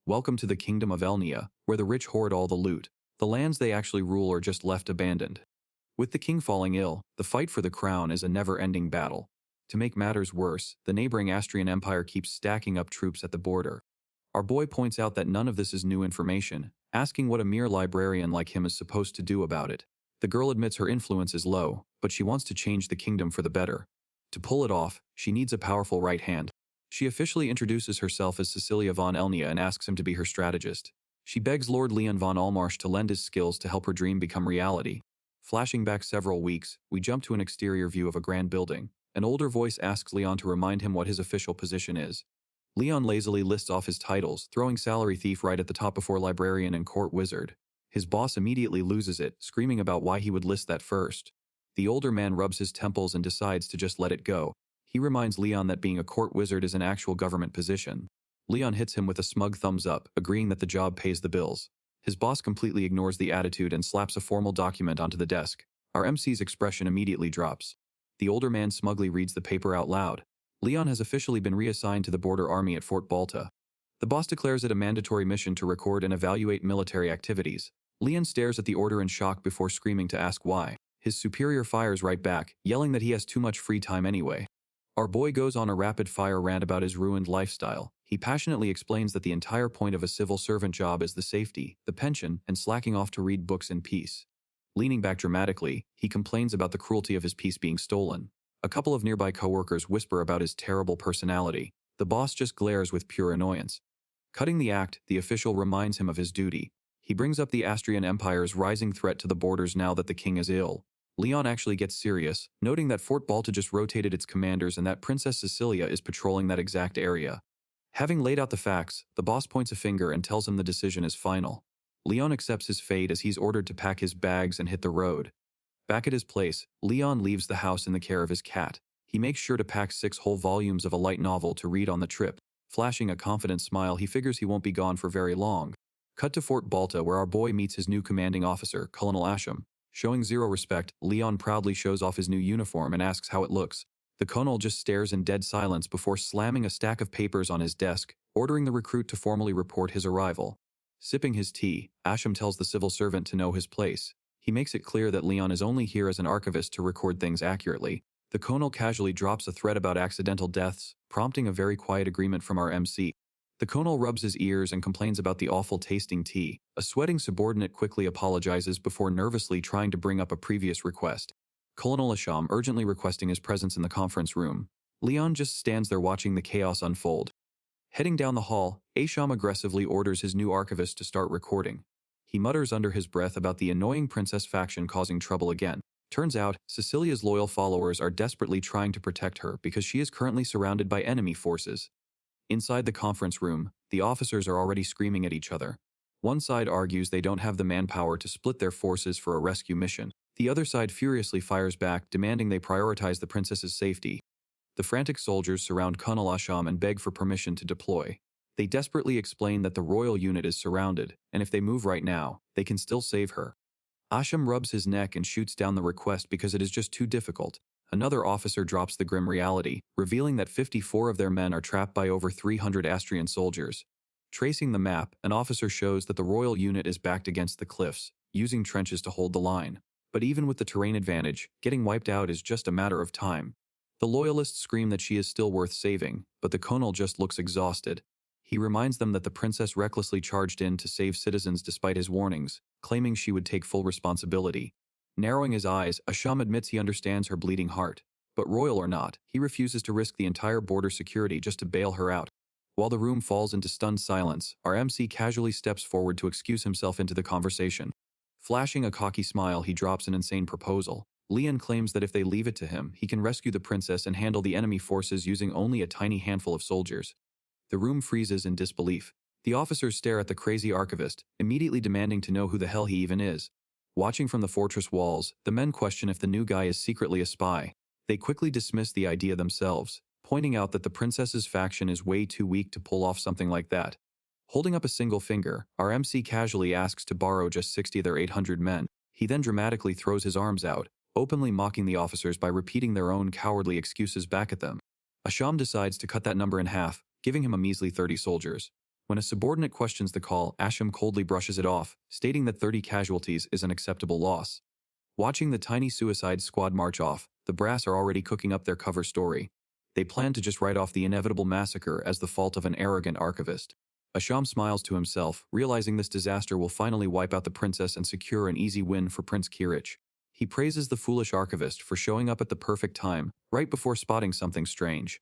welcome to the kingdom of Elnia, where the rich hoard all the loot. The lands they actually rule are just left abandoned. With the king falling ill, the fight for the crown is a never-ending battle. To make matters worse, the neighboring Astrian Empire keeps stacking up troops at the border. Our boy points out that none of this is new information, asking what a mere librarian like him is supposed to do about it. The girl admits her influence is low, but she wants to change the kingdom for the better. To pull it off, she needs a powerful right hand. She officially introduces herself as Cecilia von Elnia and asks him to be her strategist. She begs Lord Leon von Allmarsh to lend his skills to help her dream become reality. Flashing back several weeks, we jump to an exterior view of a grand building. An older voice asks Leon to remind him what his official position is. Leon lazily lists off his titles, throwing salary thief right at the top before librarian and court wizard. His boss immediately loses it, screaming about why he would list that first. The older man rubs his temples and decides to just let it go. He reminds Leon that being a court wizard is an actual government position. Leon hits him with a smug thumbs up, agreeing that the job pays the bills. His boss completely ignores the attitude and slaps a formal document onto the desk. Our MC's expression immediately drops. The older man smugly reads the paper out loud. Leon has officially been reassigned to the border army at Fort Balta. The boss declares it a mandatory mission to record and evaluate military activities. Leon stares at the order in shock before screaming to ask why. His superior fires right back, yelling that he has too much free time anyway. Our boy goes on a rapid-fire rant about his ruined lifestyle. He passionately explains that the entire point of a civil servant job is the safety, the pension, and slacking off to read books in peace. Leaning back dramatically, he complains about the cruelty of his peace being stolen. A couple of nearby coworkers whisper about his terrible personality. The boss just glares with pure annoyance. Cutting the act, the official reminds him of his duty. He brings up the Astrian Empire's rising threat to the borders now that the king is ill. Leon actually gets serious, noting that Fort Balta just rotated its commanders and that Princess Cecilia is patrolling that exact area. Having laid out the facts, the boss points a finger and tells him the decision is final. Leon accepts his fate as he's ordered to pack his bags and hit the road. Back at his place, Leon leaves the house in the care of his cat. He makes sure to pack 6 whole volumes of a light novel to read on the trip. Flashing a confident smile, he figures he won't be gone for very long. Cut to Fort Balta, where our boy meets his new commanding officer, Colonel Asham. Showing zero respect, Leon proudly shows off his new uniform and asks how it looks. The colonel just stares in dead silence before slamming a stack of papers on his desk, ordering the recruit to formally report his arrival. Sipping his tea, Asham tells the civil servant to know his place. He makes it clear that Leon is only here as an archivist to record things accurately. The colonel casually drops a threat about accidental deaths, prompting a very quiet agreement from our MC. The colonel rubs his ears and complains about the awful tasting tea. A sweating subordinate quickly apologizes before nervously trying to bring up a previous request. Colonel Asham urgently requesting his presence in the conference room. Leon just stands there watching the chaos unfold. Heading down the hall, Asham aggressively orders his new archivist to start recording. He mutters under his breath about the annoying princess faction causing trouble again. Turns out, Cecilia's loyal followers are desperately trying to protect her because she is currently surrounded by enemy forces. Inside the conference room, the officers are already screaming at each other. One side argues they don't have the manpower to split their forces for a rescue mission. The other side furiously fires back, demanding they prioritize the princess's safety. The frantic soldiers surround Colonel Asham and beg for permission to deploy. They desperately explain that the royal unit is surrounded, and if they move right now, they can still save her. Asham rubs his neck and shoots down the request because it is just too difficult. Another officer drops the grim reality, revealing that 54 of their men are trapped by over 300 Astrian soldiers. Tracing the map, an officer shows that the royal unit is backed against the cliffs, using trenches to hold the line. But even with the terrain advantage, getting wiped out is just a matter of time. The loyalists scream that she is still worth saving, but the colonel just looks exhausted. He reminds them that the princess recklessly charged in to save citizens despite his warnings, claiming she would take full responsibility. Narrowing his eyes, Asham admits he understands her bleeding heart. But royal or not, he refuses to risk the entire border security just to bail her out. While the room falls into stunned silence, our MC casually steps forward to excuse himself into the conversation. Flashing a cocky smile, he drops an insane proposal. Leon claims that if they leave it to him, he can rescue the princess and handle the enemy forces using only a tiny handful of soldiers. The room freezes in disbelief. The officers stare at the crazy archivist, immediately demanding to know who the hell he even is. Watching from the fortress walls, the men question if the new guy is secretly a spy. They quickly dismiss the idea themselves, pointing out that the princess's faction is way too weak to pull off something like that. Holding up a single finger, our MC casually asks to borrow just 60 of their 800 men. He then dramatically throws his arms out, openly mocking the officers by repeating their own cowardly excuses back at them. Asham decides to cut that number in half, giving him a measly 30 soldiers. When a subordinate questions the call, Asham coldly brushes it off, stating that 30 casualties is an acceptable loss. Watching the tiny suicide squad march off, the brass are already cooking up their cover story. They plan to just write off the inevitable massacre as the fault of an arrogant archivist. Asham smiles to himself, realizing this disaster will finally wipe out the princess and secure an easy win for Prince Kirich. He praises the foolish archivist for showing up at the perfect time, right before spotting something strange.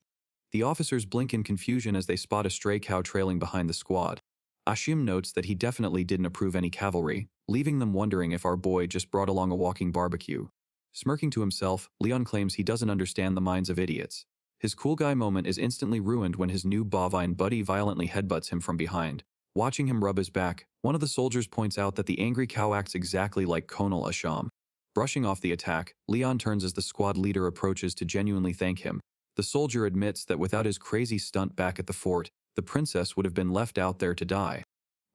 The officers blink in confusion as they spot a stray cow trailing behind the squad. Ashim notes that he definitely didn't approve any cavalry, leaving them wondering if our boy just brought along a walking barbecue. Smirking to himself, Leon claims he doesn't understand the minds of idiots. His cool guy moment is instantly ruined when his new bovine buddy violently headbutts him from behind. Watching him rub his back, one of the soldiers points out that the angry cow acts exactly like Colonel Asham. Brushing off the attack, Leon turns as the squad leader approaches to genuinely thank him. The soldier admits that without his crazy stunt back at the fort, the princess would have been left out there to die.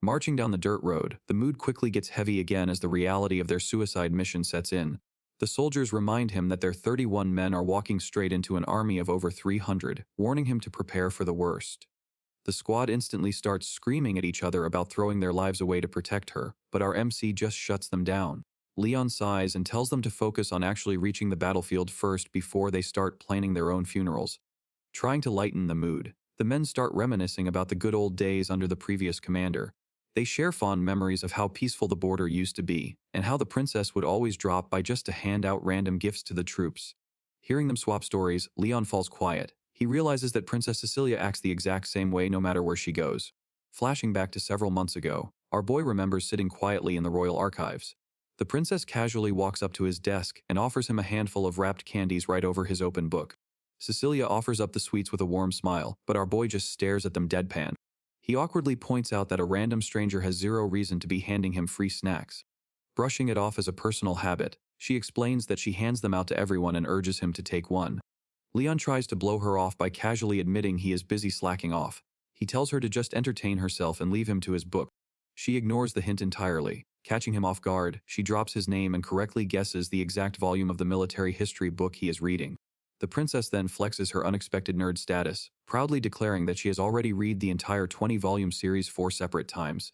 Marching down the dirt road, the mood quickly gets heavy again as the reality of their suicide mission sets in. The soldiers remind him that their 31 men are walking straight into an army of over 300, warning him to prepare for the worst. The squad instantly starts screaming at each other about throwing their lives away to protect her, but our MC just shuts them down. Leon sighs and tells them to focus on actually reaching the battlefield first before they start planning their own funerals. Trying to lighten the mood, the men start reminiscing about the good old days under the previous commander. They share fond memories of how peaceful the border used to be, and how the princess would always drop by just to hand out random gifts to the troops. Hearing them swap stories, Leon falls quiet. He realizes that Princess Cecilia acts the exact same way no matter where she goes. Flashing back to several months ago, our boy remembers sitting quietly in the royal archives. The princess casually walks up to his desk and offers him a handful of wrapped candies right over his open book. Cecilia offers up the sweets with a warm smile, but our boy just stares at them deadpan. He awkwardly points out that a random stranger has zero reason to be handing him free snacks. Brushing it off as a personal habit, she explains that she hands them out to everyone and urges him to take one. Leon tries to blow her off by casually admitting he is busy slacking off. He tells her to just entertain herself and leave him to his book. She ignores the hint entirely. Catching him off guard, she drops his name and correctly guesses the exact volume of the military history book he is reading. The princess then flexes her unexpected nerd status, proudly declaring that she has already read the entire 20-volume series 4 separate times.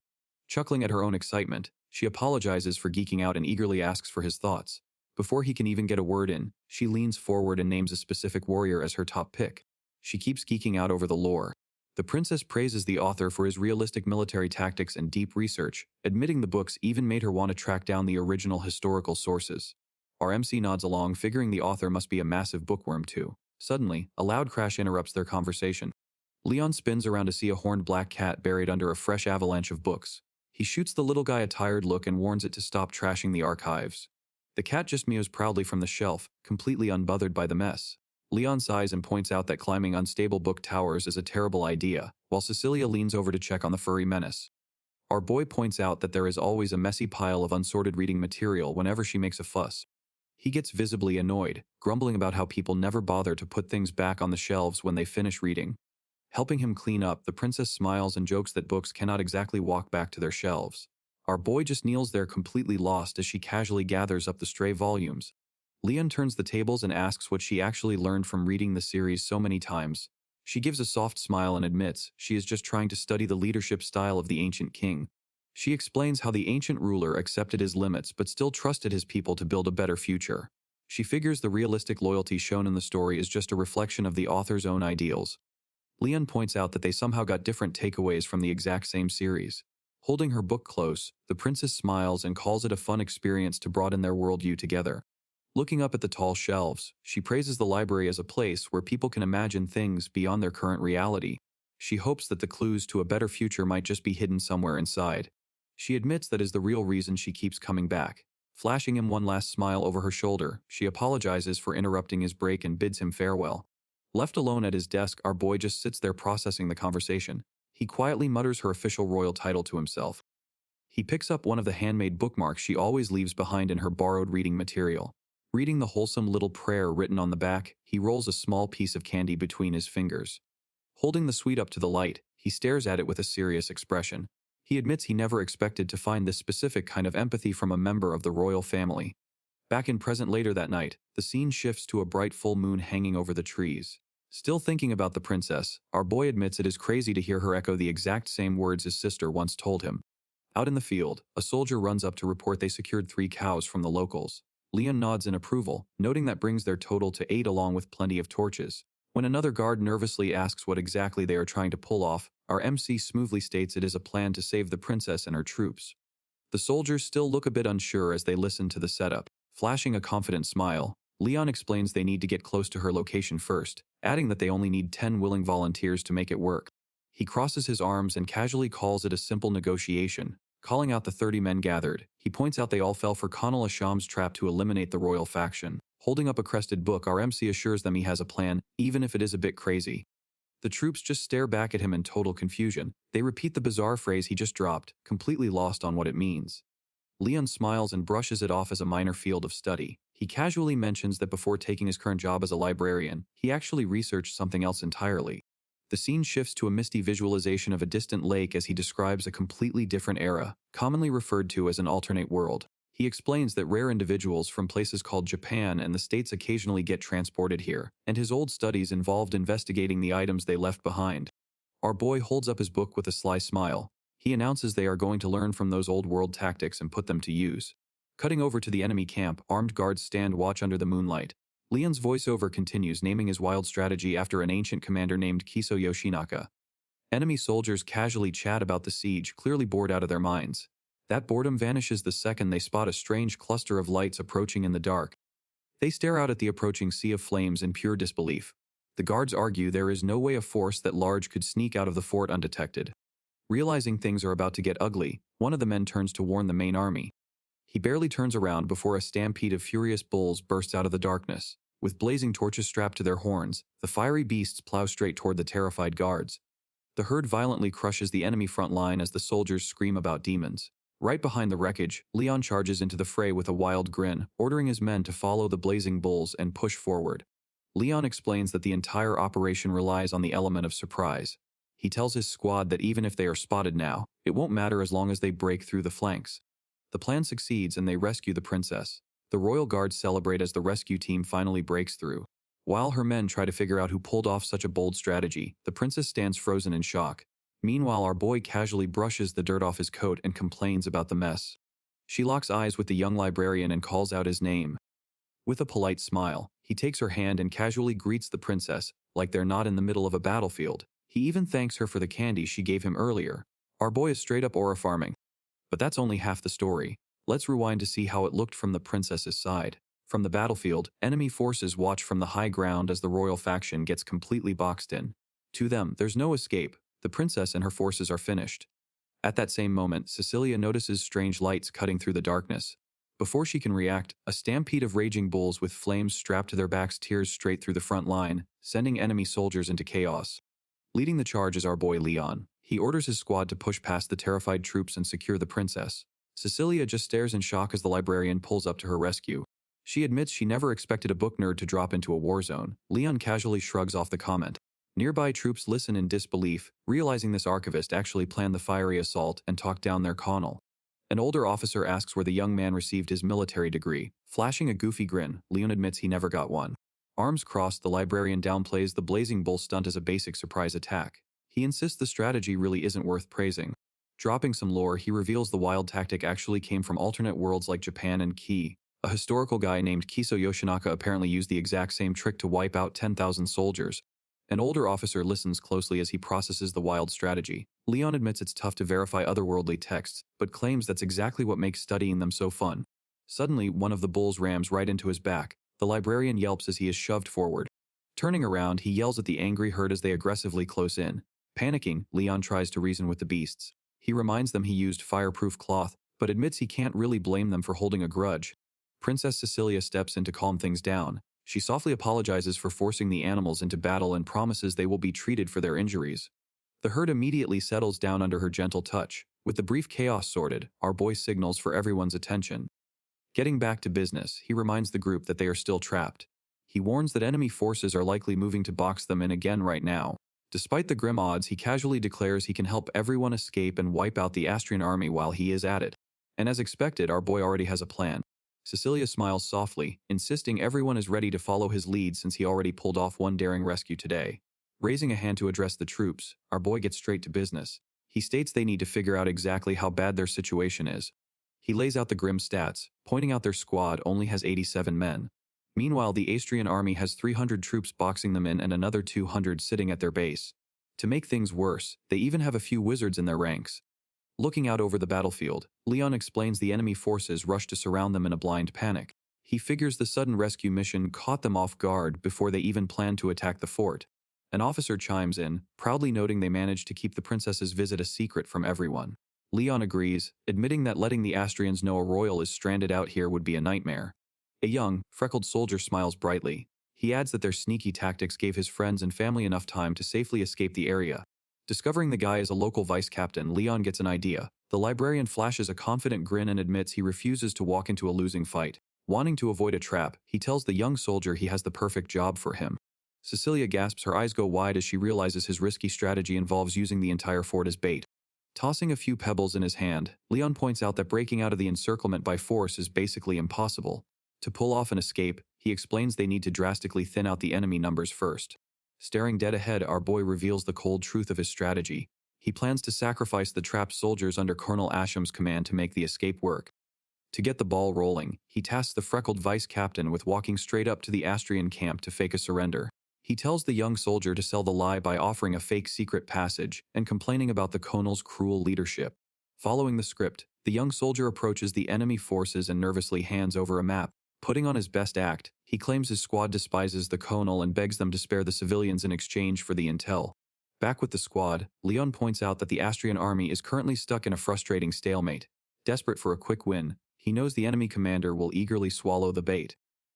Chuckling at her own excitement, she apologizes for geeking out and eagerly asks for his thoughts. Before he can even get a word in, she leans forward and names a specific warrior as her top pick. She keeps geeking out over the lore. The princess praises the author for his realistic military tactics and deep research, admitting the books even made her want to track down the original historical sources. Our MC nods along, figuring the author must be a massive bookworm too. Suddenly, a loud crash interrupts their conversation. Leon spins around to see a horned black cat buried under a fresh avalanche of books. He shoots the little guy a tired look and warns it to stop trashing the archives. The cat just meows proudly from the shelf, completely unbothered by the mess. Leon sighs and points out that climbing unstable book towers is a terrible idea, while Cecilia leans over to check on the furry menace. Our boy points out that there is always a messy pile of unsorted reading material whenever she makes a fuss. He gets visibly annoyed, grumbling about how people never bother to put things back on the shelves when they finish reading. Helping him clean up, the princess smiles and jokes that books cannot exactly walk back to their shelves. Our boy just kneels there completely lost as she casually gathers up the stray volumes. Leon turns the tables and asks what she actually learned from reading the series so many times. She gives a soft smile and admits she is just trying to study the leadership style of the ancient king. She explains how the ancient ruler accepted his limits but still trusted his people to build a better future. She figures the realistic loyalty shown in the story is just a reflection of the author's own ideals. Leon points out that they somehow got different takeaways from the exact same series. Holding her book close, the princess smiles and calls it a fun experience to broaden their worldview together. Looking up at the tall shelves, she praises the library as a place where people can imagine things beyond their current reality. She hopes that the clues to a better future might just be hidden somewhere inside. She admits that is the real reason she keeps coming back. Flashing him one last smile over her shoulder, she apologizes for interrupting his break and bids him farewell. Left alone at his desk, our boy just sits there processing the conversation. He quietly mutters her official royal title to himself. He picks up one of the handmade bookmarks she always leaves behind in her borrowed reading material. Reading the wholesome little prayer written on the back, he rolls a small piece of candy between his fingers. Holding the sweet up to the light, he stares at it with a serious expression. He admits he never expected to find this specific kind of empathy from a member of the royal family. Back in present later that night, the scene shifts to a bright full moon hanging over the trees. Still thinking about the princess, our boy admits it is crazy to hear her echo the exact same words his sister once told him. Out in the field, a soldier runs up to report they secured 3 cows from the locals. Leon nods in approval, noting that brings their total to 8 along with plenty of torches. When another guard nervously asks what exactly they are trying to pull off, our MC smoothly states it is a plan to save the princess and her troops. The soldiers still look a bit unsure as they listen to the setup. Flashing a confident smile, Leon explains they need to get close to her location first, adding that they only need 10 willing volunteers to make it work. He crosses his arms and casually calls it a simple negotiation. Calling out the 30 men gathered, he points out they all fell for Conal Asham's trap to eliminate the royal faction. Holding up a crested book, our MC assures them he has a plan, even if it is a bit crazy. The troops just stare back at him in total confusion. They repeat the bizarre phrase he just dropped, completely lost on what it means. Leon smiles and brushes it off as a minor field of study. He casually mentions that before taking his current job as a librarian, he actually researched something else entirely. The scene shifts to a misty visualization of a distant lake as he describes a completely different era, commonly referred to as an alternate world. He explains that rare individuals from places called Japan and the States occasionally get transported here, and his old studies involved investigating the items they left behind. Our boy holds up his book with a sly smile. He announces they are going to learn from those old world tactics and put them to use. Cutting over to the enemy camp, armed guards stand watch under the moonlight. Leon's voiceover continues, naming his wild strategy after an ancient commander named Kiso Yoshinaka. Enemy soldiers casually chat about the siege, clearly bored out of their minds. That boredom vanishes the second they spot a strange cluster of lights approaching in the dark. They stare out at the approaching sea of flames in pure disbelief. The guards argue there is no way a force that large could sneak out of the fort undetected. Realizing things are about to get ugly, one of the men turns to warn the main army. He barely turns around before a stampede of furious bulls bursts out of the darkness. With blazing torches strapped to their horns, the fiery beasts plow straight toward the terrified guards. The herd violently crushes the enemy front line as the soldiers scream about demons. Right behind the wreckage, Leon charges into the fray with a wild grin, ordering his men to follow the blazing bulls and push forward. Leon explains that the entire operation relies on the element of surprise. He tells his squad that even if they are spotted now, it won't matter as long as they break through the flanks. The plan succeeds and they rescue the princess. The royal guards celebrate as the rescue team finally breaks through. While her men try to figure out who pulled off such a bold strategy, the princess stands frozen in shock. Meanwhile, our boy casually brushes the dirt off his coat and complains about the mess. She locks eyes with the young librarian and calls out his name. With a polite smile, he takes her hand and casually greets the princess, like they're not in the middle of a battlefield. He even thanks her for the candy she gave him earlier. Our boy is straight up aura farming. But that's only half the story. Let's rewind to see how it looked from the princess's side. From the battlefield, enemy forces watch from the high ground as the royal faction gets completely boxed in. To them, there's no escape. The princess and her forces are finished. At that same moment, Cecilia notices strange lights cutting through the darkness. Before she can react, a stampede of raging bulls with flames strapped to their backs tears straight through the front line, sending enemy soldiers into chaos. Leading the charge is our boy Leon. He orders his squad to push past the terrified troops and secure the princess. Cecilia just stares in shock as the librarian pulls up to her rescue. She admits she never expected a book nerd to drop into a war zone. Leon casually shrugs off the comment. Nearby troops listen in disbelief, realizing this archivist actually planned the fiery assault and talked down their colonel. An older officer asks where the young man received his military degree. Flashing a goofy grin, Leon admits he never got one. Arms crossed, the librarian downplays the blazing bull stunt as a basic surprise attack. He insists the strategy really isn't worth praising. Dropping some lore, he reveals the wild tactic actually came from alternate worlds like Japan and Ki. A historical guy named Kiso Yoshinaka apparently used the exact same trick to wipe out 10,000 soldiers. An older officer listens closely as he processes the wild strategy. Leon admits it's tough to verify otherworldly texts, but claims that's exactly what makes studying them so fun. Suddenly, one of the bulls rams right into his back. The librarian yelps as he is shoved forward. Turning around, he yells at the angry herd as they aggressively close in. Panicking, Leon tries to reason with the beasts. He reminds them he used fireproof cloth, but admits he can't really blame them for holding a grudge. Princess Cecilia steps in to calm things down. She softly apologizes for forcing the animals into battle and promises they will be treated for their injuries. The herd immediately settles down under her gentle touch. With the brief chaos sorted, our boy signals for everyone's attention. Getting back to business, he reminds the group that they are still trapped. He warns that enemy forces are likely moving to box them in again right now. Despite the grim odds, he casually declares he can help everyone escape and wipe out the Astrian army while he is at it. And as expected, our boy already has a plan. Cecilia smiles softly, insisting everyone is ready to follow his lead since he already pulled off one daring rescue today. Raising a hand to address the troops, our boy gets straight to business. He states they need to figure out exactly how bad their situation is. He lays out the grim stats, pointing out their squad only has 87 men. Meanwhile, the Astrian army has 300 troops boxing them in and another 200 sitting at their base. To make things worse, they even have a few wizards in their ranks. Looking out over the battlefield, Leon explains the enemy forces rush to surround them in a blind panic. He figures the sudden rescue mission caught them off guard before they even planned to attack the fort. An officer chimes in, proudly noting they managed to keep the princess's visit a secret from everyone. Leon agrees, admitting that letting the Astrians know a royal is stranded out here would be a nightmare. A young, freckled soldier smiles brightly. He adds that their sneaky tactics gave his friends and family enough time to safely escape the area. Discovering the guy is a local vice captain, Leon gets an idea. The librarian flashes a confident grin and admits he refuses to walk into a losing fight. Wanting to avoid a trap, he tells the young soldier he has the perfect job for him. Cecilia gasps, her eyes go wide as she realizes his risky strategy involves using the entire fort as bait. Tossing a few pebbles in his hand, Leon points out that breaking out of the encirclement by force is basically impossible. To pull off an escape, he explains they need to drastically thin out the enemy numbers first. Staring dead ahead, our boy reveals the cold truth of his strategy. He plans to sacrifice the trapped soldiers under Colonel Asham's command to make the escape work. To get the ball rolling, he tasks the freckled vice captain with walking straight up to the Astrian camp to fake a surrender. He tells the young soldier to sell the lie by offering a fake secret passage and complaining about the colonel's cruel leadership. Following the script, the young soldier approaches the enemy forces and nervously hands over a map. Putting on his best act, he claims his squad despises the colonel and begs them to spare the civilians in exchange for the intel. Back with the squad, Leon points out that the Astrian army is currently stuck in a frustrating stalemate. Desperate for a quick win, he knows the enemy commander will eagerly swallow the bait.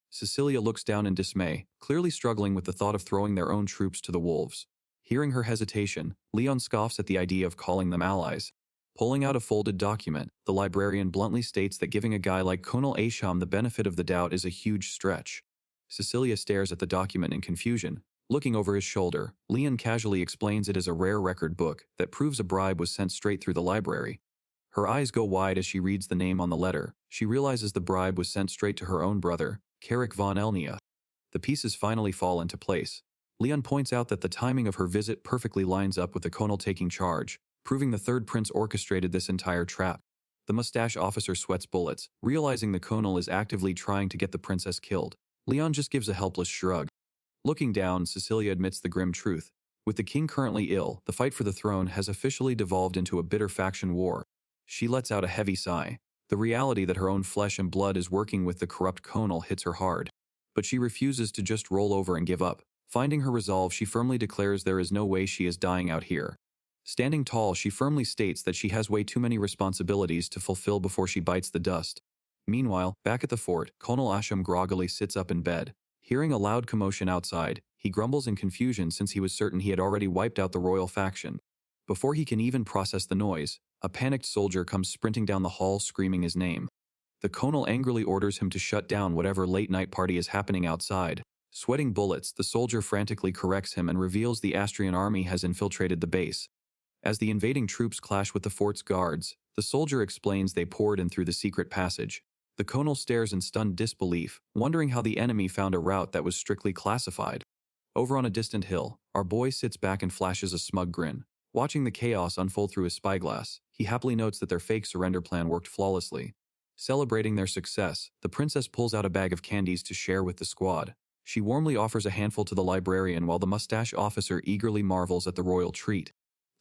Cecilia looks down in dismay, clearly struggling with the thought of throwing their own troops to the wolves. Hearing her hesitation, Leon scoffs at the idea of calling them allies. Pulling out a folded document, the librarian bluntly states that giving a guy like Colonel Asham the benefit of the doubt is a huge stretch. Cecilia stares at the document in confusion. Looking over his shoulder, Leon casually explains it is a rare record book that proves a bribe was sent straight through the library. Her eyes go wide as she reads the name on the letter. She realizes the bribe was sent straight to her own brother, Kirich von Elnia. The pieces finally fall into place. Leon points out that the timing of her visit perfectly lines up with the colonel taking charge, proving the third prince orchestrated this entire trap. The mustache officer sweats bullets, realizing the colonel is actively trying to get the princess killed. Leon just gives a helpless shrug. Looking down, Cecilia admits the grim truth. With the king currently ill, the fight for the throne has officially devolved into a bitter faction war. She lets out a heavy sigh. The reality that her own flesh and blood is working with the corrupt colonel hits her hard. But she refuses to just roll over and give up. Finding her resolve, she firmly declares there is no way she is dying out here. Standing tall, she firmly states that she has way too many responsibilities to fulfill before she bites the dust. Meanwhile, back at the fort, Colonel Asham groggily sits up in bed. Hearing a loud commotion outside, he grumbles in confusion since he was certain he had already wiped out the royal faction. Before he can even process the noise, a panicked soldier comes sprinting down the hall screaming his name. The colonel angrily orders him to shut down whatever late-night party is happening outside. Sweating bullets, the soldier frantically corrects him and reveals the Astrian army has infiltrated the base. As the invading troops clash with the fort's guards, the soldier explains they poured in through the secret passage. The colonel stares in stunned disbelief, wondering how the enemy found a route that was strictly classified. Over on a distant hill, our boy sits back and flashes a smug grin. Watching the chaos unfold through his spyglass, he happily notes that their fake surrender plan worked flawlessly. Celebrating their success, the princess pulls out a bag of candies to share with the squad. She warmly offers a handful to the librarian while the mustache officer eagerly marvels at the royal treat.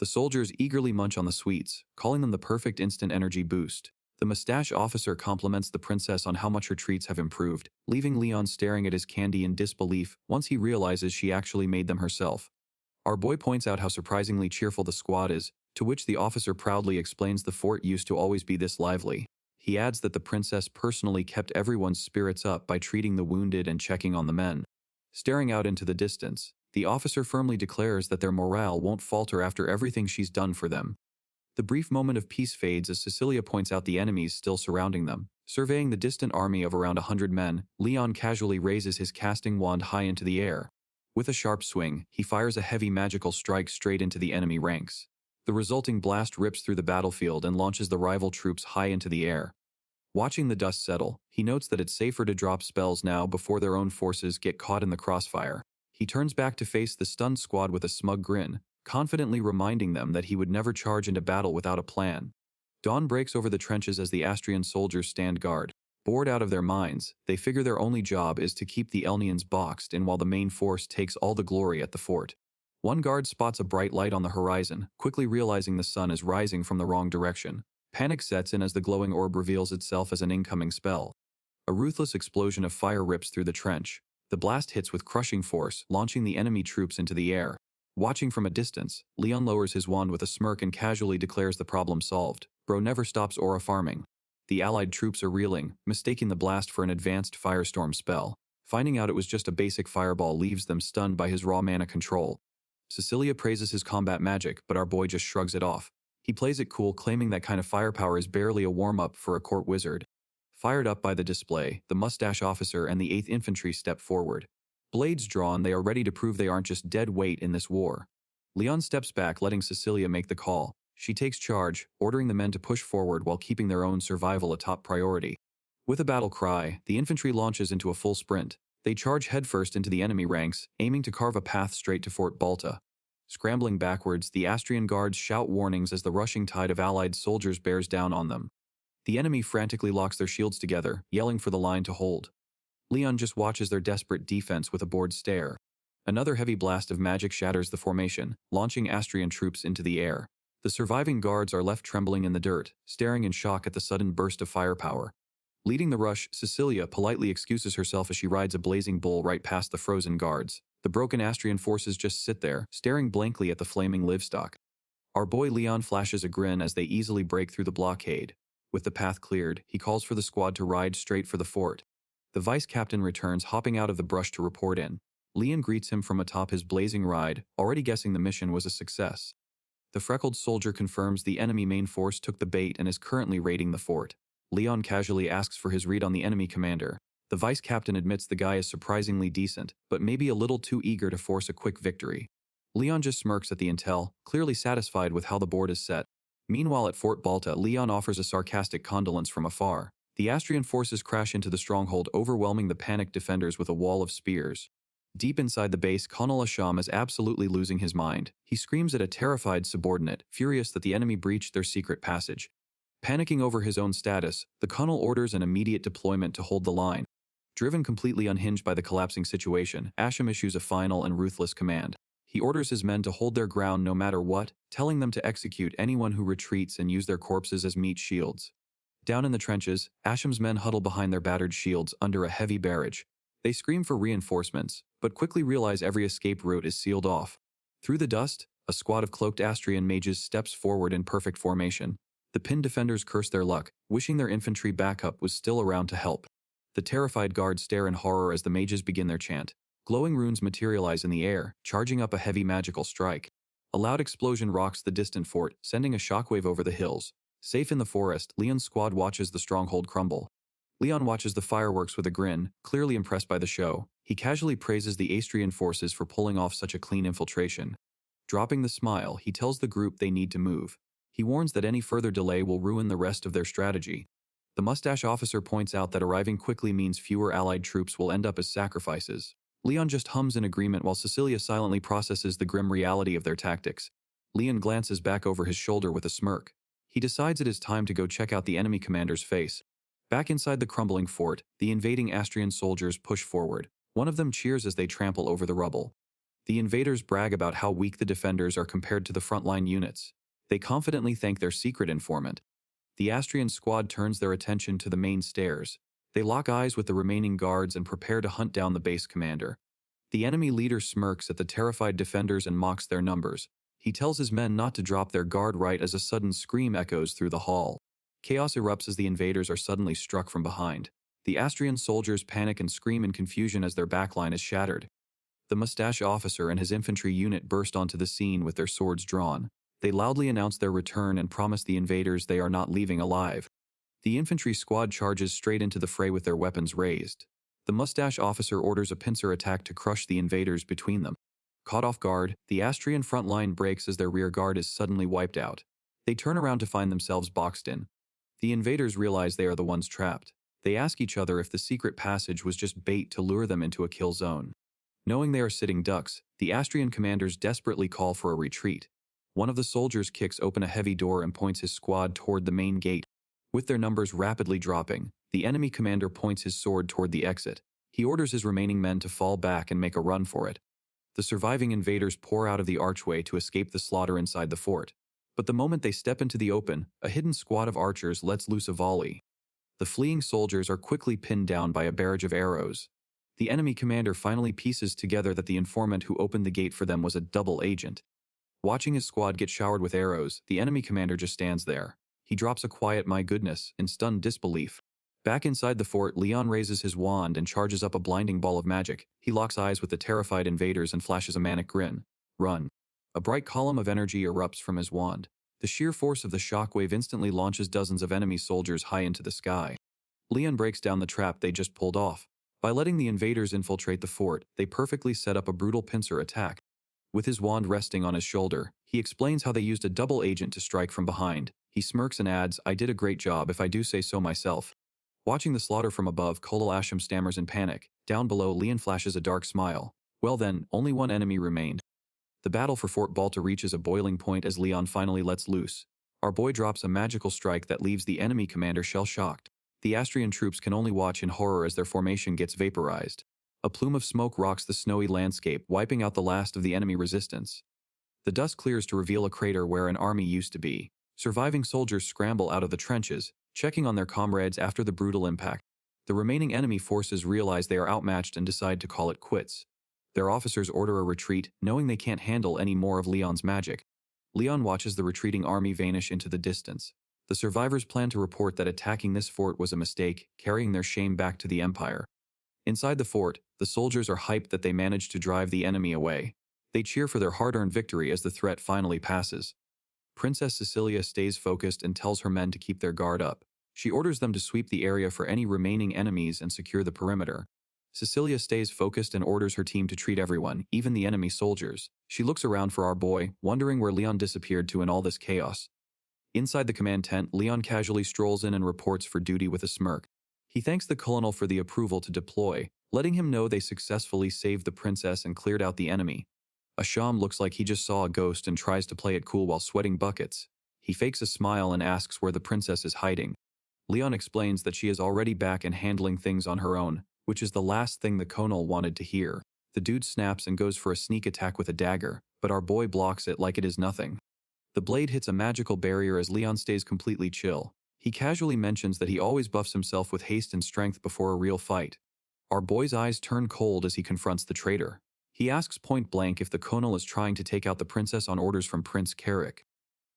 The soldiers eagerly munch on the sweets, calling them the perfect instant energy boost. The mustache officer compliments the princess on how much her treats have improved, leaving Leon staring at his candy in disbelief once he realizes she actually made them herself. Our boy points out how surprisingly cheerful the squad is, to which the officer proudly explains the fort used to always be this lively. He adds that the princess personally kept everyone's spirits up by treating the wounded and checking on the men. Staring out into the distance, the officer firmly declares that their morale won't falter after everything she's done for them. The brief moment of peace fades as Cecilia points out the enemies still surrounding them. Surveying the distant army of around 100 men, Leon casually raises his casting wand high into the air. With a sharp swing, he fires a heavy magical strike straight into the enemy ranks. The resulting blast rips through the battlefield and launches the rival troops high into the air. Watching the dust settle, He notes that it's safer to drop spells now before their own forces get caught in the crossfire. He turns back to face the stunned squad with a smug grin, confidently reminding them that he would never charge into battle without a plan. Dawn breaks over the trenches as the Astrian soldiers stand guard. Bored out of their minds, they figure their only job is to keep the Elnians boxed in while the main force takes all the glory at the fort. One guard spots a bright light on the horizon, quickly realizing the sun is rising from the wrong direction. Panic sets in as the glowing orb reveals itself as an incoming spell. A ruthless explosion of fire rips through the trench. The blast hits with crushing force, launching the enemy troops into the air. Watching from a distance, Leon lowers his wand with a smirk and casually declares the problem solved. Bro never stops aura farming. The allied troops are reeling, mistaking the blast for an advanced firestorm spell. Finding out it was just a basic fireball leaves them stunned by his raw mana control. Cecilia praises his combat magic, but our boy just shrugs it off. He plays it cool, claiming that kind of firepower is barely a warm-up for a court wizard. Fired up by the display, the mustache officer and the 8th Infantry step forward. Blades drawn, they are ready to prove they aren't just dead weight in this war. Leon steps back, letting Cecilia make the call. She takes charge, ordering the men to push forward while keeping their own survival a top priority. With a battle cry, the infantry launches into a full sprint. They charge headfirst into the enemy ranks, aiming to carve a path straight to Fort Balta. Scrambling backwards, the Astrian guards shout warnings as the rushing tide of allied soldiers bears down on them. The enemy frantically locks their shields together, yelling for the line to hold. Leon just watches their desperate defense with a bored stare. Another heavy blast of magic shatters the formation, launching Astrian troops into the air. The surviving guards are left trembling in the dirt, staring in shock at the sudden burst of firepower. Leading the rush, Cecilia politely excuses herself as she rides a blazing bull right past the frozen guards. The broken Astrian forces just sit there, staring blankly at the flaming livestock. Our boy Leon flashes a grin as they easily break through the blockade. With the path cleared, he calls for the squad to ride straight for the fort. The vice captain returns, hopping out of the brush to report in. Leon greets him from atop his blazing ride, already guessing the mission was a success. The freckled soldier confirms the enemy main force took the bait and is currently raiding the fort. Leon casually asks for his read on the enemy commander. The vice captain admits the guy is surprisingly decent, but maybe a little too eager to force a quick victory. Leon just smirks at the intel, clearly satisfied with how the board is set. Meanwhile at Fort Balta, Leon offers a sarcastic condolence from afar. The Astrian forces crash into the stronghold, overwhelming the panicked defenders with a wall of spears. Deep inside the base, Colonel Asham is absolutely losing his mind. He screams at a terrified subordinate, furious that the enemy breached their secret passage. Panicking over his own status, the colonel orders an immediate deployment to hold the line. Driven completely unhinged by the collapsing situation, Asham issues a final and ruthless command. He orders his men to hold their ground no matter what, telling them to execute anyone who retreats and use their corpses as meat shields. Down in the trenches, Asham's men huddle behind their battered shields under a heavy barrage. They scream for reinforcements, but quickly realize every escape route is sealed off. Through the dust, a squad of cloaked Astrian mages steps forward in perfect formation. The pinned defenders curse their luck, wishing their infantry backup was still around to help. The terrified guards stare in horror as the mages begin their chant. Glowing runes materialize in the air, charging up a heavy magical strike. A loud explosion rocks the distant fort, sending a shockwave over the hills. Safe in the forest, Leon's squad watches the stronghold crumble. Leon watches the fireworks with a grin, clearly impressed by the show. He casually praises the Astrian forces for pulling off such a clean infiltration. Dropping the smile, he tells the group they need to move. He warns that any further delay will ruin the rest of their strategy. The mustache officer points out that arriving quickly means fewer allied troops will end up as sacrifices. Leon just hums in agreement while Cecilia silently processes the grim reality of their tactics. Leon glances back over his shoulder with a smirk. He decides it is time to go check out the enemy commander's face. Back inside the crumbling fort, the invading Astrian soldiers push forward. One of them cheers as they trample over the rubble. The invaders brag about how weak the defenders are compared to the frontline units. They confidently thank their secret informant. The Astrian squad turns their attention to the main stairs. They lock eyes with the remaining guards and prepare to hunt down the base commander. The enemy leader smirks at the terrified defenders and mocks their numbers. He tells his men not to drop their guard right as a sudden scream echoes through the hall. Chaos erupts as the invaders are suddenly struck from behind. The Astrian soldiers panic and scream in confusion as their backline is shattered. The mustache officer and his infantry unit burst onto the scene with their swords drawn. They loudly announce their return and promise the invaders they are not leaving alive. The infantry squad charges straight into the fray with their weapons raised. The mustache officer orders a pincer attack to crush the invaders between them. Caught off guard, the Astrian front line breaks as their rear guard is suddenly wiped out. They turn around to find themselves boxed in. The invaders realize they are the ones trapped. They ask each other if the secret passage was just bait to lure them into a kill zone. Knowing they are sitting ducks, the Astrian commanders desperately call for a retreat. One of the soldiers kicks open a heavy door and points his squad toward the main gate. With their numbers rapidly dropping, the enemy commander points his sword toward the exit. He orders his remaining men to fall back and make a run for it. The surviving invaders pour out of the archway to escape the slaughter inside the fort. But the moment they step into the open, a hidden squad of archers lets loose a volley. The fleeing soldiers are quickly pinned down by a barrage of arrows. The enemy commander finally pieces together that the informant who opened the gate for them was a double agent. Watching his squad get showered with arrows, the enemy commander just stands there. He drops a quiet "my goodness" in stunned disbelief. Back inside the fort, Leon raises his wand and charges up a blinding ball of magic. He locks eyes with the terrified invaders and flashes a manic grin. Run. A bright column of energy erupts from his wand. The sheer force of the shockwave instantly launches dozens of enemy soldiers high into the sky. Leon breaks down the trap they just pulled off. By letting the invaders infiltrate the fort, they perfectly set up a brutal pincer attack. With his wand resting on his shoulder, he explains how they used a double agent to strike from behind. He smirks and adds, "I did a great job if I do say so myself." Watching the slaughter from above, Kolal Asham stammers in panic. Down below, Leon flashes a dark smile. Well then, only one enemy remained. The battle for Fort Balta reaches a boiling point as Leon finally lets loose. Our boy drops a magical strike that leaves the enemy commander shell-shocked. The Astrian troops can only watch in horror as their formation gets vaporized. A plume of smoke rocks the snowy landscape, wiping out the last of the enemy resistance. The dust clears to reveal a crater where an army used to be. Surviving soldiers scramble out of the trenches, checking on their comrades after the brutal impact. The remaining enemy forces realize they are outmatched and decide to call it quits. Their officers order a retreat, knowing they can't handle any more of Leon's magic. Leon watches the retreating army vanish into the distance. The survivors plan to report that attacking this fort was a mistake, carrying their shame back to the Empire. Inside the fort, the soldiers are hyped that they managed to drive the enemy away. They cheer for their hard-earned victory as the threat finally passes. Princess Cecilia stays focused and tells her men to keep their guard up. She orders them to sweep the area for any remaining enemies and secure the perimeter. Cecilia stays focused and orders her team to treat everyone, even the enemy soldiers. She looks around for our boy, wondering where Leon disappeared to in all this chaos. Inside the command tent, Leon casually strolls in and reports for duty with a smirk. He thanks the colonel for the approval to deploy, letting him know they successfully saved the princess and cleared out the enemy. Asham looks like he just saw a ghost and tries to play it cool while sweating buckets. He fakes a smile and asks where the princess is hiding. Leon explains that she is already back and handling things on her own, which is the last thing the colonel wanted to hear. The dude snaps and goes for a sneak attack with a dagger, but our boy blocks it like it is nothing. The blade hits a magical barrier as Leon stays completely chill. He casually mentions that he always buffs himself with haste and strength before a real fight. Our boy's eyes turn cold as he confronts the traitor. He asks point blank if the colonel is trying to take out the princess on orders from Prince Kirich.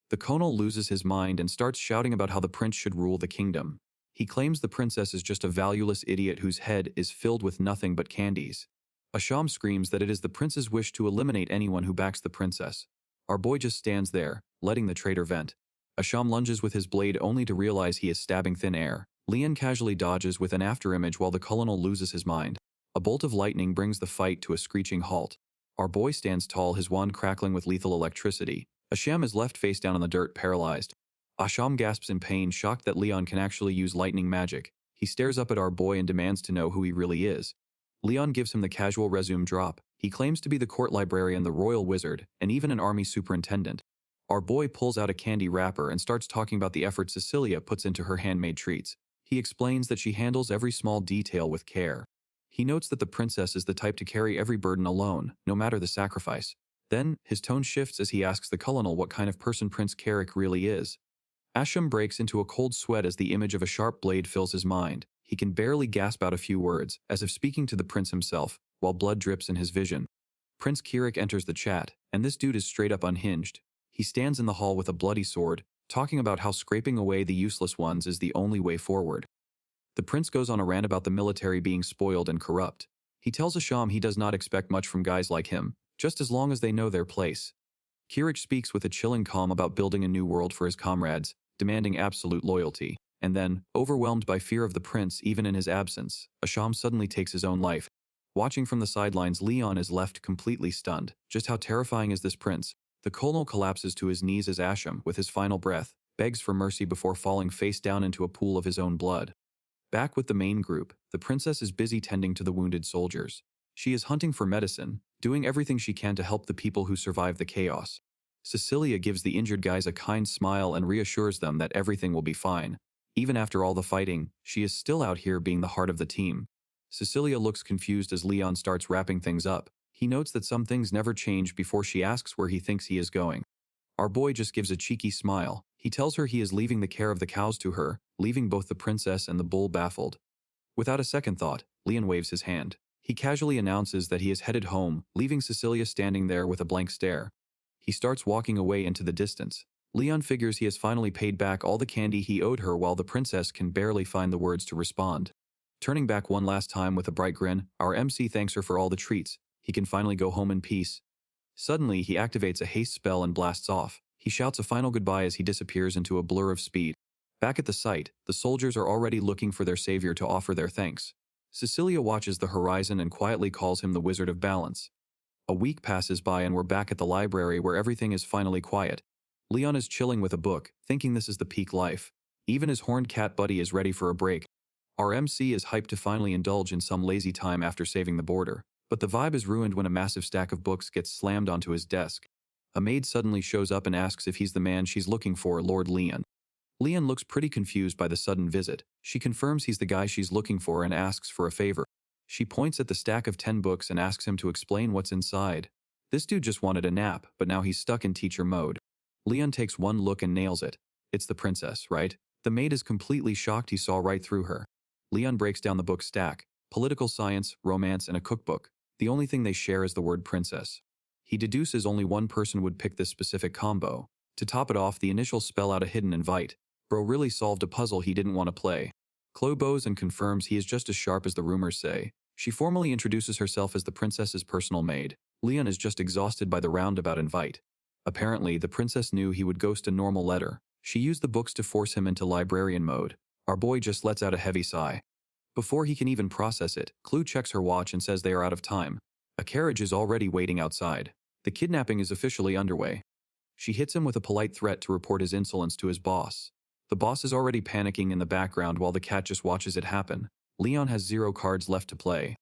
The colonel loses his mind and starts shouting about how the prince should rule the kingdom. He claims the princess is just a valueless idiot whose head is filled with nothing but candies. Asham screams that it is the prince's wish to eliminate anyone who backs the princess. Our boy just stands there, letting the traitor vent. Asham lunges with his blade only to realize he is stabbing thin air. Leon casually dodges with an afterimage while the colonel loses his mind. A bolt of lightning brings the fight to a screeching halt. Our boy stands tall, his wand crackling with lethal electricity. Asham is left face down on the dirt, paralyzed. Asham gasps in pain, shocked that Leon can actually use lightning magic. He stares up at our boy and demands to know who he really is. Leon gives him the casual resume drop. He claims to be the court librarian, the royal wizard, and even an army superintendent. Our boy pulls out a candy wrapper and starts talking about the effort Cecilia puts into her handmade treats. He explains that she handles every small detail with care. He notes that the princess is the type to carry every burden alone, no matter the sacrifice. Then, his tone shifts as he asks the colonel what kind of person Prince Kirich really is. Asham breaks into a cold sweat as the image of a sharp blade fills his mind. He can barely gasp out a few words, as if speaking to the prince himself, while blood drips in his vision. Prince Kirich enters the chat, and this dude is straight up unhinged. He stands in the hall with a bloody sword, talking about how scraping away the useless ones is the only way forward. The prince goes on a rant about the military being spoiled and corrupt. He tells Asham he does not expect much from guys like him, just as long as they know their place. Kirich speaks with a chilling calm about building a new world for his comrades, demanding absolute loyalty. And then, overwhelmed by fear of the prince even in his absence, Asham suddenly takes his own life. Watching from the sidelines, Leon is left completely stunned. Just how terrifying is this prince? The colonel collapses to his knees as Asham, with his final breath, begs for mercy before falling face down into a pool of his own blood. Back with the main group, the princess is busy tending to the wounded soldiers. She is hunting for medicine, doing everything she can to help the people who survive the chaos. Cecilia gives the injured guys a kind smile and reassures them that everything will be fine. Even after all the fighting, she is still out here being the heart of the team. Cecilia looks confused as Leon starts wrapping things up. He notes that some things never change before she asks where he thinks he is going. Our boy just gives a cheeky smile. He tells her he is leaving the care of the cows to her, leaving both the princess and the bull baffled. Without a second thought, Leon waves his hand. He casually announces that he is headed home, leaving Cecilia standing there with a blank stare. He starts walking away into the distance. Leon figures he has finally paid back all the candy he owed her while the princess can barely find the words to respond. Turning back one last time with a bright grin, our MC thanks her for all the treats. He can finally go home in peace. Suddenly, he activates a haste spell and blasts off. He shouts a final goodbye as he disappears into a blur of speed. Back at the site, the soldiers are already looking for their savior to offer their thanks. Cecilia watches the horizon and quietly calls him the Wizard of Balance. A week passes by and we're back at the library where everything is finally quiet. Leon is chilling with a book, thinking this is the peak life. Even his horned cat buddy is ready for a break. Our MC is hyped to finally indulge in some lazy time after saving the border. But the vibe is ruined when a massive stack of books gets slammed onto his desk. A maid suddenly shows up and asks if he's the man she's looking for, Lord Leon. Leon looks pretty confused by the sudden visit. She confirms he's the guy she's looking for and asks for a favor. She points at the stack of 10 books and asks him to explain what's inside. This dude just wanted a nap, but now he's stuck in teacher mode. Leon takes one look and nails it. It's the princess, right? The maid is completely shocked he saw right through her. Leon breaks down the book stack. Political science, romance, and a cookbook. The only thing they share is the word princess. He deduces only one person would pick this specific combo. To top it off, the initials spell out a hidden invite. Bro really solved a puzzle he didn't want to play. Chloe bows and confirms he is just as sharp as the rumors say. She formally introduces herself as the princess's personal maid. Leon is just exhausted by the roundabout invite. Apparently, the princess knew he would ghost a normal letter. She used the books to force him into librarian mode. Our boy just lets out a heavy sigh. Before he can even process it, Chloe checks her watch and says they are out of time. A carriage is already waiting outside. The kidnapping is officially underway. She hits him with a polite threat to report his insolence to his boss. The boss is already panicking in the background while the cat just watches it happen. Leon has 0 cards left to play.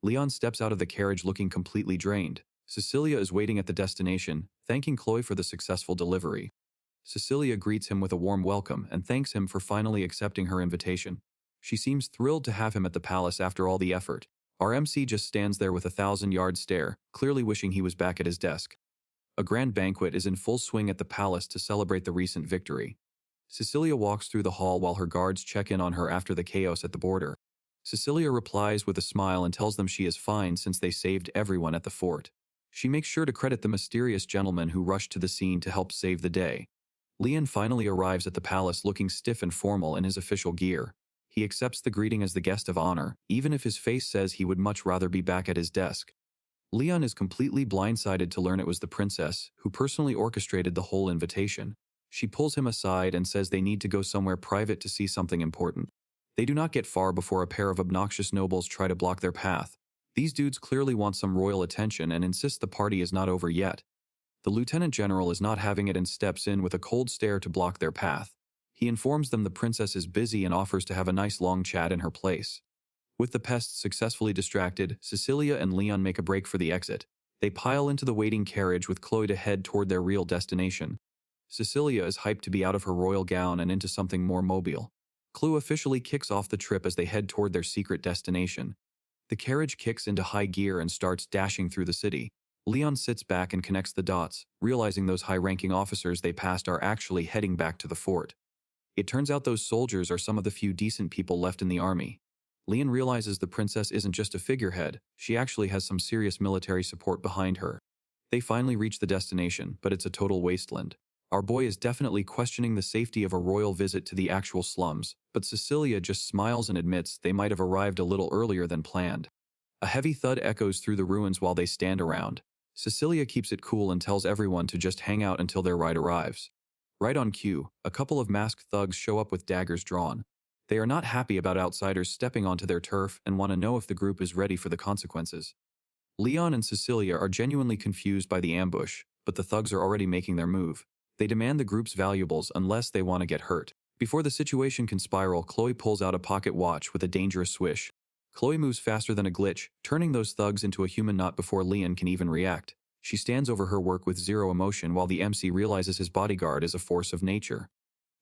Leon steps out of the carriage looking completely drained. Cecilia is waiting at the destination, thanking Chloe for the successful delivery. Cecilia greets him with a warm welcome and thanks him for finally accepting her invitation. She seems thrilled to have him at the palace after all the effort. Our MC just stands there with a 1,000-yard stare, clearly wishing he was back at his desk. A grand banquet is in full swing at the palace to celebrate the recent victory. Cecilia walks through the hall while her guards check in on her after the chaos at the border. Cecilia replies with a smile and tells them she is fine since they saved everyone at the fort. She makes sure to credit the mysterious gentleman who rushed to the scene to help save the day. Leon finally arrives at the palace looking stiff and formal in his official gear. He accepts the greeting as the guest of honor, even if his face says he would much rather be back at his desk. Leon is completely blindsided to learn it was the princess who personally orchestrated the whole invitation. She pulls him aside and says they need to go somewhere private to see something important. They do not get far before a pair of obnoxious nobles try to block their path. These dudes clearly want some royal attention and insist the party is not over yet. The lieutenant general is not having it and steps in with a cold stare to block their path. He informs them the princess is busy and offers to have a nice long chat in her place. With the pests successfully distracted, Cecilia and Leon make a break for the exit. They pile into the waiting carriage with Chloe to head toward their real destination. Cecilia is hyped to be out of her royal gown and into something more mobile. Chloe officially kicks off the trip as they head toward their secret destination. The carriage kicks into high gear and starts dashing through the city. Leon sits back and connects the dots, realizing those high-ranking officers they passed are actually heading back to the fort. It turns out those soldiers are some of the few decent people left in the army. Leon realizes the princess isn't just a figurehead, she actually has some serious military support behind her. They finally reach the destination, but it's a total wasteland. Our boy is definitely questioning the safety of a royal visit to the actual slums, but Cecilia just smiles and admits they might have arrived a little earlier than planned. A heavy thud echoes through the ruins while they stand around. Cecilia keeps it cool and tells everyone to just hang out until their ride arrives. Right on cue, a couple of masked thugs show up with daggers drawn. They are not happy about outsiders stepping onto their turf and want to know if the group is ready for the consequences. Leon and Cecilia are genuinely confused by the ambush, but the thugs are already making their move. They demand the group's valuables unless they want to get hurt. Before the situation can spiral, Chloe pulls out a pocket watch with a dangerous swish. Chloe moves faster than a glitch, turning those thugs into a human knot before Leon can even react. She stands over her work with zero emotion while the MC realizes his bodyguard is a force of nature.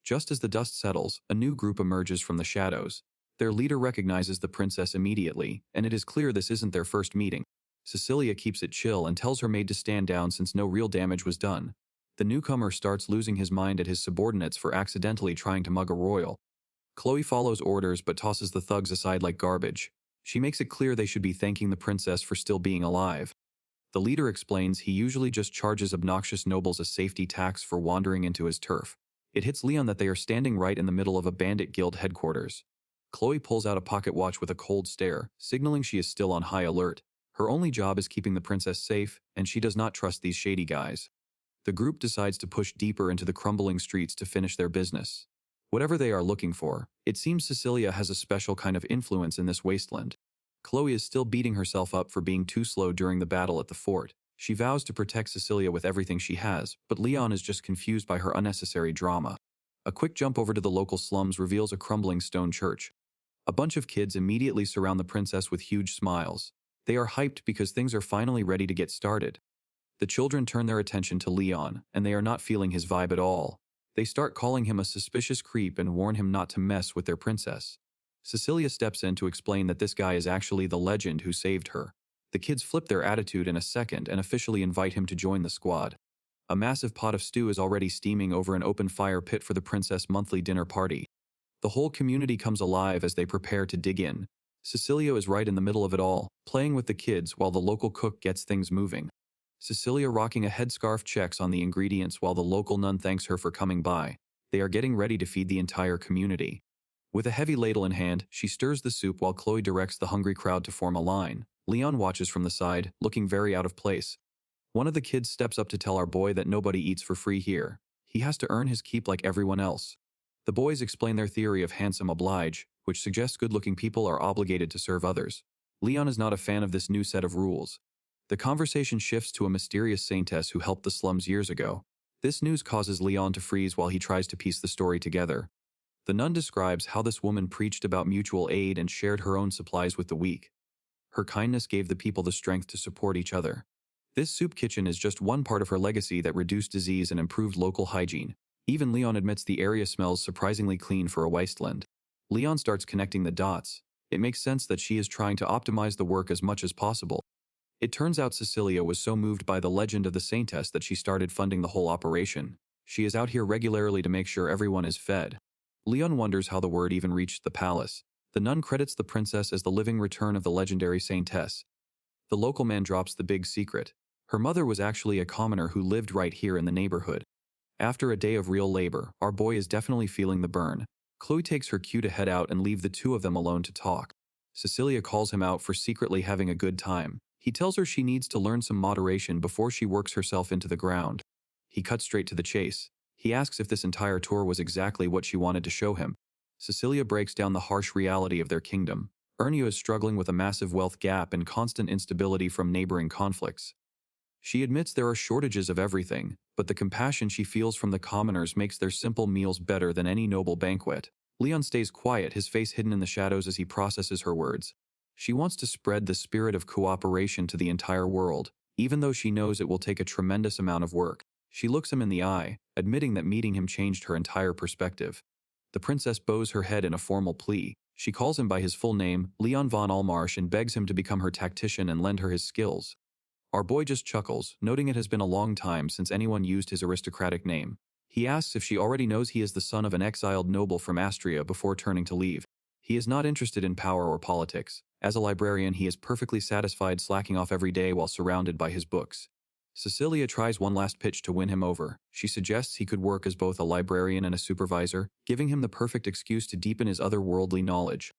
Just as the dust settles, a new group emerges from the shadows. Their leader recognizes the princess immediately, and it is clear this isn't their first meeting. Cecilia keeps it chill and tells her maid to stand down since no real damage was done. The newcomer starts losing his mind at his subordinates for accidentally trying to mug a royal. Chloe follows orders but tosses the thugs aside like garbage. She makes it clear they should be thanking the princess for still being alive. The leader explains he usually just charges obnoxious nobles a safety tax for wandering into his turf. It hits Leon that they are standing right in the middle of a bandit guild headquarters. Chloe pulls out a pocket watch with a cold stare, signaling she is still on high alert. Her only job is keeping the princess safe, and she does not trust these shady guys. The group decides to push deeper into the crumbling streets to finish their business. Whatever they are looking for, it seems Cecilia has a special kind of influence in this wasteland. Chloe is still beating herself up for being too slow during the battle at the fort. She vows to protect Cecilia with everything she has, but Leon is just confused by her unnecessary drama. A quick jump over to the local slums reveals a crumbling stone church. A bunch of kids immediately surround the princess with huge smiles. They are hyped because things are finally ready to get started. The children turn their attention to Leon, and they are not feeling his vibe at all. They start calling him a suspicious creep and warn him not to mess with their princess. Cecilia steps in to explain that this guy is actually the legend who saved her. The kids flip their attitude in a second and officially invite him to join the squad. A massive pot of stew is already steaming over an open fire pit for the princess' monthly dinner party. The whole community comes alive as they prepare to dig in. Cecilia is right in the middle of it all, playing with the kids while the local cook gets things moving. Cecilia, rocking a headscarf, checks on the ingredients while the local nun thanks her for coming by. They are getting ready to feed the entire community. With a heavy ladle in hand, she stirs the soup while Chloe directs the hungry crowd to form a line. Leon watches from the side, looking very out of place. One of the kids steps up to tell our boy that nobody eats for free here. He has to earn his keep like everyone else. The boys explain their theory of handsome oblige, which suggests good-looking people are obligated to serve others. Leon is not a fan of this new set of rules. The conversation shifts to a mysterious saintess who helped the slums years ago. This news causes Leon to freeze while he tries to piece the story together. The nun describes how this woman preached about mutual aid and shared her own supplies with the weak. Her kindness gave the people the strength to support each other. This soup kitchen is just one part of her legacy that reduced disease and improved local hygiene. Even Leon admits the area smells surprisingly clean for a wasteland. Leon starts connecting the dots. It makes sense that she is trying to optimize the work as much as possible. It turns out Cecilia was so moved by the legend of the saintess that she started funding the whole operation. She is out here regularly to make sure everyone is fed. Leon wonders how the word even reached the palace. The nun credits the princess as the living return of the legendary saintess. The local man drops the big secret. Her mother was actually a commoner who lived right here in the neighborhood. After a day of real labor, our boy is definitely feeling the burn. Chloe takes her cue to head out and leave the two of them alone to talk. Cecilia calls him out for secretly having a good time. He tells her she needs to learn some moderation before she works herself into the ground. He cuts straight to the chase. He asks if this entire tour was exactly what she wanted to show him. Cecilia breaks down the harsh reality of their kingdom. Ernio is struggling with a massive wealth gap and constant instability from neighboring conflicts. She admits there are shortages of everything, but the compassion she feels from the commoners makes their simple meals better than any noble banquet. Leon stays quiet, his face hidden in the shadows as he processes her words. She wants to spread the spirit of cooperation to the entire world, even though she knows it will take a tremendous amount of work. She looks him in the eye, admitting that meeting him changed her entire perspective. The princess bows her head in a formal plea. She calls him by his full name, Leon von Allmarsh, and begs him to become her tactician and lend her his skills. Our boy just chuckles, noting it has been a long time since anyone used his aristocratic name. He asks if she already knows he is the son of an exiled noble from Astria before turning to leave. He is not interested in power or politics. As a librarian, he is perfectly satisfied slacking off every day while surrounded by his books. Cecilia tries one last pitch to win him over. She suggests he could work as both a librarian and a supervisor, giving him the perfect excuse to deepen his otherworldly knowledge.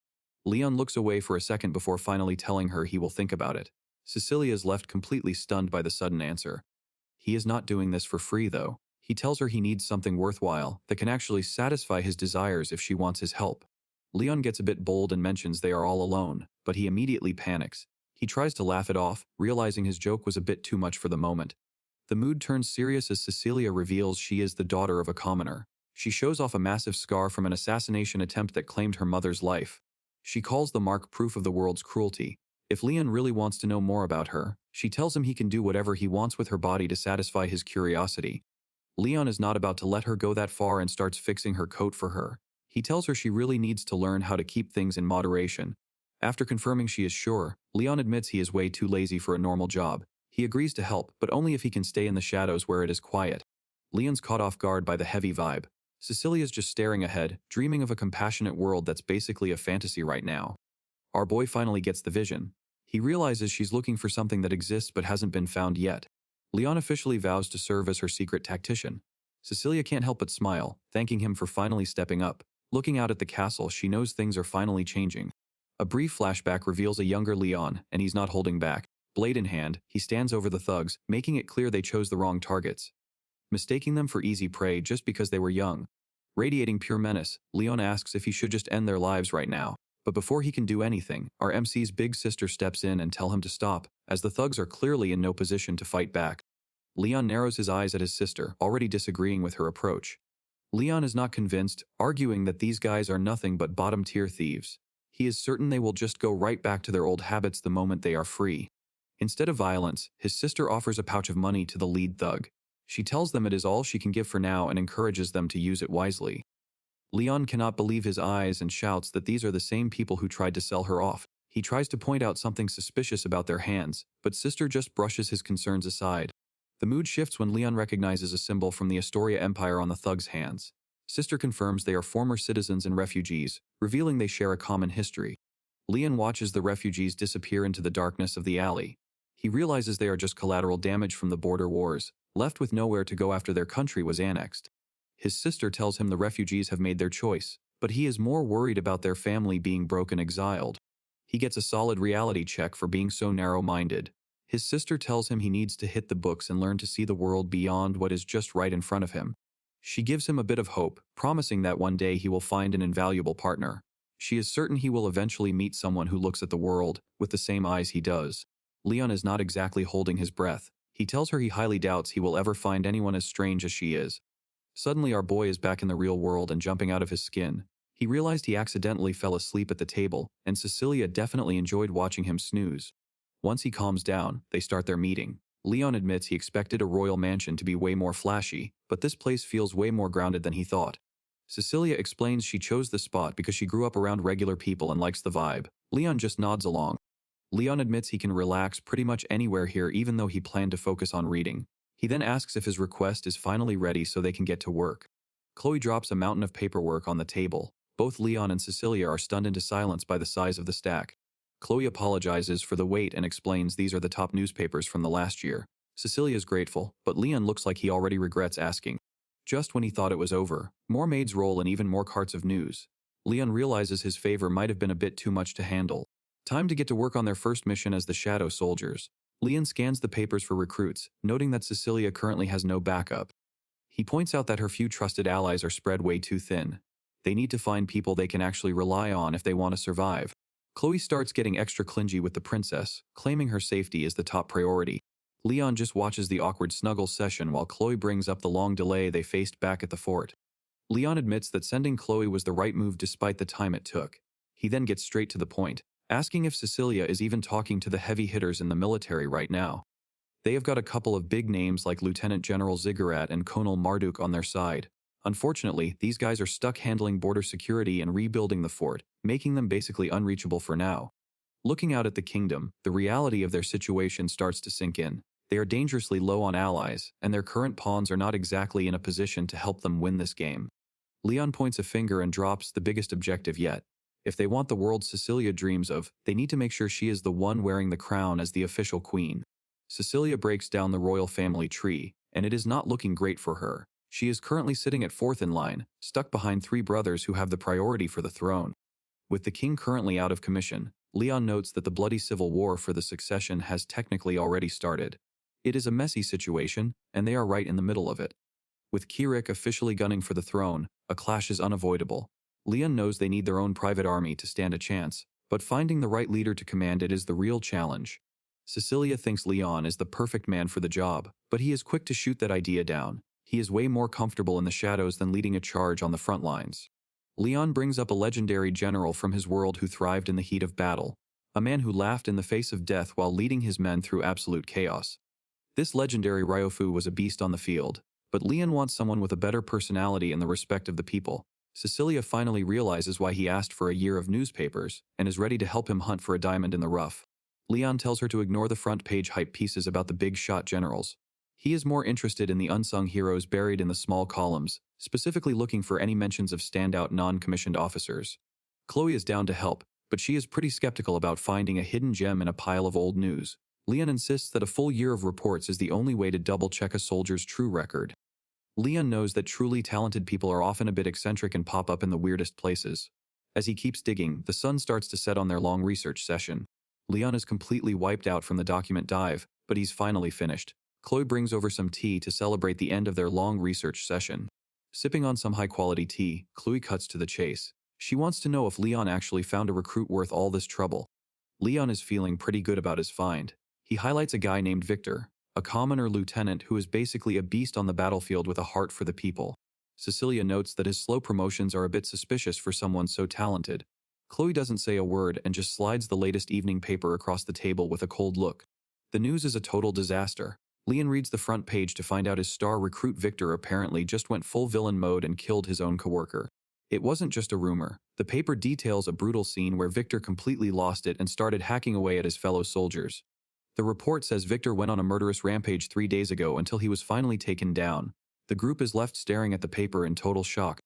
Leon looks away for a second before finally telling her he will think about it. Cecilia is left completely stunned by the sudden answer. He is not doing this for free, though. He tells her he needs something worthwhile that can actually satisfy his desires if she wants his help. Leon gets a bit bold and mentions they are all alone, but he immediately panics. He tries to laugh it off, realizing his joke was a bit too much for the moment. The mood turns serious as Cecilia reveals she is the daughter of a commoner. She shows off a massive scar from an assassination attempt that claimed her mother's life. She calls the mark proof of the world's cruelty. If Leon really wants to know more about her, she tells him he can do whatever he wants with her body to satisfy his curiosity. Leon is not about to let her go that far and starts fixing her coat for her. He tells her she really needs to learn how to keep things in moderation. After confirming she is sure, Leon admits he is way too lazy for a normal job. He agrees to help, but only if he can stay in the shadows where it is quiet. Leon's caught off guard by the heavy vibe. Cecilia's just staring ahead, dreaming of a compassionate world that's basically a fantasy right now. Our boy finally gets the vision. He realizes she's looking for something that exists but hasn't been found yet. Leon officially vows to serve as her secret tactician. Cecilia can't help but smile, thanking him for finally stepping up. Looking out at the castle, she knows things are finally changing. A brief flashback reveals a younger Leon, and he's not holding back. Blade in hand, he stands over the thugs, making it clear they chose the wrong targets, mistaking them for easy prey just because they were young. Radiating pure menace, Leon asks if he should just end their lives right now. But before he can do anything, our MC's big sister steps in and tell him to stop, as the thugs are clearly in no position to fight back. Leon narrows his eyes at his sister, already disagreeing with her approach. Leon is not convinced, arguing that these guys are nothing but bottom-tier thieves. He is certain they will just go right back to their old habits the moment they are free. Instead of violence, his sister offers a pouch of money to the lead thug. She tells them it is all she can give for now and encourages them to use it wisely. Leon cannot believe his eyes and shouts that these are the same people who tried to sell her off. He tries to point out something suspicious about their hands, but sister just brushes his concerns aside. The mood shifts when Leon recognizes a symbol from the Astoria Empire on the thug's hands. Sister confirms they are former citizens and refugees, revealing they share a common history. Leon watches the refugees disappear into the darkness of the alley. He realizes they are just collateral damage from the border wars, left with nowhere to go after their country was annexed. His sister tells him the refugees have made their choice, but he is more worried about their family being broken exiled. He gets a solid reality check for being so narrow-minded. His sister tells him he needs to hit the books and learn to see the world beyond what is just right in front of him. She gives him a bit of hope, promising that one day he will find an invaluable partner. She is certain he will eventually meet someone who looks at the world with the same eyes he does. Leon is not exactly holding his breath. He tells her he highly doubts he will ever find anyone as strange as she is. Suddenly our boy is back in the real world and jumping out of his skin. He realized he accidentally fell asleep at the table, and Cecilia definitely enjoyed watching him snooze. Once he calms down, they start their meeting. Leon admits he expected a royal mansion to be way more flashy, but this place feels way more grounded than he thought. Cecilia explains she chose the spot because she grew up around regular people and likes the vibe. Leon just nods along. Leon admits he can relax pretty much anywhere here even though he planned to focus on reading. He then asks if his request is finally ready so they can get to work. Chloe drops a mountain of paperwork on the table. Both Leon and Cecilia are stunned into silence by the size of the stack. Chloe apologizes for the wait and explains these are the top newspapers from the last year. Cecilia is grateful, but Leon looks like he already regrets asking. Just when he thought it was over, more maids roll and even more carts of news. Leon realizes his favor might have been a bit too much to handle. Time to get to work on their first mission as the Shadow Soldiers. Leon scans the papers for recruits, noting that Cecilia currently has no backup. He points out that her few trusted allies are spread way too thin. They need to find people they can actually rely on if they want to survive. Chloe starts getting extra clingy with the princess, claiming her safety is the top priority. Leon just watches the awkward snuggle session while Chloe brings up the long delay they faced back at the fort. Leon admits that sending Chloe was the right move despite the time it took. He then gets straight to the point, asking if Cecilia is even talking to the heavy hitters in the military right now. They have got a couple of big names like Lieutenant General Ziggurat and Colonel Marduk on their side. Unfortunately, these guys are stuck handling border security and rebuilding the fort, making them basically unreachable for now. Looking out at the kingdom, the reality of their situation starts to sink in. They are dangerously low on allies, and their current pawns are not exactly in a position to help them win this game. Leon points a finger and drops the biggest objective yet. If they want the world Cecilia dreams of, they need to make sure she is the one wearing the crown as the official queen. Cecilia breaks down the royal family tree, and it is not looking great for her. She is currently sitting at fourth in line, stuck behind three brothers who have the priority for the throne. With the king currently out of commission, Leon notes that the bloody civil war for the succession has technically already started. It is a messy situation, and they are right in the middle of it. With Kirich officially gunning for the throne, a clash is unavoidable. Leon knows they need their own private army to stand a chance, but finding the right leader to command it is the real challenge. Cecilia thinks Leon is the perfect man for the job, but he is quick to shoot that idea down. He is way more comfortable in the shadows than leading a charge on the front lines. Leon brings up a legendary general from his world who thrived in the heat of battle, a man who laughed in the face of death while leading his men through absolute chaos. This legendary Ryofu was a beast on the field, but Leon wants someone with a better personality and the respect of the people. Cecilia finally realizes why he asked for a year of newspapers and is ready to help him hunt for a diamond in the rough. Leon tells her to ignore the front-page hype pieces about the big-shot generals. He is more interested in the unsung heroes buried in the small columns, specifically looking for any mentions of standout non-commissioned officers. Chloe is down to help, but she is pretty skeptical about finding a hidden gem in a pile of old news. Leon insists that a full year of reports is the only way to double-check a soldier's true record. Leon knows that truly talented people are often a bit eccentric and pop up in the weirdest places. As he keeps digging, the sun starts to set on their long research session. Leon is completely wiped out from the document dive, but he's finally finished. Chloe brings over some tea to celebrate the end of their long research session. Sipping on some high-quality tea, Chloe cuts to the chase. She wants to know if Leon actually found a recruit worth all this trouble. Leon is feeling pretty good about his find. He highlights a guy named Victor, a commoner lieutenant who is basically a beast on the battlefield with a heart for the people. Cecilia notes that his slow promotions are a bit suspicious for someone so talented. Chloe doesn't say a word and just slides the latest evening paper across the table with a cold look. The news is a total disaster. Leon reads the front page to find out his star recruit Victor apparently just went full villain mode and killed his own coworker. It wasn't just a rumor. The paper details a brutal scene where Victor completely lost it and started hacking away at his fellow soldiers. The report says Victor went on a murderous rampage 3 days ago until he was finally taken down. The group is left staring at the paper in total shock.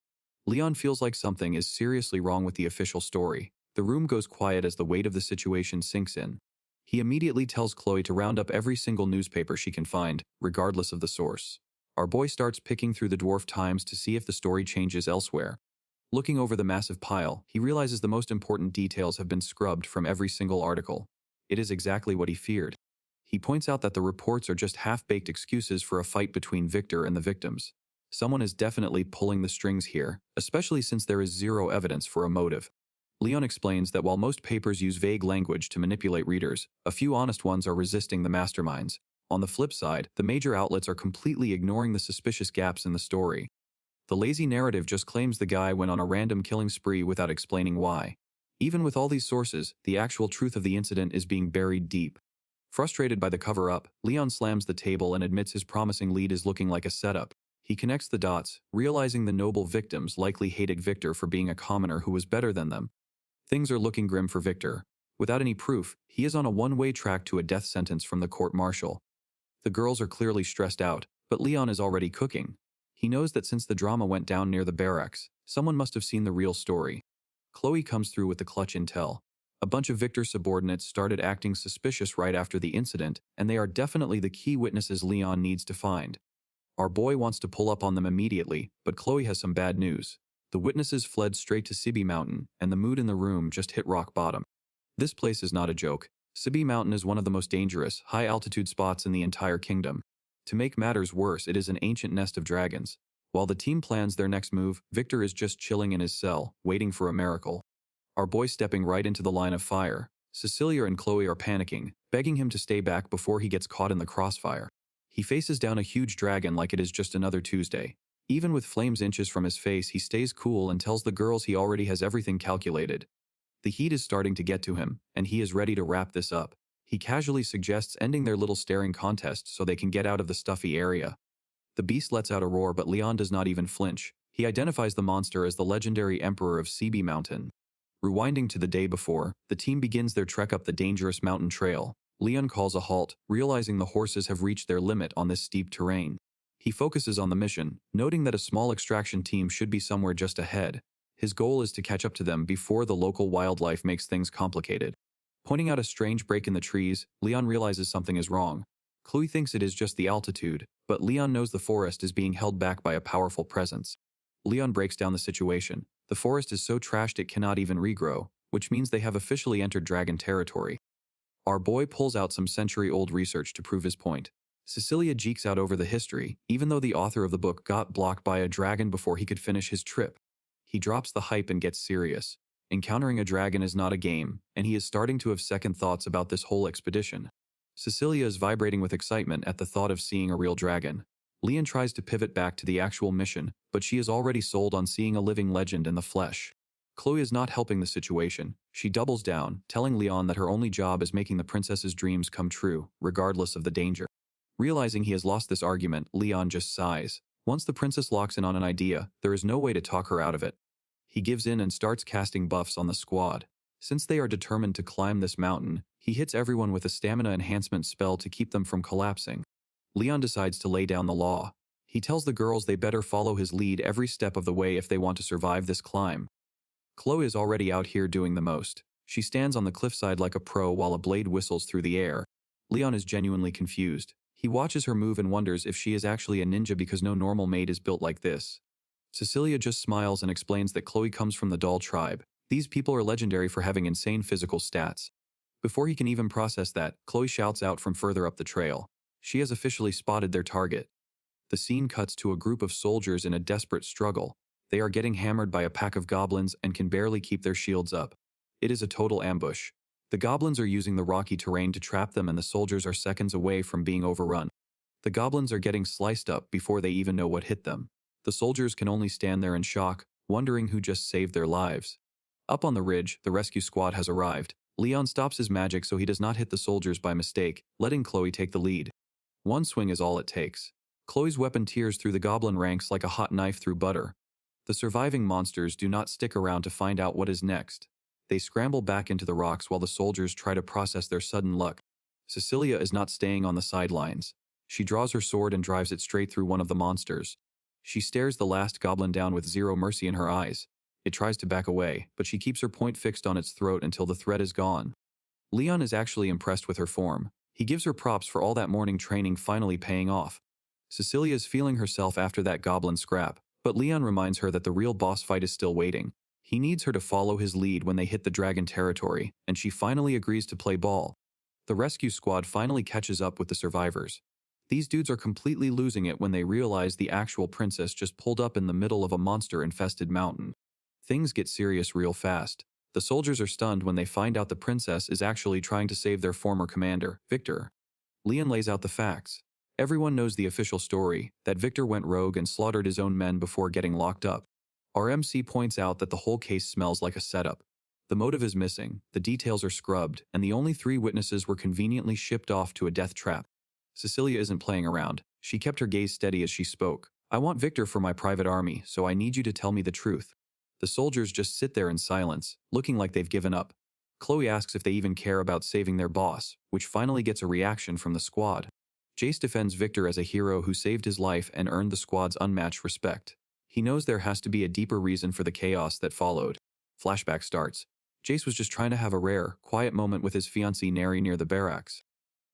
Leon feels like something is seriously wrong with the official story. The room goes quiet as the weight of the situation sinks in. He immediately tells Chloe to round up every single newspaper she can find, regardless of the source. Our boy starts picking through the Dwarf Times to see if the story changes elsewhere. Looking over the massive pile, he realizes the most important details have been scrubbed from every single article. It is exactly what he feared. He points out that the reports are just half-baked excuses for a fight between Victor and the victims. Someone is definitely pulling the strings here, especially since there is zero evidence for a motive. Leon explains that while most papers use vague language to manipulate readers, a few honest ones are resisting the masterminds. On the flip side, the major outlets are completely ignoring the suspicious gaps in the story. The lazy narrative just claims the guy went on a random killing spree without explaining why. Even with all these sources, the actual truth of the incident is being buried deep. Frustrated by the cover-up, Leon slams the table and admits his promising lead is looking like a setup. He connects the dots, realizing the noble victims likely hated Victor for being a commoner who was better than them. Things are looking grim for Victor. Without any proof, he is on a one-way track to a death sentence from the court-martial. The girls are clearly stressed out, but Leon is already cooking. He knows that since the drama went down near the barracks, someone must have seen the real story. Chloe comes through with the clutch intel. A bunch of Victor's subordinates started acting suspicious right after the incident, and they are definitely the key witnesses Leon needs to find. Our boy wants to pull up on them immediately, but Chloe has some bad news. The witnesses fled straight to Subie Mountain, and the mood in the room just hit rock bottom. This place is not a joke. Subie Mountain is one of the most dangerous, high-altitude spots in the entire kingdom. To make matters worse, it is an ancient nest of dragons. While the team plans their next move, Victor is just chilling in his cell, waiting for a miracle. Our boy stepping right into the line of fire. Cecilia and Chloe are panicking, begging him to stay back before he gets caught in the crossfire. He faces down a huge dragon like it is just another Tuesday. Even with flames inches from his face, he stays cool and tells the girls he already has everything calculated. The heat is starting to get to him, and he is ready to wrap this up. He casually suggests ending their little staring contest so they can get out of the stuffy area. The beast lets out a roar, but Leon does not even flinch. He identifies the monster as the legendary Emperor of Subie Mountain. Rewinding to the day before, the team begins their trek up the dangerous mountain trail. Leon calls a halt, realizing the horses have reached their limit on this steep terrain. He focuses on the mission, noting that a small extraction team should be somewhere just ahead. His goal is to catch up to them before the local wildlife makes things complicated. Pointing out a strange break in the trees, Leon realizes something is wrong. Chloe thinks it is just the altitude, but Leon knows the forest is being held back by a powerful presence. Leon breaks down the situation. The forest is so trashed it cannot even regrow, which means they have officially entered dragon territory. Our boy pulls out some century-old research to prove his point. Cecilia geeks out over the history, even though the author of the book got blocked by a dragon before he could finish his trip. He drops the hype and gets serious. Encountering a dragon is not a game, and he is starting to have second thoughts about this whole expedition. Cecilia is vibrating with excitement at the thought of seeing a real dragon. Leon tries to pivot back to the actual mission, but she is already sold on seeing a living legend in the flesh. Chloe is not helping the situation. She doubles down, telling Leon that her only job is making the princess's dreams come true, regardless of the danger. Realizing he has lost this argument, Leon just sighs. Once the princess locks in on an idea, there is no way to talk her out of it. He gives in and starts casting buffs on the squad. Since they are determined to climb this mountain, he hits everyone with a stamina enhancement spell to keep them from collapsing. Leon decides to lay down the law. He tells the girls they better follow his lead every step of the way if they want to survive this climb. Chloe is already out here doing the most. She stands on the cliffside like a pro while a blade whistles through the air. Leon is genuinely confused. He watches her move and wonders if she is actually a ninja because no normal maid is built like this. Cecilia just smiles and explains that Chloe comes from the doll tribe. These people are legendary for having insane physical stats. Before he can even process that, Chloe shouts out from further up the trail. She has officially spotted their target. The scene cuts to a group of soldiers in a desperate struggle. They are getting hammered by a pack of goblins and can barely keep their shields up. It is a total ambush. The goblins are using the rocky terrain to trap them and the soldiers are seconds away from being overrun. The goblins are getting sliced up before they even know what hit them. The soldiers can only stand there in shock, wondering who just saved their lives. Up on the ridge, the rescue squad has arrived. Leon stops his magic so he does not hit the soldiers by mistake, letting Chloe take the lead. One swing is all it takes. Chloe's weapon tears through the goblin ranks like a hot knife through butter. The surviving monsters do not stick around to find out what is next. They scramble back into the rocks while the soldiers try to process their sudden luck. Cecilia is not staying on the sidelines. She draws her sword and drives it straight through one of the monsters. She stares the last goblin down with zero mercy in her eyes. It tries to back away, but she keeps her point fixed on its throat until the threat is gone. Leon is actually impressed with her form. He gives her props for all that morning training finally paying off. Cecilia is feeling herself after that goblin scrap, but Leon reminds her that the real boss fight is still waiting. He needs her to follow his lead when they hit the dragon territory, and she finally agrees to play ball. The rescue squad finally catches up with the survivors. These dudes are completely losing it when they realize the actual princess just pulled up in the middle of a monster-infested mountain. Things get serious real fast. The soldiers are stunned when they find out the princess is actually trying to save their former commander, Victor. Leon lays out the facts. Everyone knows the official story, that Victor went rogue and slaughtered his own men before getting locked up. Our MC points out that the whole case smells like a setup. The motive is missing, the details are scrubbed, and the only 3 witnesses were conveniently shipped off to a death trap. Cecilia isn't playing around. She kept her gaze steady as she spoke. I want Victor for my private army, so I need you to tell me the truth. The soldiers just sit there in silence, looking like they've given up. Chloe asks if they even care about saving their boss, which finally gets a reaction from the squad. Jace defends Victor as a hero who saved his life and earned the squad's unmatched respect. He knows there has to be a deeper reason for the chaos that followed. Flashback starts. Jace was just trying to have a rare, quiet moment with his fiancée Neri near the barracks.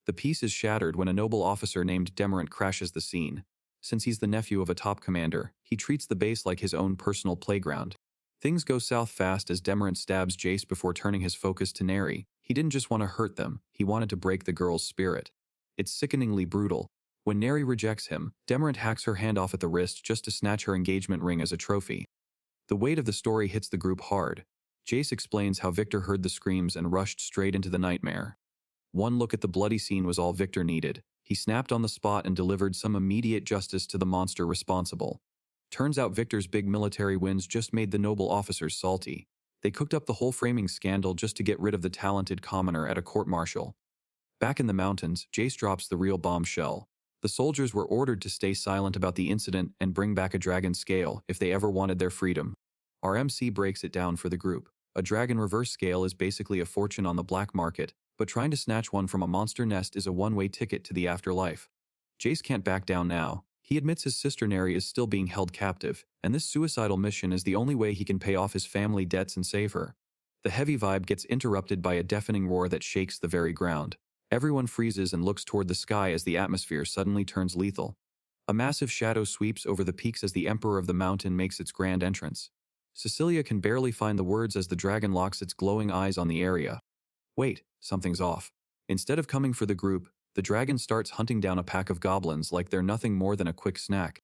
The peace is shattered when a noble officer named Demerant crashes the scene. Since he's the nephew of a top commander, he treats the base like his own personal playground. Things go south fast as Demerant stabs Jace before turning his focus to Neri. He didn't just want to hurt them, he wanted to break the girl's spirit. It's sickeningly brutal. When Neri rejects him, Demerant hacks her hand off at the wrist just to snatch her engagement ring as a trophy. The weight of the story hits the group hard. Jace explains how Victor heard the screams and rushed straight into the nightmare. One look at the bloody scene was all Victor needed. He snapped on the spot and delivered some immediate justice to the monster responsible. Turns out Victor's big military wins just made the noble officers salty. They cooked up the whole framing scandal just to get rid of the talented commoner at a court-martial. Back in the mountains, Jace drops the real bombshell. The soldiers were ordered to stay silent about the incident and bring back a dragon scale if they ever wanted their freedom. Our MC breaks it down for the group. A dragon reverse scale is basically a fortune on the black market, but trying to snatch one from a monster nest is a one-way ticket to the afterlife. Jace can't back down now. He admits his sister Neri is still being held captive, and this suicidal mission is the only way he can pay off his family debts and save her. The heavy vibe gets interrupted by a deafening roar that shakes the very ground. Everyone freezes and looks toward the sky as the atmosphere suddenly turns lethal. A massive shadow sweeps over the peaks as the Emperor of the Mountain makes its grand entrance. Cecilia can barely find the words as the dragon locks its glowing eyes on the area. Wait, something's off. Instead of coming for the group, the dragon starts hunting down a pack of goblins like they're nothing more than a quick snack.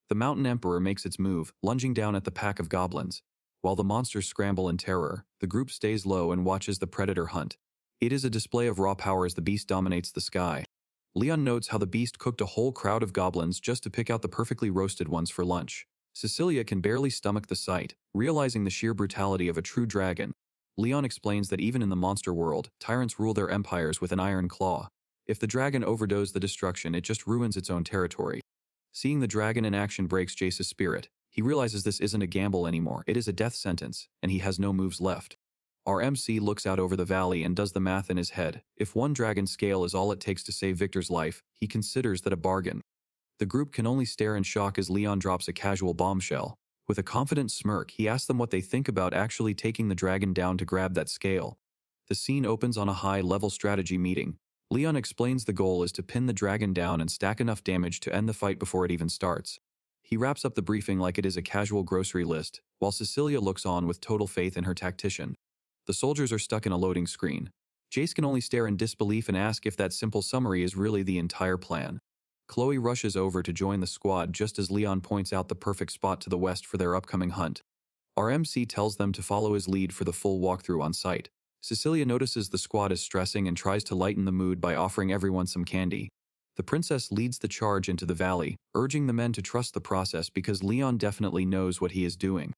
The Mountain Emperor makes its move, lunging down at the pack of goblins. While the monsters scramble in terror, the group stays low and watches the predator hunt. It is a display of raw power as the beast dominates the sky. Leon notes how the beast cooked a whole crowd of goblins just to pick out the perfectly roasted ones for lunch. Cecilia can barely stomach the sight, realizing the sheer brutality of a true dragon. Leon explains that even in the monster world, tyrants rule their empires with an iron claw. If the dragon overdoes the destruction, it just ruins its own territory. Seeing the dragon in action breaks Jace's spirit. He realizes this isn't a gamble anymore, it is a death sentence, and he has no moves left. Our MC looks out over the valley and does the math in his head. If one dragon scale is all it takes to save Victor's life, he considers that a bargain. The group can only stare in shock as Leon drops a casual bombshell. With a confident smirk, he asks them what they think about actually taking the dragon down to grab that scale. The scene opens on a high-level strategy meeting. Leon explains the goal is to pin the dragon down and stack enough damage to end the fight before it even starts. He wraps up the briefing like it is a casual grocery list, while Cecilia looks on with total faith in her tactician. The soldiers are stuck in a loading screen. Jace can only stare in disbelief and ask if that simple summary is really the entire plan. Chloe rushes over to join the squad just as Leon points out the perfect spot to the west for their upcoming hunt. Our MC tells them to follow his lead for the full walkthrough on site. Cecilia notices the squad is stressing and tries to lighten the mood by offering everyone some candy. The princess leads the charge into the valley, urging the men to trust the process because Leon definitely knows what he is doing.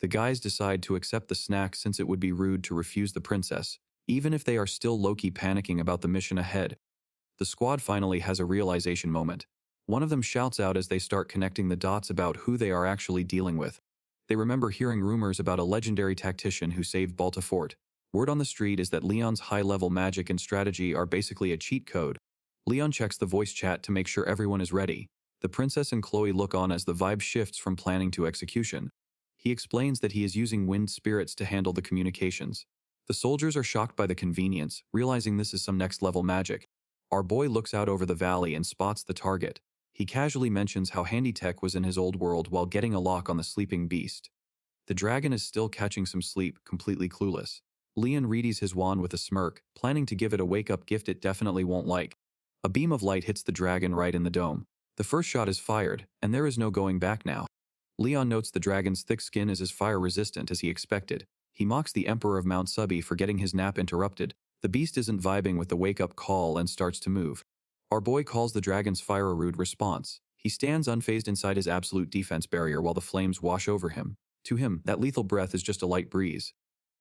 The guys decide to accept the snack since it would be rude to refuse the princess, even if they are still low-key panicking about the mission ahead. The squad finally has a realization moment. One of them shouts out as they start connecting the dots about who they are actually dealing with. They remember hearing rumors about a legendary tactician who saved Balta Fort. Word on the street is that Leon's high-level magic and strategy are basically a cheat code. Leon checks the voice chat to make sure everyone is ready. The princess and Chloe look on as the vibe shifts from planning to execution. He explains that he is using wind spirits to handle the communications. The soldiers are shocked by the convenience, realizing this is some next-level magic. Our boy looks out over the valley and spots the target. He casually mentions how handy tech was in his old world while getting a lock on the sleeping beast. The dragon is still catching some sleep, completely clueless. Leon readies his wand with a smirk, planning to give it a wake-up gift it definitely won't like. A beam of light hits the dragon right in the dome. The first shot is fired, and there is no going back now. Leon notes the dragon's thick skin is as fire-resistant as he expected. He mocks the Emperor of Mount Subie for getting his nap interrupted. The beast isn't vibing with the wake-up call and starts to move. Our boy calls the dragon's fire a rude response. He stands unfazed inside his absolute defense barrier while the flames wash over him. To him, that lethal breath is just a light breeze.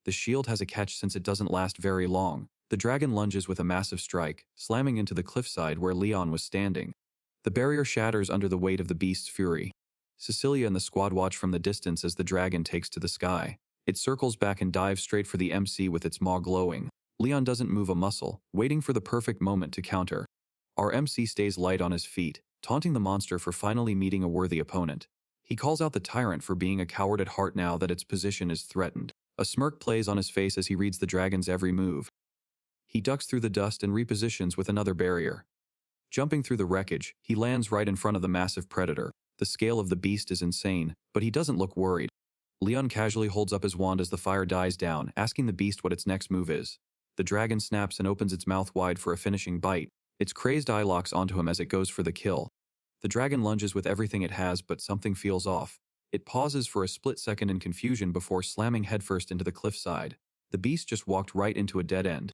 The shield has a catch since it doesn't last very long. The dragon lunges with a massive strike, slamming into the cliffside where Leon was standing. The barrier shatters under the weight of the beast's fury. Cecilia and the squad watch from the distance as the dragon takes to the sky. It circles back and dives straight for the MC with its maw glowing. Leon doesn't move a muscle, waiting for the perfect moment to counter. Our MC stays light on his feet, taunting the monster for finally meeting a worthy opponent. He calls out the tyrant for being a coward at heart now that its position is threatened. A smirk plays on his face as he reads the dragon's every move. He ducks through the dust and repositions with another barrier. Jumping through the wreckage, he lands right in front of the massive predator. The scale of the beast is insane, but he doesn't look worried. Leon casually holds up his wand as the fire dies down, asking the beast what its next move is. The dragon snaps and opens its mouth wide for a finishing bite. Its crazed eye locks onto him as it goes for the kill. The dragon lunges with everything it has, but something feels off. It pauses for a split second in confusion before slamming headfirst into the cliffside. The beast just walked right into a dead end.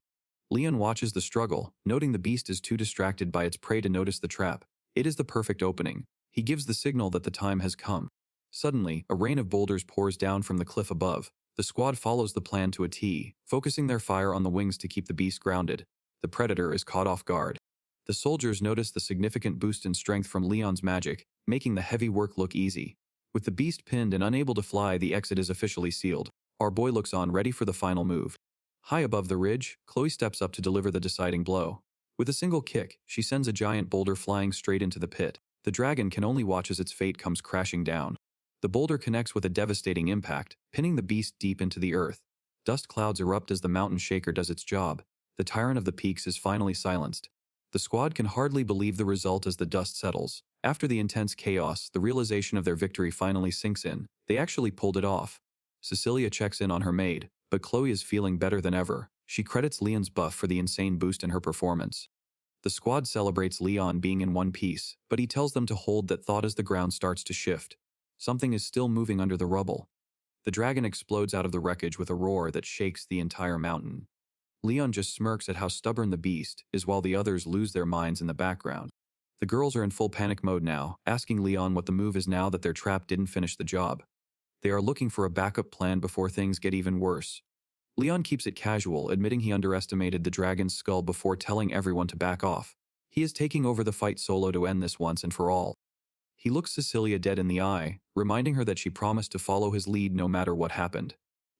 Leon watches the struggle, noting the beast is too distracted by its prey to notice the trap. It is the perfect opening. He gives the signal that the time has come. Suddenly, a rain of boulders pours down from the cliff above. The squad follows the plan to a T, focusing their fire on the wings to keep the beast grounded. The predator is caught off guard. The soldiers notice the significant boost in strength from Leon's magic, making the heavy work look easy. With the beast pinned and unable to fly, the exit is officially sealed. Our boy looks on, ready for the final move. High above the ridge, Chloe steps up to deliver the deciding blow. With a single kick, she sends a giant boulder flying straight into the pit. The dragon can only watch as its fate comes crashing down. The boulder connects with a devastating impact, pinning the beast deep into the earth. Dust clouds erupt as the mountain shaker does its job. The tyrant of the peaks is finally silenced. The squad can hardly believe the result as the dust settles. After the intense chaos, the realization of their victory finally sinks in. They actually pulled it off. Cecilia checks in on her maid, but Chloe is feeling better than ever. She credits Leon's buff for the insane boost in her performance. The squad celebrates Leon being in one piece, but he tells them to hold that thought as the ground starts to shift. Something is still moving under the rubble. The dragon explodes out of the wreckage with a roar that shakes the entire mountain. Leon just smirks at how stubborn the beast is while the others lose their minds in the background. The girls are in full panic mode now, asking Leon what the move is now that their trap didn't finish the job. They are looking for a backup plan before things get even worse. Leon keeps it casual, admitting he underestimated the dragon's skull before telling everyone to back off. He is taking over the fight solo to end this once and for all. He looks Cecilia dead in the eye, reminding her that she promised to follow his lead no matter what happened.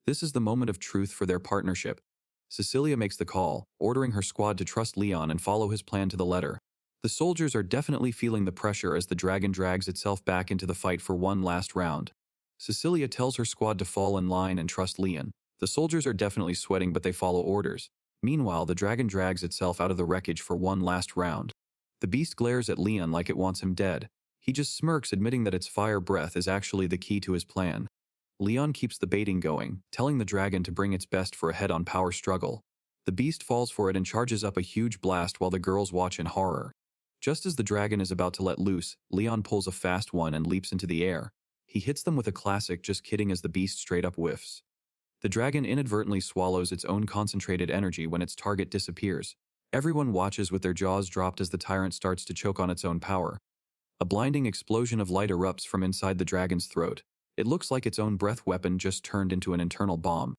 This is the moment of truth for their partnership. Cecilia makes the call, ordering her squad to trust Leon and follow his plan to the letter. The soldiers are definitely feeling the pressure as the dragon drags itself back into the fight for one last round. Cecilia tells her squad to fall in line and trust Leon. The soldiers are definitely sweating, but they follow orders. Meanwhile, the dragon drags itself out of the wreckage for one last round. The beast glares at Leon like it wants him dead. He just smirks, admitting that its fire breath is actually the key to his plan. Leon keeps the baiting going, telling the dragon to bring its best for a head-on power struggle. The beast falls for it and charges up a huge blast while the girls watch in horror. Just as the dragon is about to let loose, Leon pulls a fast one and leaps into the air. He hits them with a classic "just kidding" as the beast straight up whiffs. The dragon inadvertently swallows its own concentrated energy when its target disappears. Everyone watches with their jaws dropped as the tyrant starts to choke on its own power. A blinding explosion of light erupts from inside the dragon's throat. It looks like its own breath weapon just turned into an internal bomb.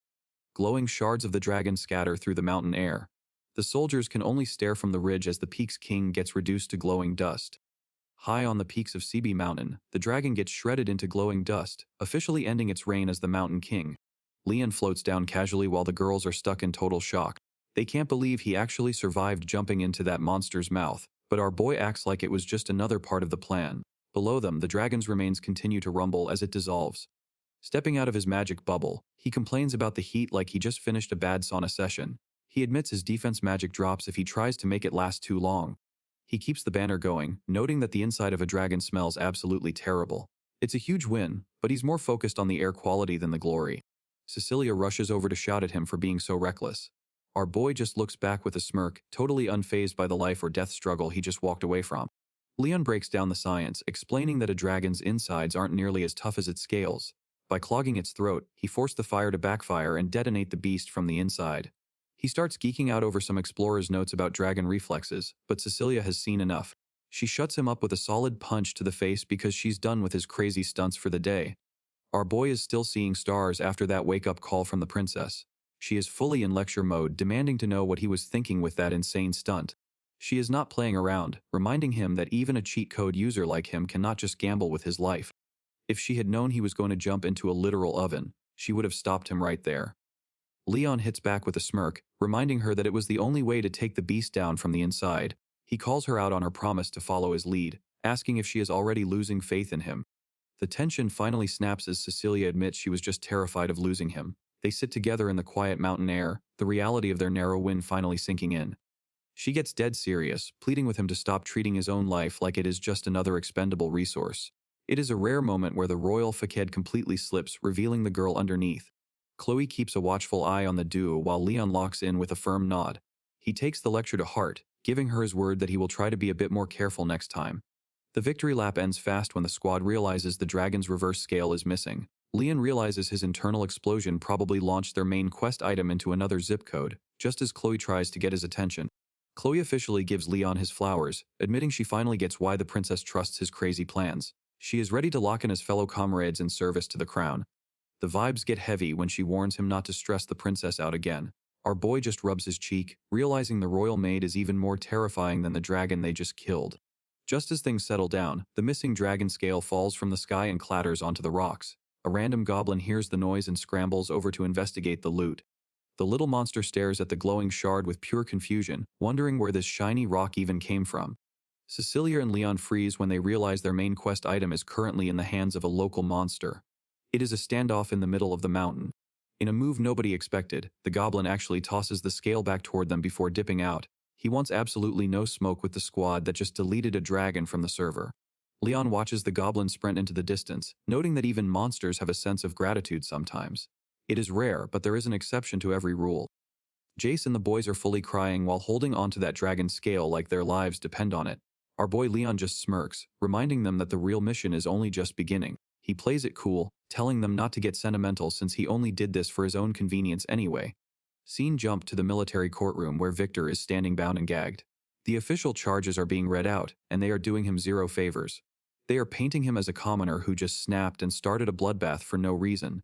Glowing shards of the dragon scatter through the mountain air. The soldiers can only stare from the ridge as the peak's king gets reduced to glowing dust. High on the peaks of Subie Mountain, the dragon gets shredded into glowing dust, officially ending its reign as the Mountain King. Leon floats down casually while the girls are stuck in total shock. They can't believe he actually survived jumping into that monster's mouth, but our boy acts like it was just another part of the plan. Below them, the dragon's remains continue to rumble as it dissolves. Stepping out of his magic bubble, he complains about the heat like he just finished a bad sauna session. He admits his defense magic drops if he tries to make it last too long. He keeps the banner going, noting that the inside of a dragon smells absolutely terrible. It's a huge win, but he's more focused on the air quality than the glory. Cecilia rushes over to shout at him for being so reckless. Our boy just looks back with a smirk, totally unfazed by the life or death struggle he just walked away from. Leon breaks down the science, explaining that a dragon's insides aren't nearly as tough as its scales. By clogging its throat, he forced the fire to backfire and detonate the beast from the inside. He starts geeking out over some explorer's notes about dragon reflexes, but Cecilia has seen enough. She shuts him up with a solid punch to the face because she's done with his crazy stunts for the day. Our boy is still seeing stars after that wake-up call from the princess. She is fully in lecture mode, demanding to know what he was thinking with that insane stunt. She is not playing around, reminding him that even a cheat code user like him cannot just gamble with his life. If she had known he was going to jump into a literal oven, she would have stopped him right there. Leon hits back with a smirk, reminding her that it was the only way to take the beast down from the inside. He calls her out on her promise to follow his lead, asking if she is already losing faith in him. The tension finally snaps as Cecilia admits she was just terrified of losing him. They sit together in the quiet mountain air, the reality of their narrow win finally sinking in. She gets dead serious, pleading with him to stop treating his own life like it is just another expendable resource. It is a rare moment where the royal facade completely slips, revealing the girl underneath. Chloe keeps a watchful eye on the duo while Leon locks in with a firm nod. He takes the lecture to heart, giving her his word that he will try to be a bit more careful next time. The victory lap ends fast when the squad realizes the dragon's reverse scale is missing. Leon realizes his internal explosion probably launched their main quest item into another zip code, just as Chloe tries to get his attention. Chloe officially gives Leon his flowers, admitting she finally gets why the princess trusts his crazy plans. She is ready to lock in his fellow comrades in service to the crown. The vibes get heavy when she warns him not to stress the princess out again. Our boy just rubs his cheek, realizing the royal maid is even more terrifying than the dragon they just killed. Just as things settle down, the missing dragon scale falls from the sky and clatters onto the rocks. A random goblin hears the noise and scrambles over to investigate the loot. The little monster stares at the glowing shard with pure confusion, wondering where this shiny rock even came from. Cecilia and Leon freeze when they realize their main quest item is currently in the hands of a local monster. It is a standoff in the middle of the mountain. In a move nobody expected, the goblin actually tosses the scale back toward them before dipping out. He wants absolutely no smoke with the squad that just deleted a dragon from the server. Leon watches the goblin sprint into the distance, noting that even monsters have a sense of gratitude sometimes. It is rare, but there is an exception to every rule. Jace and the boys are fully crying while holding onto that dragon scale like their lives depend on it. Our boy Leon just smirks, reminding them that the real mission is only just beginning. He plays it cool, telling them not to get sentimental since he only did this for his own convenience anyway. Scene jump to the military courtroom where Victor is standing bound and gagged. The official charges are being read out, and they are doing him zero favors. They are painting him as a commoner who just snapped and started a bloodbath for no reason.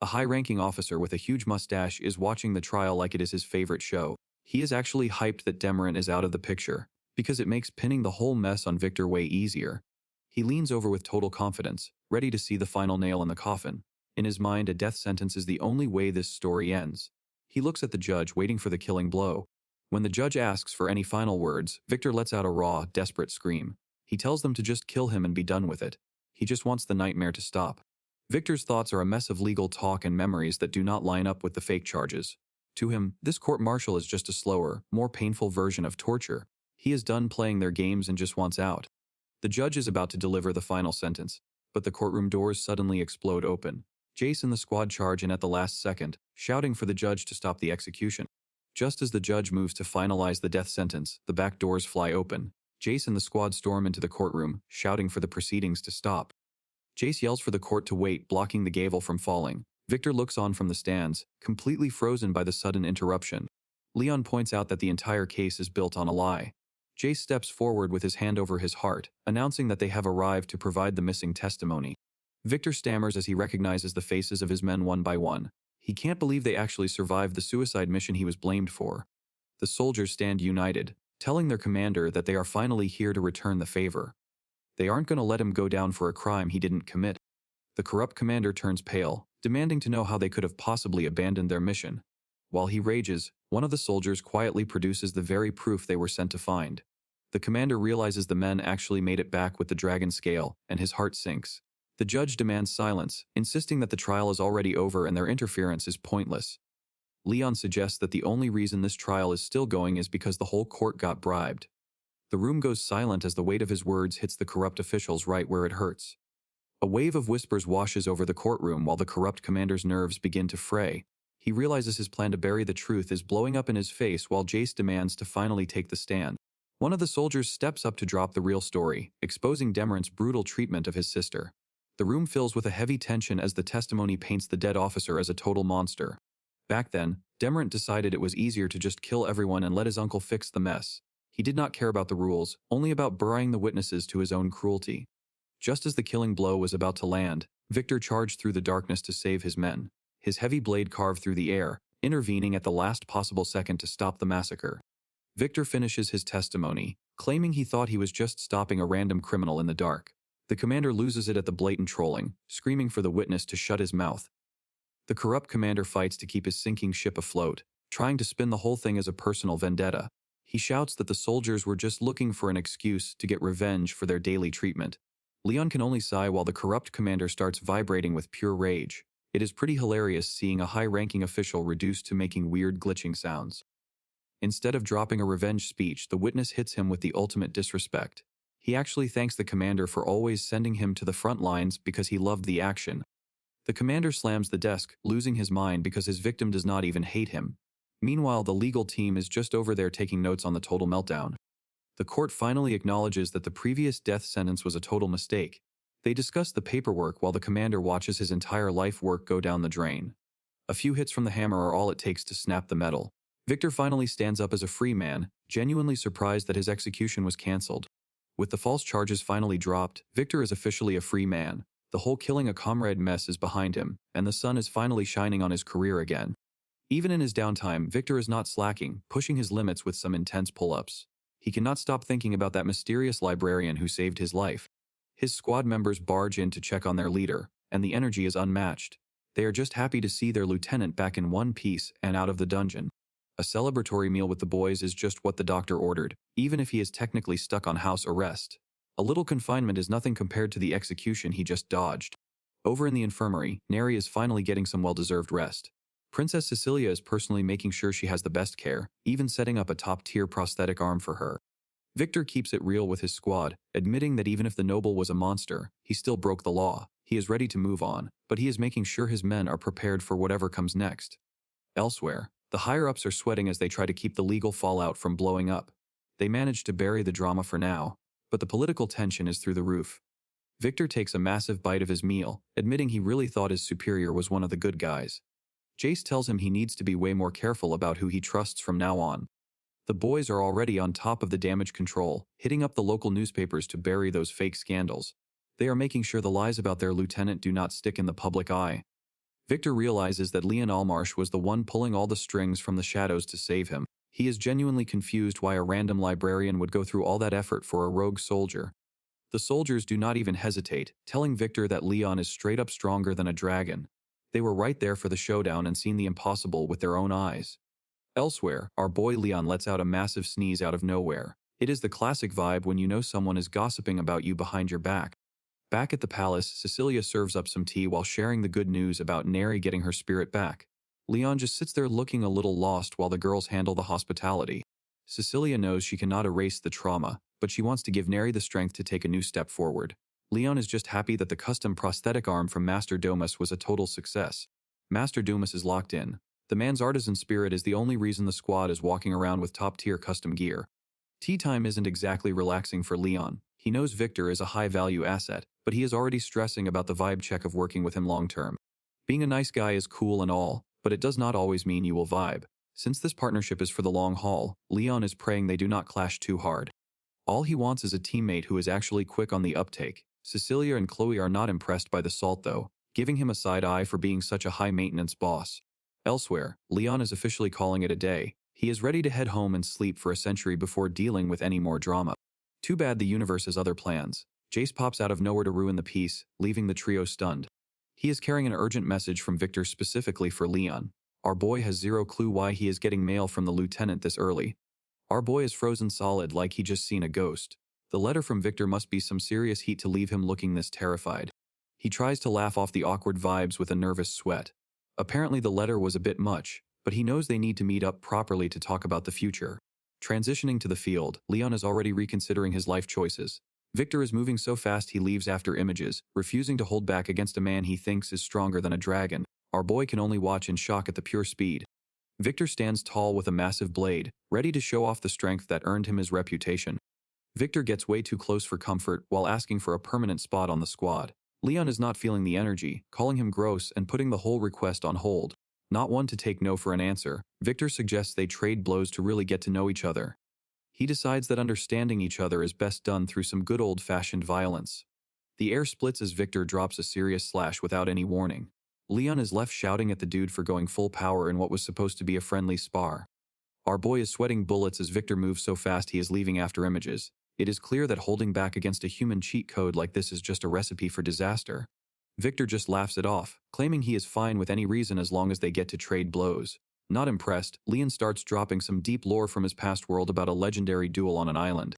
A high-ranking officer with a huge mustache is watching the trial like it is his favorite show. He is actually hyped that Demerant is out of the picture, because it makes pinning the whole mess on Victor way easier. He leans over with total confidence, ready to see the final nail in the coffin. In his mind, a death sentence is the only way this story ends. He looks at the judge, waiting for the killing blow. When the judge asks for any final words, Victor lets out a raw, desperate scream. He tells them to just kill him and be done with it. He just wants the nightmare to stop. Victor's thoughts are a mess of legal talk and memories that do not line up with the fake charges. To him, this court-martial is just a slower, more painful version of torture. He is done playing their games and just wants out. The judge is about to deliver the final sentence, but the courtroom doors suddenly explode open. Jace and the squad charge in at the last second, shouting for the judge to stop the execution. Just as the judge moves to finalize the death sentence, the back doors fly open. Jace and the squad storm into the courtroom, shouting for the proceedings to stop. Jace yells for the court to wait, blocking the gavel from falling. Victor looks on from the stands, completely frozen by the sudden interruption. Leon points out that the entire case is built on a lie. Jace steps forward with his hand over his heart, announcing that they have arrived to provide the missing testimony. Victor stammers as he recognizes the faces of his men one by one. He can't believe they actually survived the suicide mission he was blamed for. The soldiers stand united, telling their commander that they are finally here to return the favor. They aren't going to let him go down for a crime he didn't commit. The corrupt commander turns pale, demanding to know how they could have possibly abandoned their mission. While he rages, one of the soldiers quietly produces the very proof they were sent to find. The commander realizes the men actually made it back with the dragon scale, and his heart sinks. The judge demands silence, insisting that the trial is already over and their interference is pointless. Leon suggests that the only reason this trial is still going is because the whole court got bribed. The room goes silent as the weight of his words hits the corrupt officials right where it hurts. A wave of whispers washes over the courtroom while the corrupt commander's nerves begin to fray. He realizes his plan to bury the truth is blowing up in his face while Jace demands to finally take the stand. One of the soldiers steps up to drop the real story, exposing Demerant's brutal treatment of his sister. The room fills with a heavy tension as the testimony paints the dead officer as a total monster. Back then, Demerant decided it was easier to just kill everyone and let his uncle fix the mess. He did not care about the rules, only about burying the witnesses to his own cruelty. Just as the killing blow was about to land, Victor charged through the darkness to save his men. His heavy blade carved through the air, intervening at the last possible second to stop the massacre. Victor finishes his testimony, claiming he thought he was just stopping a random criminal in the dark. The commander loses it at the blatant trolling, screaming for the witness to shut his mouth. The corrupt commander fights to keep his sinking ship afloat, trying to spin the whole thing as a personal vendetta. He shouts that the soldiers were just looking for an excuse to get revenge for their daily treatment. Leon can only sigh while the corrupt commander starts vibrating with pure rage. It is pretty hilarious seeing a high-ranking official reduced to making weird glitching sounds. Instead of dropping a revenge speech, the witness hits him with the ultimate disrespect. He actually thanks the commander for always sending him to the front lines because he loved the action. The commander slams the desk, losing his mind because his victim does not even hate him. Meanwhile, the legal team is just over there taking notes on the total meltdown. The court finally acknowledges that the previous death sentence was a total mistake. They discuss the paperwork while the commander watches his entire life work go down the drain. A few hits from the hammer are all it takes to snap the metal. Victor finally stands up as a free man, genuinely surprised that his execution was cancelled. With the false charges finally dropped, Victor is officially a free man. The whole killing a comrade mess is behind him, and the sun is finally shining on his career again. Even in his downtime, Victor is not slacking, pushing his limits with some intense pull-ups. He cannot stop thinking about that mysterious librarian who saved his life. His squad members barge in to check on their leader, and the energy is unmatched. They are just happy to see their lieutenant back in one piece and out of the dungeon. A celebratory meal with the boys is just what the doctor ordered, even if he is technically stuck on house arrest. A little confinement is nothing compared to the execution he just dodged. Over in the infirmary, Neri is finally getting some well-deserved rest. Princess Cecilia is personally making sure she has the best care, even setting up a top-tier prosthetic arm for her. Victor keeps it real with his squad, admitting that even if the noble was a monster, he still broke the law. He is ready to move on, but he is making sure his men are prepared for whatever comes next. Elsewhere, the higher-ups are sweating as they try to keep the legal fallout from blowing up. They manage to bury the drama for now, but the political tension is through the roof. Victor takes a massive bite of his meal, admitting he really thought his superior was one of the good guys. Jace tells him he needs to be way more careful about who he trusts from now on. The boys are already on top of the damage control, hitting up the local newspapers to bury those fake scandals. They are making sure the lies about their lieutenant do not stick in the public eye. Victor realizes that Leon Almarsh was the one pulling all the strings from the shadows to save him. He is genuinely confused why a random librarian would go through all that effort for a rogue soldier. The soldiers do not even hesitate, telling Victor that Leon is straight up stronger than a dragon. They were right there for the showdown and seen the impossible with their own eyes. Elsewhere, our boy Leon lets out a massive sneeze out of nowhere. It is the classic vibe when you know someone is gossiping about you behind your back. Back at the palace, Cecilia serves up some tea while sharing the good news about Neri getting her spirit back. Leon just sits there looking a little lost while the girls handle the hospitality. Cecilia knows she cannot erase the trauma, but she wants to give Neri the strength to take a new step forward. Leon is just happy that the custom prosthetic arm from Master Domus was a total success. Master Domus is locked in. The man's artisan spirit is the only reason the squad is walking around with top-tier custom gear. Tea time isn't exactly relaxing for Leon. He knows Victor is a high-value asset, but he is already stressing about the vibe check of working with him long-term. Being a nice guy is cool and all, but it does not always mean you will vibe. Since this partnership is for the long haul, Leon is praying they do not clash too hard. All he wants is a teammate who is actually quick on the uptake. Cecilia and Chloe are not impressed by the salt though, giving him a side eye for being such a high-maintenance boss. Elsewhere, Leon is officially calling it a day. He is ready to head home and sleep for a century before dealing with any more drama. Too bad the universe has other plans. Jace pops out of nowhere to ruin the peace, leaving the trio stunned. He is carrying an urgent message from Victor specifically for Leon. Our boy has zero clue why he is getting mail from the lieutenant this early. Our boy is frozen solid like he just seen a ghost. The letter from Victor must be some serious heat to leave him looking this terrified. He tries to laugh off the awkward vibes with a nervous sweat. Apparently the letter was a bit much, but he knows they need to meet up properly to talk about the future. Transitioning to the field, Leon is already reconsidering his life choices. Victor is moving so fast he leaves after images, refusing to hold back against a man he thinks is stronger than a dragon. Our boy can only watch in shock at the pure speed. Victor stands tall with a massive blade, ready to show off the strength that earned him his reputation. Victor gets way too close for comfort while asking for a permanent spot on the squad. Leon is not feeling the energy, calling him gross and putting the whole request on hold. Not one to take no for an answer, Victor suggests they trade blows to really get to know each other. He decides that understanding each other is best done through some good old-fashioned violence. The air splits as Victor drops a serious slash without any warning. Leon is left shouting at the dude for going full power in what was supposed to be a friendly spar. Our boy is sweating bullets as Victor moves so fast he is leaving after images. It is clear that holding back against a human cheat code like this is just a recipe for disaster. Victor just laughs it off, claiming he is fine with any reason as long as they get to trade blows. Not impressed, Leon starts dropping some deep lore from his past world about a legendary duel on an island.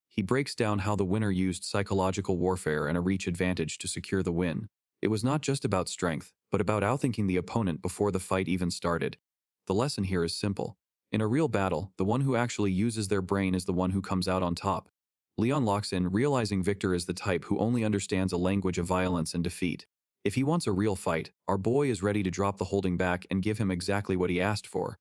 He breaks down how the winner used psychological warfare and a reach advantage to secure the win. It was not just about strength, but about outthinking the opponent before the fight even started. The lesson here is simple. In a real battle, the one who actually uses their brain is the one who comes out on top. Leon locks in, realizing Victor is the type who only understands a language of violence and defeat. If he wants a real fight, our boy is ready to drop the holding back and give him exactly what he asked for.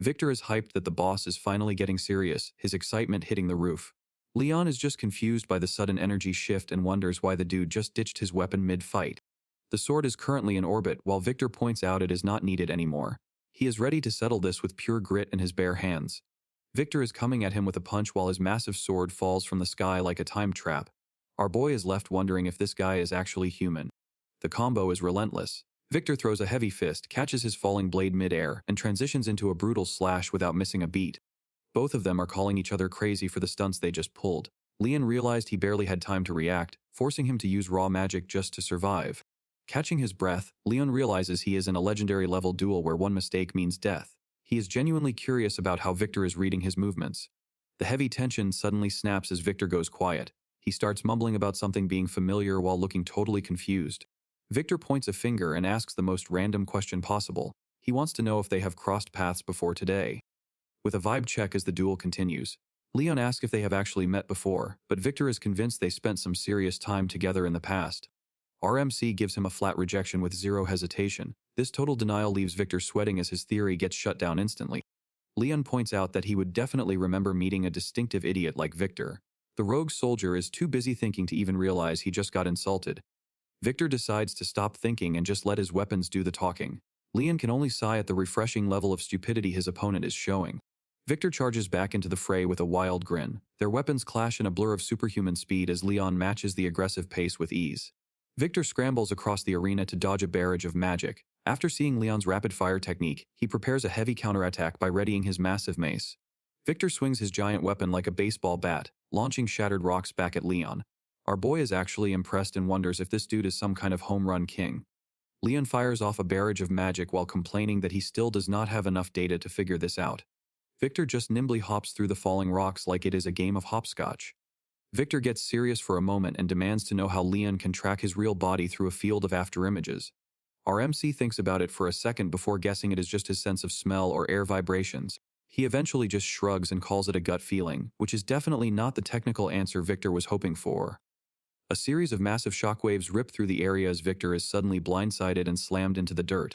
Victor is hyped that the boss is finally getting serious, his excitement hitting the roof. Leon is just confused by the sudden energy shift and wonders why the dude just ditched his weapon mid-fight. The sword is currently in orbit while Victor points out it is not needed anymore. He is ready to settle this with pure grit in his bare hands. Victor is coming at him with a punch while his massive sword falls from the sky like a time trap. Our boy is left wondering if this guy is actually human. The combo is relentless. Victor throws a heavy fist, catches his falling blade mid-air, and transitions into a brutal slash without missing a beat. Both of them are calling each other crazy for the stunts they just pulled. Leon realized he barely had time to react, forcing him to use raw magic just to survive. Catching his breath, Leon realizes he is in a legendary level duel where one mistake means death. He is genuinely curious about how Victor is reading his movements. The heavy tension suddenly snaps as Victor goes quiet. He starts mumbling about something being familiar while looking totally confused. Victor points a finger and asks the most random question possible. He wants to know if they have crossed paths before today. With a vibe check as the duel continues, Leon asks if they have actually met before, but Victor is convinced they spent some serious time together in the past. RMC gives him a flat rejection with zero hesitation. This total denial leaves Victor sweating as his theory gets shut down instantly. Leon points out that he would definitely remember meeting a distinctive idiot like Victor. The rogue soldier is too busy thinking to even realize he just got insulted. Victor decides to stop thinking and just let his weapons do the talking. Leon can only sigh at the refreshing level of stupidity his opponent is showing. Victor charges back into the fray with a wild grin. Their weapons clash in a blur of superhuman speed as Leon matches the aggressive pace with ease. Victor scrambles across the arena to dodge a barrage of magic. After seeing Leon's rapid-fire technique, he prepares a heavy counterattack by readying his massive mace. Victor swings his giant weapon like a baseball bat, launching shattered rocks back at Leon. Our boy is actually impressed and wonders if this dude is some kind of home run king. Leon fires off a barrage of magic while complaining that he still does not have enough data to figure this out. Victor just nimbly hops through the falling rocks like it is a game of hopscotch. Victor gets serious for a moment and demands to know how Leon can track his real body through a field of afterimages. Our MC thinks about it for a second before guessing it is just his sense of smell or air vibrations. He eventually just shrugs and calls it a gut feeling, which is definitely not the technical answer Victor was hoping for. A series of massive shockwaves rip through the area as Victor is suddenly blindsided and slammed into the dirt.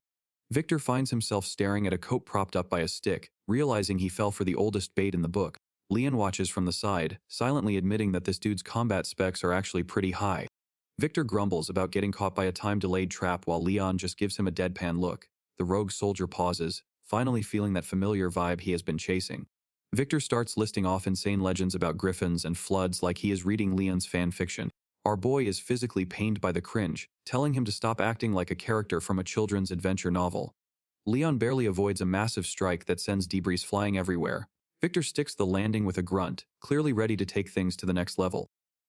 Victor finds himself staring at a coat propped up by a stick, realizing he fell for the oldest bait in the book. Leon watches from the side, silently admitting that this dude's combat specs are actually pretty high. Victor grumbles about getting caught by a time-delayed trap while Leon just gives him a deadpan look. The rogue soldier pauses, finally feeling that familiar vibe he has been chasing. Victor starts listing off insane legends about griffins and floods like he is reading Leon's fan fiction. Our boy is physically pained by the cringe, telling him to stop acting like a character from a children's adventure novel. Leon barely avoids a massive strike that sends debris flying everywhere. Victor sticks the landing with a grunt, clearly ready to take things to the next level.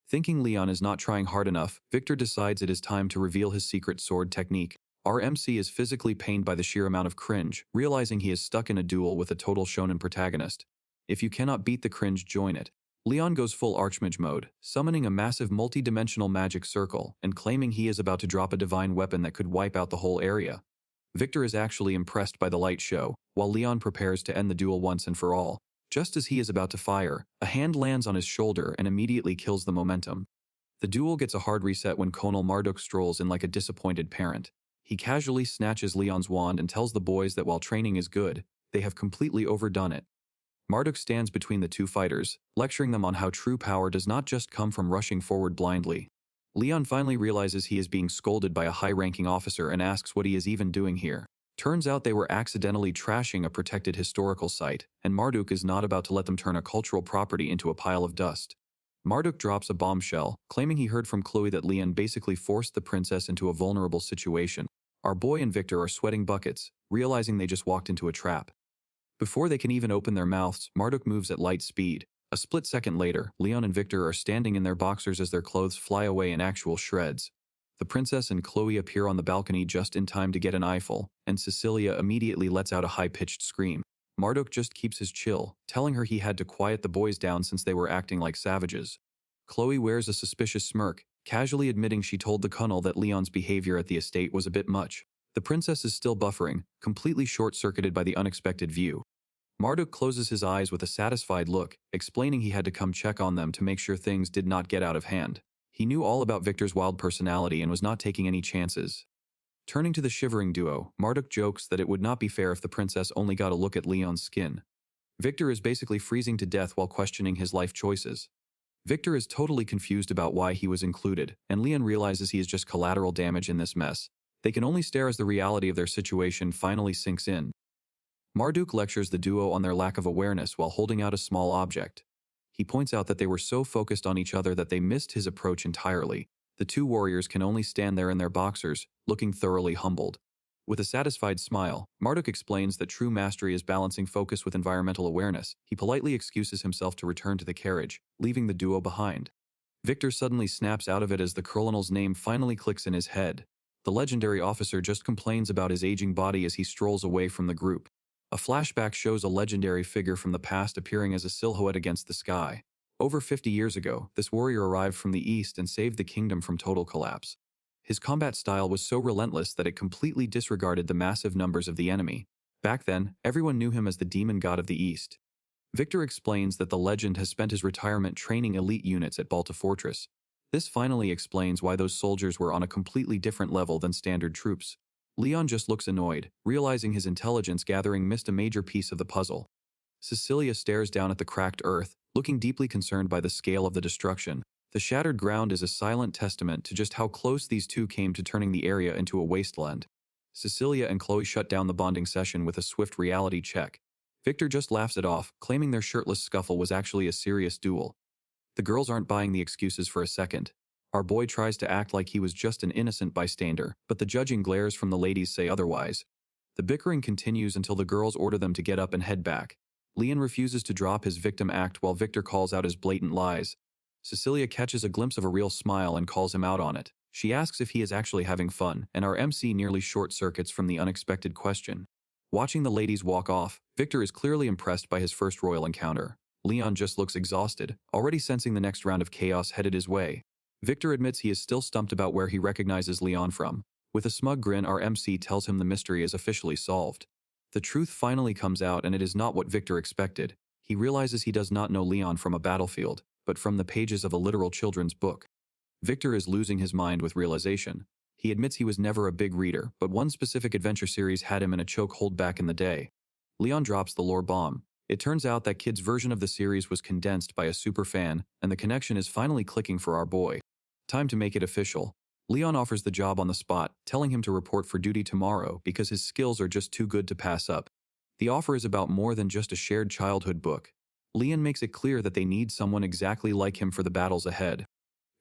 Thinking Leon is not trying hard enough, Victor decides it is time to reveal his secret sword technique. Our MC is physically pained by the sheer amount of cringe, realizing he is stuck in a duel with a total shonen protagonist. If you cannot beat the cringe, join it. Leon goes full Archmage mode, summoning a massive multi-dimensional magic circle and claiming he is about to drop a divine weapon that could wipe out the whole area. Victor is actually impressed by the light show, while Leon prepares to end the duel once and for all. Just as he is about to fire, a hand lands on his shoulder and immediately kills the momentum. The duel gets a hard reset when Colonel Marduk strolls in like a disappointed parent. He casually snatches Leon's wand and tells the boys that while training is good, they have completely overdone it. Marduk stands between the two fighters, lecturing them on how true power does not just come from rushing forward blindly. Leon finally realizes he is being scolded by a high-ranking officer and asks what he is even doing here. Turns out they were accidentally trashing a protected historical site, and Marduk is not about to let them turn a cultural property into a pile of dust. Marduk drops a bombshell, claiming he heard from Chloe that Leon basically forced the princess into a vulnerable situation. Our boy and Victor are sweating buckets, realizing they just walked into a trap. Before they can even open their mouths, Marduk moves at light speed. A split second later, Leon and Victor are standing in their boxers as their clothes fly away in actual shreds. The princess and Chloe appear on the balcony just in time to get an eyeful, and Cecilia immediately lets out a high-pitched scream. Marduk just keeps his chill, telling her he had to quiet the boys down since they were acting like savages. Chloe wears a suspicious smirk, casually admitting she told the colonel that Leon's behavior at the estate was a bit much. The princess is still buffering, completely short-circuited by the unexpected view. Marduk closes his eyes with a satisfied look, explaining he had to come check on them to make sure things did not get out of hand. He knew all about Victor's wild personality and was not taking any chances. Turning to the shivering duo, Marduk jokes that it would not be fair if the princess only got a look at Leon's skin. Victor is basically freezing to death while questioning his life choices. Victor is totally confused about why he was included, and Leon realizes he is just collateral damage in this mess. They can only stare as the reality of their situation finally sinks in. Marduk lectures the duo on their lack of awareness while holding out a small object. He points out that they were so focused on each other that they missed his approach entirely. The two warriors can only stand there in their boxers, looking thoroughly humbled. With a satisfied smile, Marduk explains that true mastery is balancing focus with environmental awareness. He politely excuses himself to return to the carriage, leaving the duo behind. Victor suddenly snaps out of it as the colonel's name finally clicks in his head. The legendary officer just complains about his aging body as he strolls away from the group. A flashback shows a legendary figure from the past appearing as a silhouette against the sky. Over 50 years ago, this warrior arrived from the east and saved the kingdom from total collapse. His combat style was so relentless that it completely disregarded the massive numbers of the enemy. Back then, everyone knew him as the demon god of the east. Victor explains that the legend has spent his retirement training elite units at Balta Fortress. This finally explains why those soldiers were on a completely different level than standard troops. Leon just looks annoyed, realizing his intelligence gathering missed a major piece of the puzzle. Cecilia stares down at the cracked earth, looking deeply concerned by the scale of the destruction. The shattered ground is a silent testament to just how close these two came to turning the area into a wasteland. Cecilia and Chloe shut down the bonding session with a swift reality check. Victor just laughs it off, claiming their shirtless scuffle was actually a serious duel. The girls aren't buying the excuses for a second. Our boy tries to act like he was just an innocent bystander, but the judging glares from the ladies say otherwise. The bickering continues until the girls order them to get up and head back. Leon refuses to drop his victim act while Victor calls out his blatant lies. Cecilia catches a glimpse of a real smile and calls him out on it. She asks if he is actually having fun, and our MC nearly short-circuits from the unexpected question. Watching the ladies walk off, Victor is clearly impressed by his first royal encounter. Leon just looks exhausted, already sensing the next round of chaos headed his way. Victor admits he is still stumped about where he recognizes Leon from. With a smug grin, our MC tells him the mystery is officially solved. The truth finally comes out, and it is not what Victor expected. He realizes he does not know Leon from a battlefield, but from the pages of a literal children's book. Victor is losing his mind with realization. He admits he was never a big reader, but one specific adventure series had him in a chokehold back in the day. Leon drops the lore bomb. It turns out that Kid's version of the series was condensed by a superfan, and the connection is finally clicking for our boy. Time to make it official. Leon offers the job on the spot, telling him to report for duty tomorrow because his skills are just too good to pass up. The offer is about more than just a shared childhood book. Leon makes it clear that they need someone exactly like him for the battles ahead.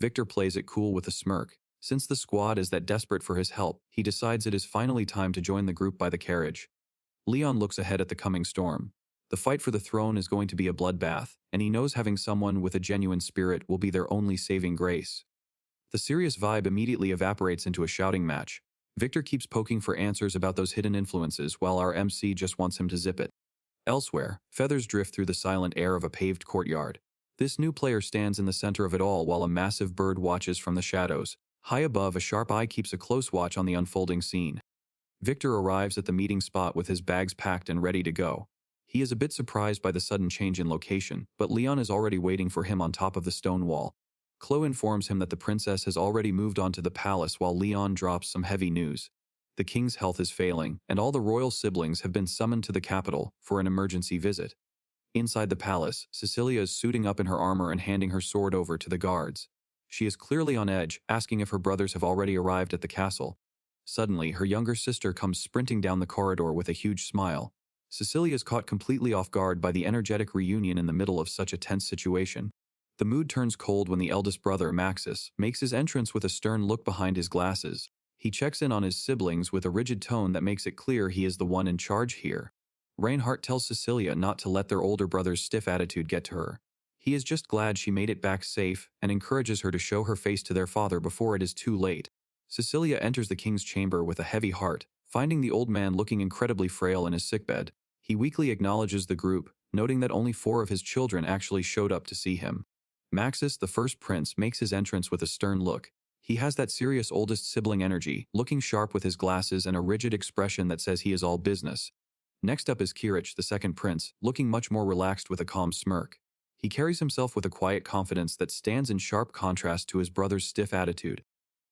Victor plays it cool with a smirk. Since the squad is that desperate for his help, he decides it is finally time to join the group by the carriage. Leon looks ahead at the coming storm. The fight for the throne is going to be a bloodbath, and he knows having someone with a genuine spirit will be their only saving grace. The serious vibe immediately evaporates into a shouting match. Victor keeps poking for answers about those hidden influences while our MC just wants him to zip it. Elsewhere, feathers drift through the silent air of a paved courtyard. This new player stands in the center of it all while a massive bird watches from the shadows. High above, a sharp eye keeps a close watch on the unfolding scene. Victor arrives at the meeting spot with his bags packed and ready to go. He is a bit surprised by the sudden change in location, but Leon is already waiting for him on top of the stone wall. Chloe informs him that the princess has already moved on to the palace while Leon drops some heavy news. The king's health is failing, and all the royal siblings have been summoned to the capital for an emergency visit. Inside the palace, Cecilia is suiting up in her armor and handing her sword over to the guards. She is clearly on edge, asking if her brothers have already arrived at the castle. Suddenly, her younger sister comes sprinting down the corridor with a huge smile. Cecilia is caught completely off guard by the energetic reunion in the middle of such a tense situation. The mood turns cold when the eldest brother, Maxis, makes his entrance with a stern look behind his glasses. He checks in on his siblings with a rigid tone that makes it clear he is the one in charge here. Reinhardt tells Cecilia not to let their older brother's stiff attitude get to her. He is just glad she made it back safe and encourages her to show her face to their father before it is too late. Cecilia enters the king's chamber with a heavy heart, finding the old man looking incredibly frail in his sickbed. He weakly acknowledges the group, noting that only 4 of his children actually showed up to see him. Maxis, the first prince, makes his entrance with a stern look. He has that serious oldest sibling energy, looking sharp with his glasses and a rigid expression that says he is all business. Next up is Kirich, the second prince, looking much more relaxed with a calm smirk. He carries himself with a quiet confidence that stands in sharp contrast to his brother's stiff attitude.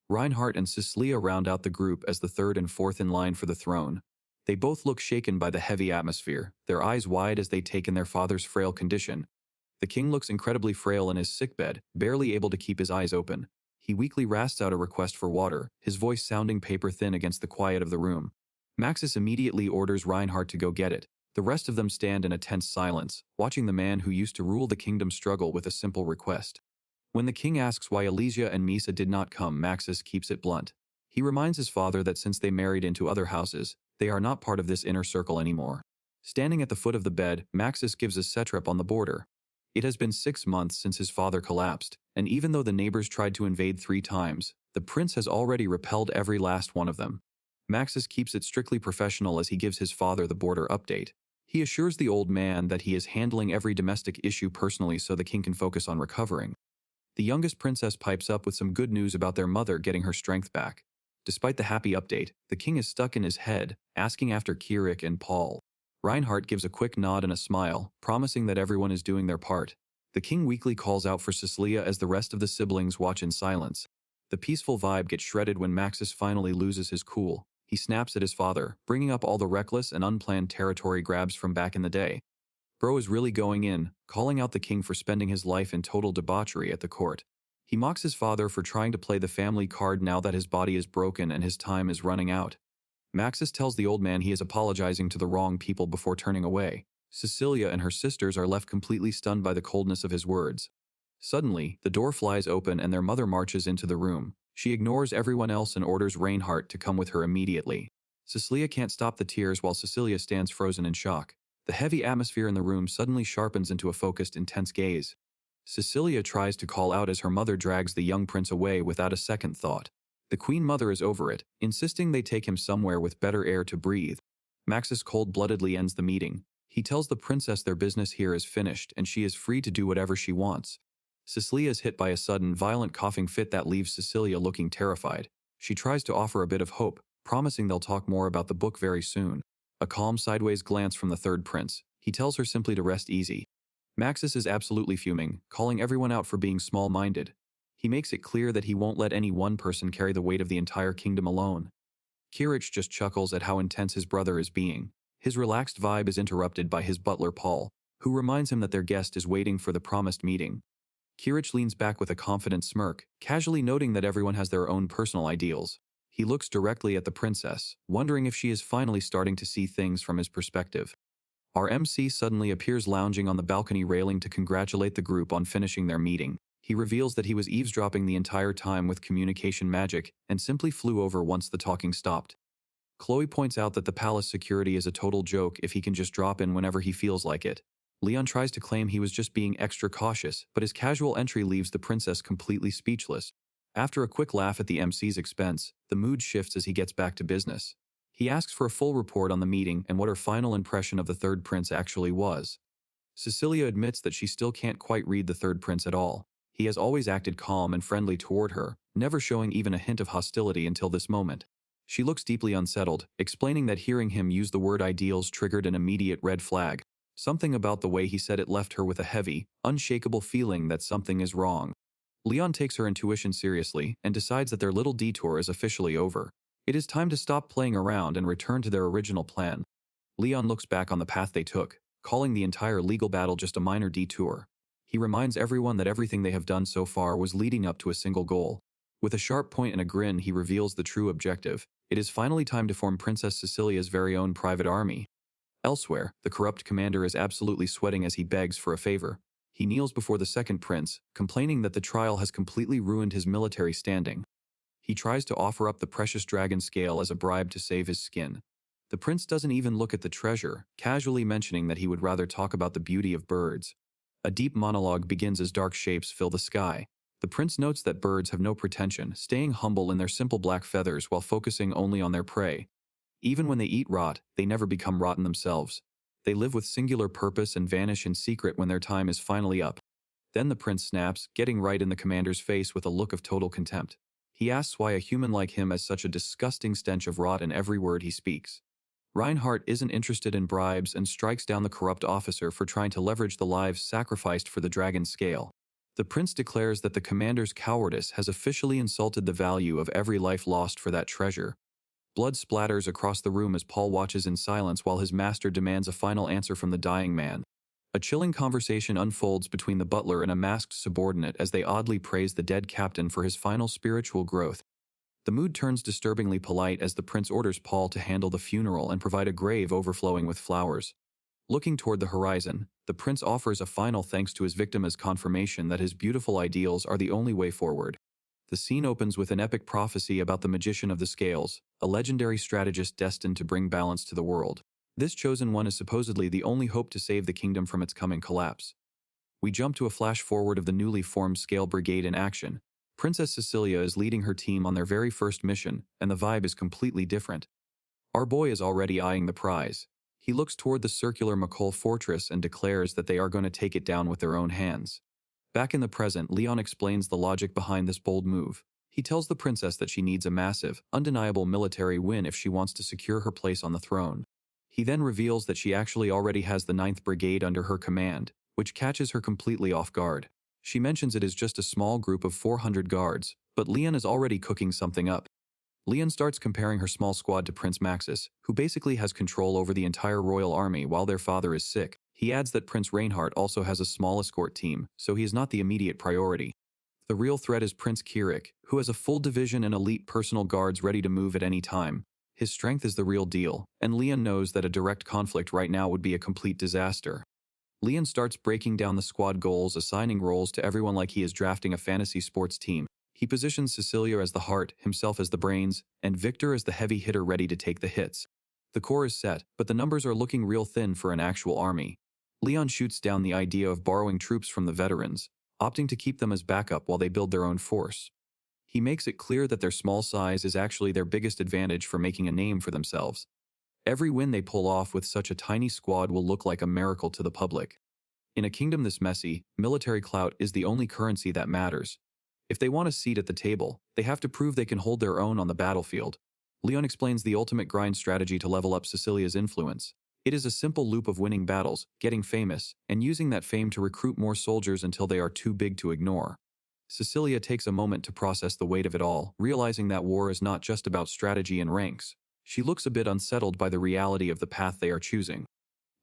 Reinhardt and Cecilia round out the group as the third and fourth in line for the throne. They both look shaken by the heavy atmosphere, their eyes wide as they take in their father's frail condition. The king looks incredibly frail in his sickbed, barely able to keep his eyes open. He weakly rasps out a request for water, his voice sounding paper-thin against the quiet of the room. Maxis immediately orders Reinhardt to go get it. The rest of them stand in a tense silence, watching the man who used to rule the kingdom struggle with a simple request. When the king asks why Elysia and Misa did not come, Maxis keeps it blunt. He reminds his father that since they married into other houses, they are not part of this inner circle anymore. Standing at the foot of the bed, Maxis gives a satrap on the border. It has been 6 months since his father collapsed, and even though the neighbors tried to invade 3 times, the prince has already repelled every last one of them. Maxis keeps it strictly professional as he gives his father the border update. He assures the old man that he is handling every domestic issue personally so the king can focus on recovering. The youngest princess pipes up with some good news about their mother getting her strength back. Despite the happy update, the king is stuck in his head, asking after Kirich and Paul. Reinhardt gives a quick nod and a smile, promising that everyone is doing their part. The king weakly calls out for Cecilia as the rest of the siblings watch in silence. The peaceful vibe gets shredded when Maxis finally loses his cool. He snaps at his father, bringing up all the reckless and unplanned territory grabs from back in the day. Bro is really going in, calling out the king for spending his life in total debauchery at the court. He mocks his father for trying to play the family card now that his body is broken and his time is running out. Maxis tells the old man he is apologizing to the wrong people before turning away. Cecilia and her sisters are left completely stunned by the coldness of his words. Suddenly, the door flies open and their mother marches into the room. She ignores everyone else and orders Reinhardt to come with her immediately. Cecilia can't stop the tears while Cecilia stands frozen in shock. The heavy atmosphere in the room suddenly sharpens into a focused, intense gaze. Cecilia tries to call out as her mother drags the young prince away without a second thought. The queen mother is over it, insisting they take him somewhere with better air to breathe. Maxis cold-bloodedly ends the meeting. He tells the princess their business here is finished and she is free to do whatever she wants. Cecilia is hit by a sudden, violent coughing fit that leaves Cecilia looking terrified. She tries to offer a bit of hope, promising they'll talk more about the book very soon. A calm sideways glance from the third prince. He tells her simply to rest easy. Maxis is absolutely fuming, calling everyone out for being small-minded. He makes it clear that he won't let any one person carry the weight of the entire kingdom alone. Kirich just chuckles at how intense his brother is being. His relaxed vibe is interrupted by his butler Paul, who reminds him that their guest is waiting for the promised meeting. Kirich leans back with a confident smirk, casually noting that everyone has their own personal ideals. He looks directly at the princess, wondering if she is finally starting to see things from his perspective. Our MC suddenly appears lounging on the balcony railing to congratulate the group on finishing their meeting. He reveals that he was eavesdropping the entire time with communication magic and simply flew over once the talking stopped. Chloe points out that the palace security is a total joke if he can just drop in whenever he feels like it. Leon tries to claim he was just being extra cautious, but his casual entry leaves the princess completely speechless. After a quick laugh at the MC's expense, the mood shifts as he gets back to business. He asks for a full report on the meeting and what her final impression of the third prince actually was. Cecilia admits that she still can't quite read the third prince at all. He has always acted calm and friendly toward her, never showing even a hint of hostility until this moment. She looks deeply unsettled, explaining that hearing him use the word ideals triggered an immediate red flag. Something about the way he said it left her with a heavy, unshakable feeling that something is wrong. Leon takes her intuition seriously and decides that their little detour is officially over. It is time to stop playing around and return to their original plan. Leon looks back on the path they took, calling the entire legal battle just a minor detour. He reminds everyone that everything they have done so far was leading up to a single goal. With a sharp point and a grin, he reveals the true objective. It is finally time to form Princess Cecilia's very own private army. Elsewhere, the corrupt commander is absolutely sweating as he begs for a favor. He kneels before the second prince, complaining that the trial has completely ruined his military standing. He tries to offer up the precious dragon scale as a bribe to save his skin. The prince doesn't even look at the treasure, casually mentioning that he would rather talk about the beauty of birds. A deep monologue begins as dark shapes fill the sky. The prince notes that birds have no pretension, staying humble in their simple black feathers while focusing only on their prey. Even when they eat rot, they never become rotten themselves. They live with singular purpose and vanish in secret when their time is finally up. Then the prince snaps, getting right in the commander's face with a look of total contempt. He asks why a human like him has such a disgusting stench of rot in every word he speaks. Reinhardt isn't interested in bribes and strikes down the corrupt officer for trying to leverage the lives sacrificed for the dragon's scale. The prince declares that the commander's cowardice has officially insulted the value of every life lost for that treasure. Blood splatters across the room as Paul watches in silence while his master demands a final answer from the dying man. A chilling conversation unfolds between the butler and a masked subordinate as they oddly praise the dead captain for his final spiritual growth. The mood turns disturbingly polite as the prince orders Paul to handle the funeral and provide a grave overflowing with flowers. Looking toward the horizon, the prince offers a final thanks to his victim as confirmation that his beautiful ideals are the only way forward. The scene opens with an epic prophecy about the magician of the scales, a legendary strategist destined to bring balance to the world. This chosen one is supposedly the only hope to save the kingdom from its coming collapse. We jump to a flash forward of the newly formed Scales Brigade in action. Princess Cecilia is leading her team on their very first mission, and the vibe is completely different. Our boy is already eyeing the prize. He looks toward the circular McColl fortress and declares that they are going to take it down with their own hands. Back in the present, Leon explains the logic behind this bold move. He tells the princess that she needs a massive, undeniable military win if she wants to secure her place on the throne. He then reveals that she actually already has the 9th Brigade under her command, which catches her completely off guard. She mentions it is just a small group of 400 guards, but Leon is already cooking something up. Leon starts comparing her small squad to Prince Maxis, who basically has control over the entire royal army while their father is sick. He adds that Prince Reinhardt also has a small escort team, so he is not the immediate priority. The real threat is Prince Kirich, who has a full division and elite personal guards ready to move at any time. His strength is the real deal, and Leon knows that a direct conflict right now would be a complete disaster. Leon starts breaking down the squad goals, assigning roles to everyone like he is drafting a fantasy sports team. He positions Cecilia as the heart, himself as the brains, and Victor as the heavy hitter ready to take the hits. The core is set, but the numbers are looking real thin for an actual army. Leon shoots down the idea of borrowing troops from the veterans, opting to keep them as backup while they build their own force. He makes it clear that their small size is actually their biggest advantage for making a name for themselves. Every win they pull off with such a tiny squad will look like a miracle to the public. In a kingdom this messy, military clout is the only currency that matters. If they want a seat at the table, they have to prove they can hold their own on the battlefield. Leon explains the ultimate grind strategy to level up Cecilia's influence. It is a simple loop of winning battles, getting famous, and using that fame to recruit more soldiers until they are too big to ignore. Cecilia takes a moment to process the weight of it all, realizing that war is not just about strategy and ranks. She looks a bit unsettled by the reality of the path they are choosing.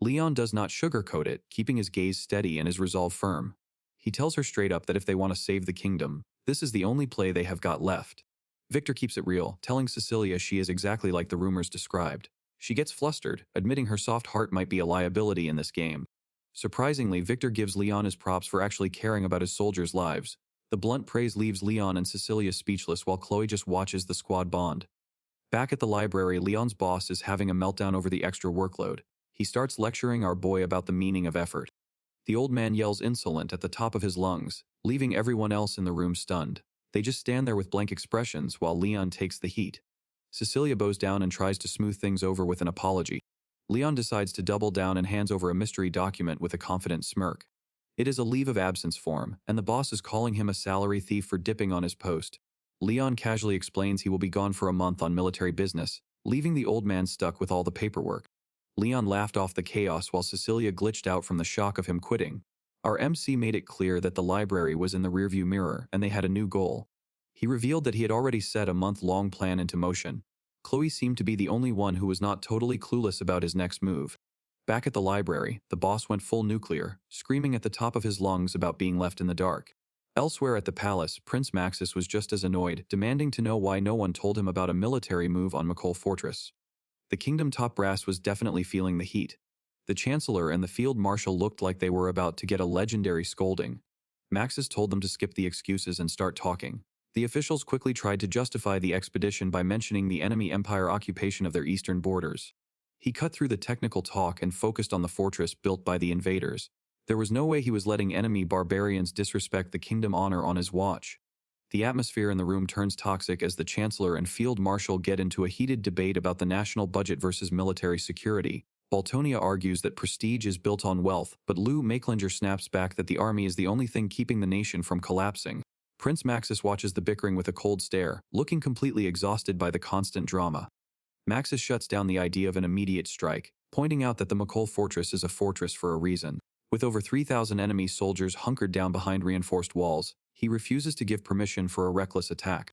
Leon does not sugarcoat it, keeping his gaze steady and his resolve firm. He tells her straight up that if they want to save the kingdom, this is the only play they have got left. Victor keeps it real, telling Cecilia she is exactly like the rumors described. She gets flustered, admitting her soft heart might be a liability in this game. Surprisingly, Victor gives Leon his props for actually caring about his soldiers' lives. The blunt praise leaves Leon and Cecilia speechless while Chloe just watches the squad bond. Back at the library, Leon's boss is having a meltdown over the extra workload. He starts lecturing our boy about the meaning of effort. The old man yells insolent at the top of his lungs, leaving everyone else in the room stunned. They just stand there with blank expressions while Leon takes the heat. Cecilia bows down and tries to smooth things over with an apology. Leon decides to double down and hands over a mystery document with a confident smirk. It is a leave of absence form, and the boss is calling him a salary thief for dipping on his post. Leon casually explains he will be gone for a month on military business, leaving the old man stuck with all the paperwork. Leon laughed off the chaos while Cecilia glitched out from the shock of him quitting. Our MC made it clear that the library was in the rearview mirror and they had a new goal. He revealed that he had already set a month-long plan into motion. Chloe seemed to be the only one who was not totally clueless about his next move. Back at the library, the boss went full nuclear, screaming at the top of his lungs about being left in the dark. Elsewhere at the palace, Prince Maxis was just as annoyed, demanding to know why no one told him about a military move on McColl Fortress. The kingdom top brass was definitely feeling the heat. The chancellor and the field marshal looked like they were about to get a legendary scolding. Maxis told them to skip the excuses and start talking. The officials quickly tried to justify the expedition by mentioning the enemy empire occupation of their eastern borders. He cut through the technical talk and focused on the fortress built by the invaders. There was no way he was letting enemy barbarians disrespect the kingdom honor on his watch. The atmosphere in the room turns toxic as the chancellor and field marshal get into a heated debate about the national budget versus military security. Baltonia argues that prestige is built on wealth, but Lou Makelinger snaps back that the army is the only thing keeping the nation from collapsing. Prince Maxis watches the bickering with a cold stare, looking completely exhausted by the constant drama. Maxis shuts down the idea of an immediate strike, pointing out that the McColl Fortress is a fortress for a reason. With over 3,000 enemy soldiers hunkered down behind reinforced walls, he refuses to give permission for a reckless attack.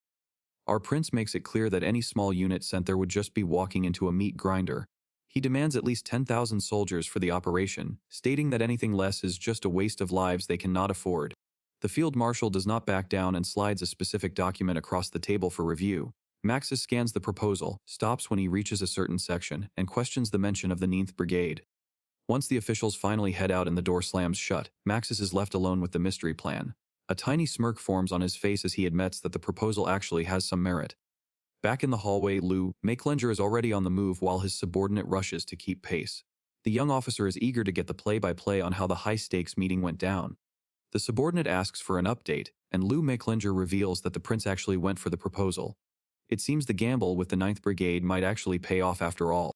Our prince makes it clear that any small unit sent there would just be walking into a meat grinder. He demands at least 10,000 soldiers for the operation, stating that anything less is just a waste of lives they cannot afford. The field marshal does not back down and slides a specific document across the table for review. Maxis scans the proposal, stops when he reaches a certain section, and questions the mention of the 9th Brigade. Once the officials finally head out and the door slams shut, Maxis is left alone with the mystery plan. A tiny smirk forms on his face as he admits that the proposal actually has some merit. Back in the hallway, Lou Makelinger is already on the move while his subordinate rushes to keep pace. The young officer is eager to get the play-by-play on how the high-stakes meeting went down. The subordinate asks for an update, and Lou Makelinger reveals that the prince actually went for the proposal. It seems the gamble with the 9th Brigade might actually pay off after all.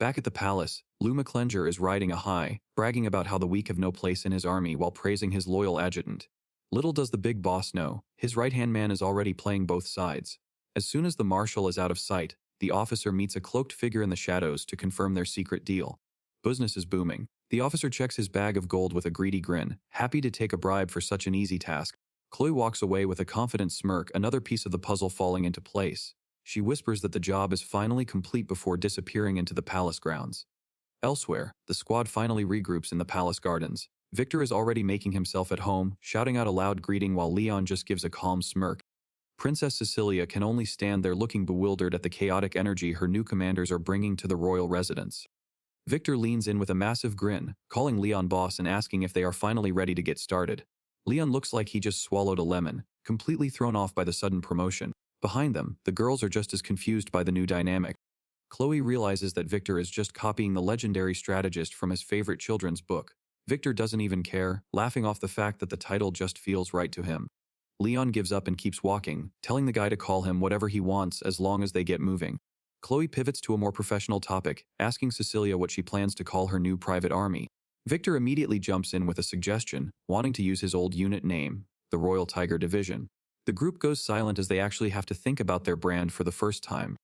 Back at the palace, Lou Makelinger is riding a high, bragging about how the weak have no place in his army while praising his loyal adjutant. Little does the big boss know, his right-hand man is already playing both sides. As soon as the marshal is out of sight, the officer meets a cloaked figure in the shadows to confirm their secret deal. Business is booming. The officer checks his bag of gold with a greedy grin, happy to take a bribe for such an easy task. Chloe walks away with a confident smirk, another piece of the puzzle falling into place. She whispers that the job is finally complete before disappearing into the palace grounds. Elsewhere, the squad finally regroups in the palace gardens. Victor is already making himself at home, shouting out a loud greeting while Leon just gives a calm smirk. Princess Cecilia can only stand there looking bewildered at the chaotic energy her new commanders are bringing to the royal residence. Victor leans in with a massive grin, calling Leon boss and asking if they are finally ready to get started. Leon looks like he just swallowed a lemon, completely thrown off by the sudden promotion. Behind them, the girls are just as confused by the new dynamic. Chloe realizes that Victor is just copying the legendary strategist from his favorite children's book. Victor doesn't even care, laughing off the fact that the title just feels right to him. Leon gives up and keeps walking, telling the guy to call him whatever he wants as long as they get moving. Chloe pivots to a more professional topic, asking Cecilia what she plans to call her new private army. Victor immediately jumps in with a suggestion, wanting to use his old unit name, the Royal Tiger Division. The group goes silent as they actually have to think about their brand for the first time.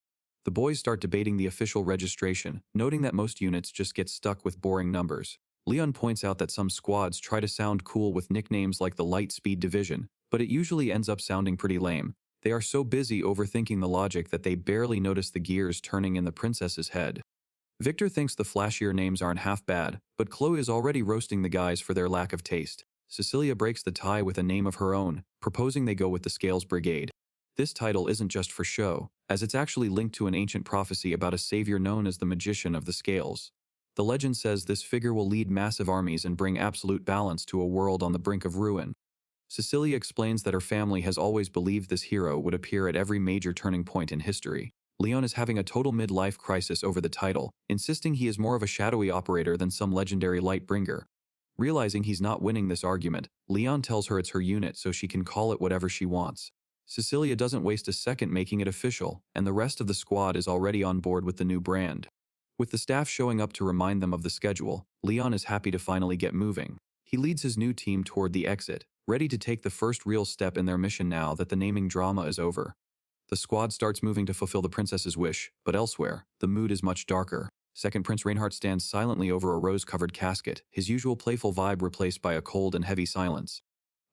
The boys start debating the official registration, noting that most units just get stuck with boring numbers. Leon points out that some squads try to sound cool with nicknames like the Light Speed Division, but it usually ends up sounding pretty lame. They are so busy overthinking the logic that they barely notice the gears turning in the princess's head. Victor thinks the flashier names aren't half bad, but Chloe is already roasting the guys for their lack of taste. Cecilia breaks the tie with a name of her own, proposing they go with the Scales Brigade. This title isn't just for show, as it's actually linked to an ancient prophecy about a savior known as the Magician of the Scales. The legend says this figure will lead massive armies and bring absolute balance to a world on the brink of ruin. Cecilia explains that her family has always believed this hero would appear at every major turning point in history. Leon is having a total midlife crisis over the title, insisting he is more of a shadowy operator than some legendary light bringer. Realizing he's not winning this argument, Leon tells her it's her unit so she can call it whatever she wants. Cecilia doesn't waste a second making it official, and the rest of the squad is already on board with the new brand. With the staff showing up to remind them of the schedule, Leon is happy to finally get moving. He leads his new team toward the exit, ready to take the first real step in their mission now that the naming drama is over. The squad starts moving to fulfill the princess's wish, but elsewhere, the mood is much darker. Second Prince Reinhardt stands silently over a rose-covered casket, his usual playful vibe replaced by a cold and heavy silence.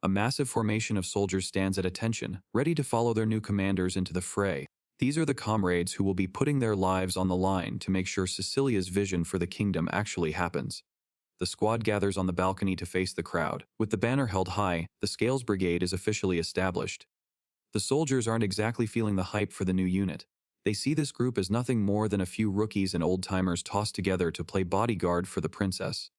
A massive formation of soldiers stands at attention, ready to follow their new commanders into the fray. These are the comrades who will be putting their lives on the line to make sure Cecilia's vision for the kingdom actually happens. The squad gathers on the balcony to face the crowd. With the banner held high, the Scales Brigade is officially established. The soldiers aren't exactly feeling the hype for the new unit. They see this group as nothing more than a few rookies and old-timers tossed together to play bodyguard for the princess.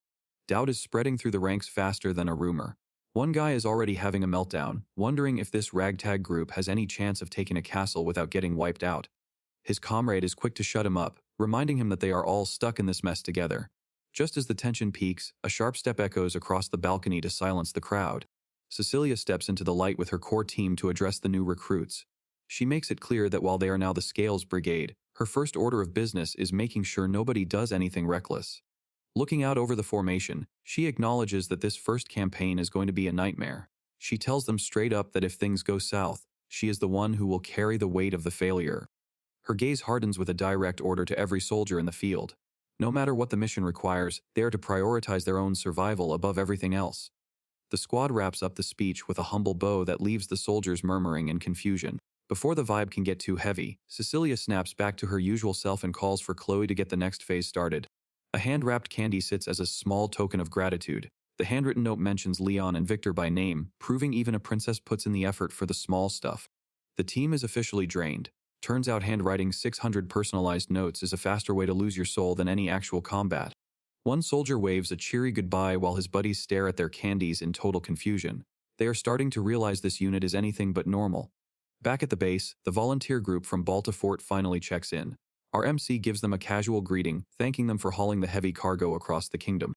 Doubt is spreading through the ranks faster than a rumor. One guy is already having a meltdown, wondering if this ragtag group has any chance of taking a castle without getting wiped out. His comrade is quick to shut him up, reminding him that they are all stuck in this mess together. Just as the tension peaks, a sharp step echoes across the balcony to silence the crowd. Cecilia steps into the light with her core team to address the new recruits. She makes it clear that while they are now the Scales Brigade, her first order of business is making sure nobody does anything reckless. Looking out over the formation, she acknowledges that this first campaign is going to be a nightmare. She tells them straight up that if things go south, she is the one who will carry the weight of the failure. Her gaze hardens with a direct order to every soldier in the field. No matter what the mission requires, they are to prioritize their own survival above everything else. The squad wraps up the speech with a humble bow that leaves the soldiers murmuring in confusion. Before the vibe can get too heavy, Cecilia snaps back to her usual self and calls for Chloe to get the next phase started. A hand-wrapped candy sits as a small token of gratitude. The handwritten note mentions Leon and Victor by name, proving even a princess puts in the effort for the small stuff. The team is officially drained. Turns out handwriting 600 personalized notes is a faster way to lose your soul than any actual combat. One soldier waves a cheery goodbye while his buddies stare at their candies in total confusion. They are starting to realize this unit is anything but normal. Back at the base, the volunteer group from Balta Fort finally checks in. Our MC gives them a casual greeting, thanking them for hauling the heavy cargo across the kingdom.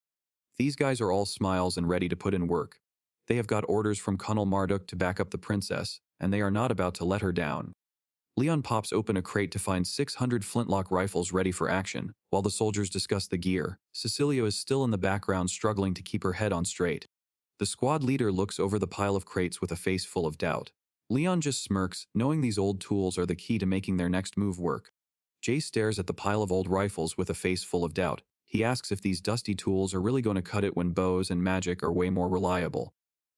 These guys are all smiles and ready to put in work. They have got orders from Colonel Marduk to back up the princess, and they are not about to let her down. Leon pops open a crate to find 600 flintlock rifles ready for action. While the soldiers discuss the gear, Cecilia is still in the background struggling to keep her head on straight. The squad leader looks over the pile of crates with a face full of doubt. Leon just smirks, knowing these old tools are the key to making their next move work. Jay stares at the pile of old rifles with a face full of doubt. He asks if these dusty tools are really going to cut it when bows and magic are way more reliable.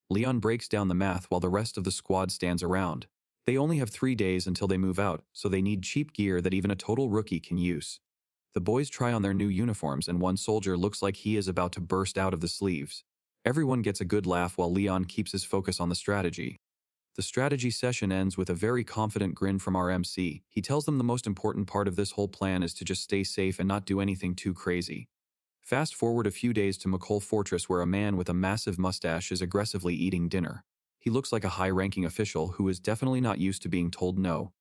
Leon breaks down the math while the rest of the squad stands around. They only have 3 days until they move out, so they need cheap gear that even a total rookie can use. The boys try on their new uniforms and one soldier looks like he is about to burst out of the sleeves. Everyone gets a good laugh while Leon keeps his focus on the strategy. The strategy session ends with a very confident grin from our MC. He tells them the most important part of this whole plan is to just stay safe and not do anything too crazy. Fast forward a few days to McColl Fortress, where a man with a massive mustache is aggressively eating dinner. He looks like a high-ranking official who is definitely not used to being told no.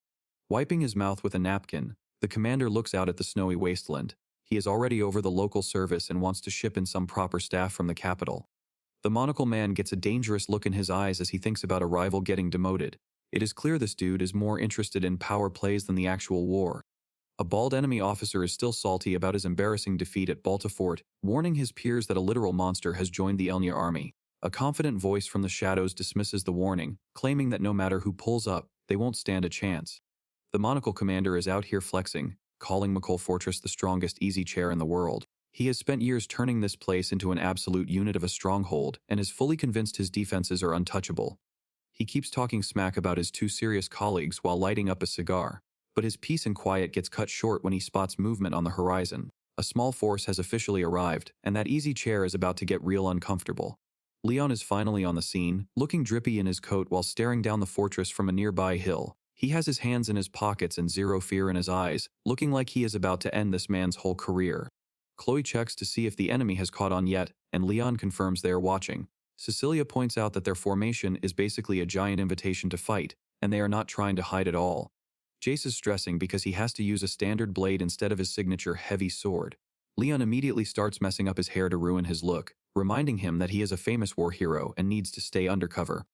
Wiping his mouth with a napkin, the commander looks out at the snowy wasteland. He is already over the local service and wants to ship in some proper staff from the capital. The monocle man gets a dangerous look in his eyes as he thinks about a rival getting demoted. It is clear this dude is more interested in power plays than the actual war. A bald enemy officer is still salty about his embarrassing defeat at Balta Fort, warning his peers that a literal monster has joined the Elnya army. A confident voice from the shadows dismisses the warning, claiming that no matter who pulls up, they won't stand a chance. The monocle commander is out here flexing, calling McColl Fortress the strongest easy chair in the world. He has spent years turning this place into an absolute unit of a stronghold and is fully convinced his defenses are untouchable. He keeps talking smack about his two serious colleagues while lighting up a cigar, but his peace and quiet gets cut short when he spots movement on the horizon. A small force has officially arrived, and that easy chair is about to get real uncomfortable. Leon is finally on the scene, looking drippy in his coat while staring down the fortress from a nearby hill. He has his hands in his pockets and zero fear in his eyes, looking like he is about to end this man's whole career. Chloe checks to see if the enemy has caught on yet, and Leon confirms they are watching. Cecilia points out that their formation is basically a giant invitation to fight, and they are not trying to hide at all. Jace is stressing because he has to use a standard blade instead of his signature heavy sword. Leon immediately starts messing up his hair to ruin his look, reminding him that he is a famous war hero and needs to stay undercover.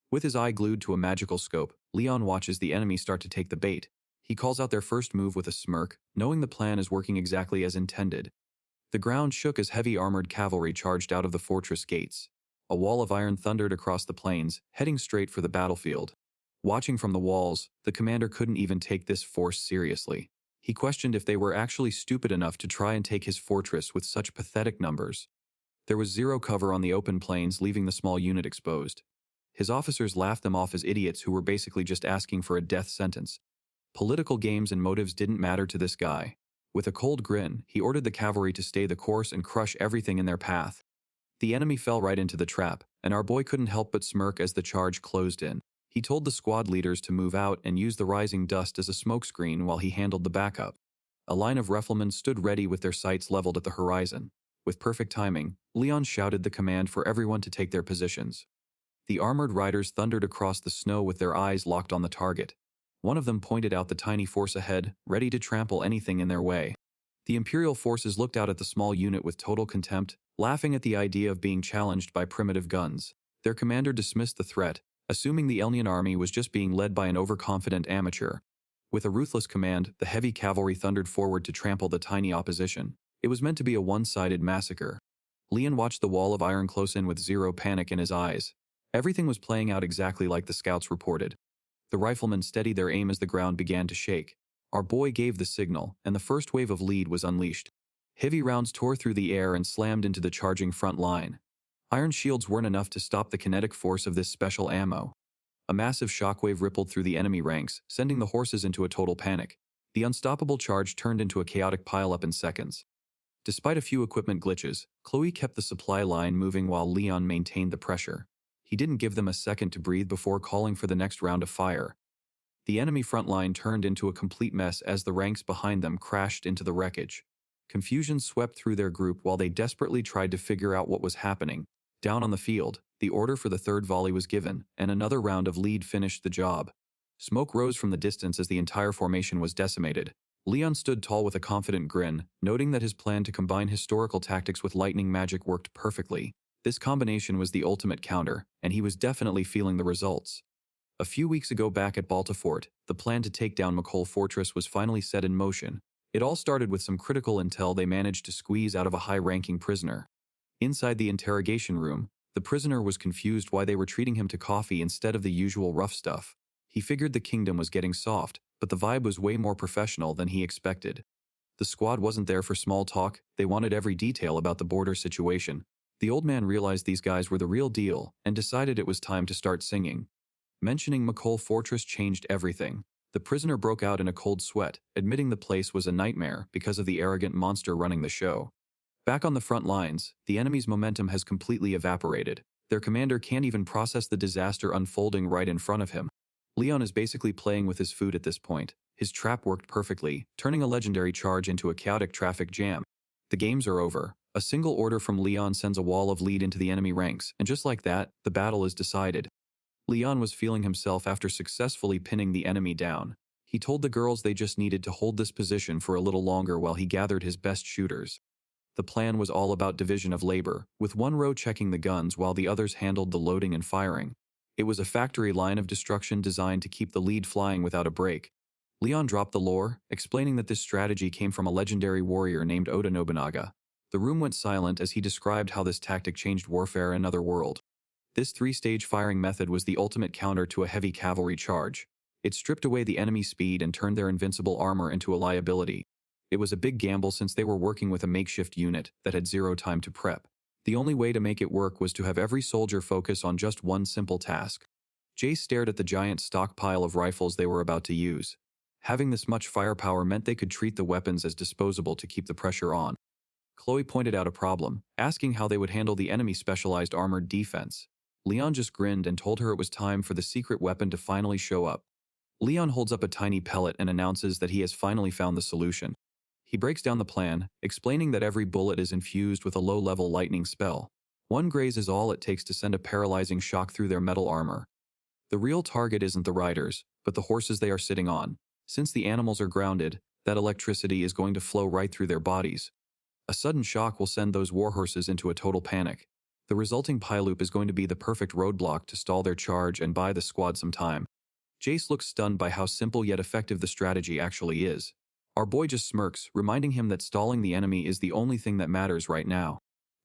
With his eye glued to a magical scope, Leon watches the enemy start to take the bait. He calls out their first move with a smirk, knowing the plan is working exactly as intended. The ground shook as heavy armored cavalry charged out of the fortress gates. A wall of iron thundered across the plains, heading straight for the battlefield. Watching from the walls, the commander couldn't even take this force seriously. He questioned if they were actually stupid enough to try and take his fortress with such pathetic numbers. There was zero cover on the open plains, leaving the small unit exposed. His officers laughed them off as idiots who were basically just asking for a death sentence. Political games and motives didn't matter to this guy. With a cold grin, he ordered the cavalry to stay the course and crush everything in their path. The enemy fell right into the trap, and our boy couldn't help but smirk as the charge closed in. He told the squad leaders to move out and use the rising dust as a smokescreen while he handled the backup. A line of riflemen stood ready with their sights leveled at the horizon. With perfect timing, Leon shouted the command for everyone to take their positions. The armored riders thundered across the snow with their eyes locked on the target. One of them pointed out the tiny force ahead, ready to trample anything in their way. The Imperial forces looked out at the small unit with total contempt, laughing at the idea of being challenged by primitive guns. Their commander dismissed the threat, assuming the Elnian army was just being led by an overconfident amateur. With a ruthless command, the heavy cavalry thundered forward to trample the tiny opposition. It was meant to be a one-sided massacre. Leon watched the wall of iron close in with zero panic in his eyes. Everything was playing out exactly like the scouts reported. The riflemen steadied their aim as the ground began to shake. Our boy gave the signal, and the first wave of lead was unleashed. Heavy rounds tore through the air and slammed into the charging front line. Iron shields weren't enough to stop the kinetic force of this special ammo. A massive shockwave rippled through the enemy ranks, sending the horses into a total panic. The unstoppable charge turned into a chaotic pileup in seconds. Despite a few equipment glitches, Chloe kept the supply line moving while Leon maintained the pressure. He didn't give them a second to breathe before calling for the next round of fire. The enemy front line turned into a complete mess as the ranks behind them crashed into the wreckage. Confusion swept through their group while they desperately tried to figure out what was happening. Down on the field, the order for the third volley was given, and another round of lead finished the job. Smoke rose from the distance as the entire formation was decimated. Leon stood tall with a confident grin, noting that his plan to combine historical tactics with lightning magic worked perfectly. This combination was the ultimate counter, and he was definitely feeling the results. A few weeks ago back at Balta Fort, the plan to take down McColl Fortress was finally set in motion. It all started with some critical intel they managed to squeeze out of a high-ranking prisoner. Inside the interrogation room, the prisoner was confused why they were treating him to coffee instead of the usual rough stuff. He figured the kingdom was getting soft, but the vibe was way more professional than he expected. The squad wasn't there for small talk, they wanted every detail about the border situation. The old man realized these guys were the real deal and decided it was time to start singing. Mentioning McColl Fortress changed everything. The prisoner broke out in a cold sweat, admitting the place was a nightmare because of the arrogant monster running the show. Back on the front lines, the enemy's momentum has completely evaporated. Their commander can't even process the disaster unfolding right in front of him. Leon is basically playing with his food at this point. His trap worked perfectly, turning a legendary charge into a chaotic traffic jam. The games are over. A single order from Leon sends a wall of lead into the enemy ranks, and just like that, the battle is decided. Leon was feeling himself after successfully pinning the enemy down. He told the girls they just needed to hold this position for a little longer while he gathered his best shooters. The plan was all about division of labor, with one row checking the guns while the others handled the loading and firing. It was a factory line of destruction designed to keep the lead flying without a break. Leon dropped the lore, explaining that this strategy came from a legendary warrior named Oda Nobunaga. The room went silent as he described how this tactic changed warfare in another world. This three-stage firing method was the ultimate counter to a heavy cavalry charge. It stripped away the enemy's speed and turned their invincible armor into a liability. It was a big gamble since they were working with a makeshift unit that had zero time to prep. The only way to make it work was to have every soldier focus on just one simple task. Jace stared at the giant stockpile of rifles they were about to use. Having this much firepower meant they could treat the weapons as disposable to keep the pressure on. Chloe pointed out a problem, asking how they would handle the enemy specialized armored defense. Leon just grinned and told her it was time for the secret weapon to finally show up. Leon holds up a tiny pellet and announces that he has finally found the solution. He breaks down the plan, explaining that every bullet is infused with a low-level lightning spell. One graze is all it takes to send a paralyzing shock through their metal armor. The real target isn't the riders, but the horses they are sitting on. Since the animals are grounded, that electricity is going to flow right through their bodies. A sudden shock will send those warhorses into a total panic. The resulting pileup is going to be the perfect roadblock to stall their charge and buy the squad some time. Jace looks stunned by how simple yet effective the strategy actually is. Our boy just smirks, reminding him that stalling the enemy is the only thing that matters right now.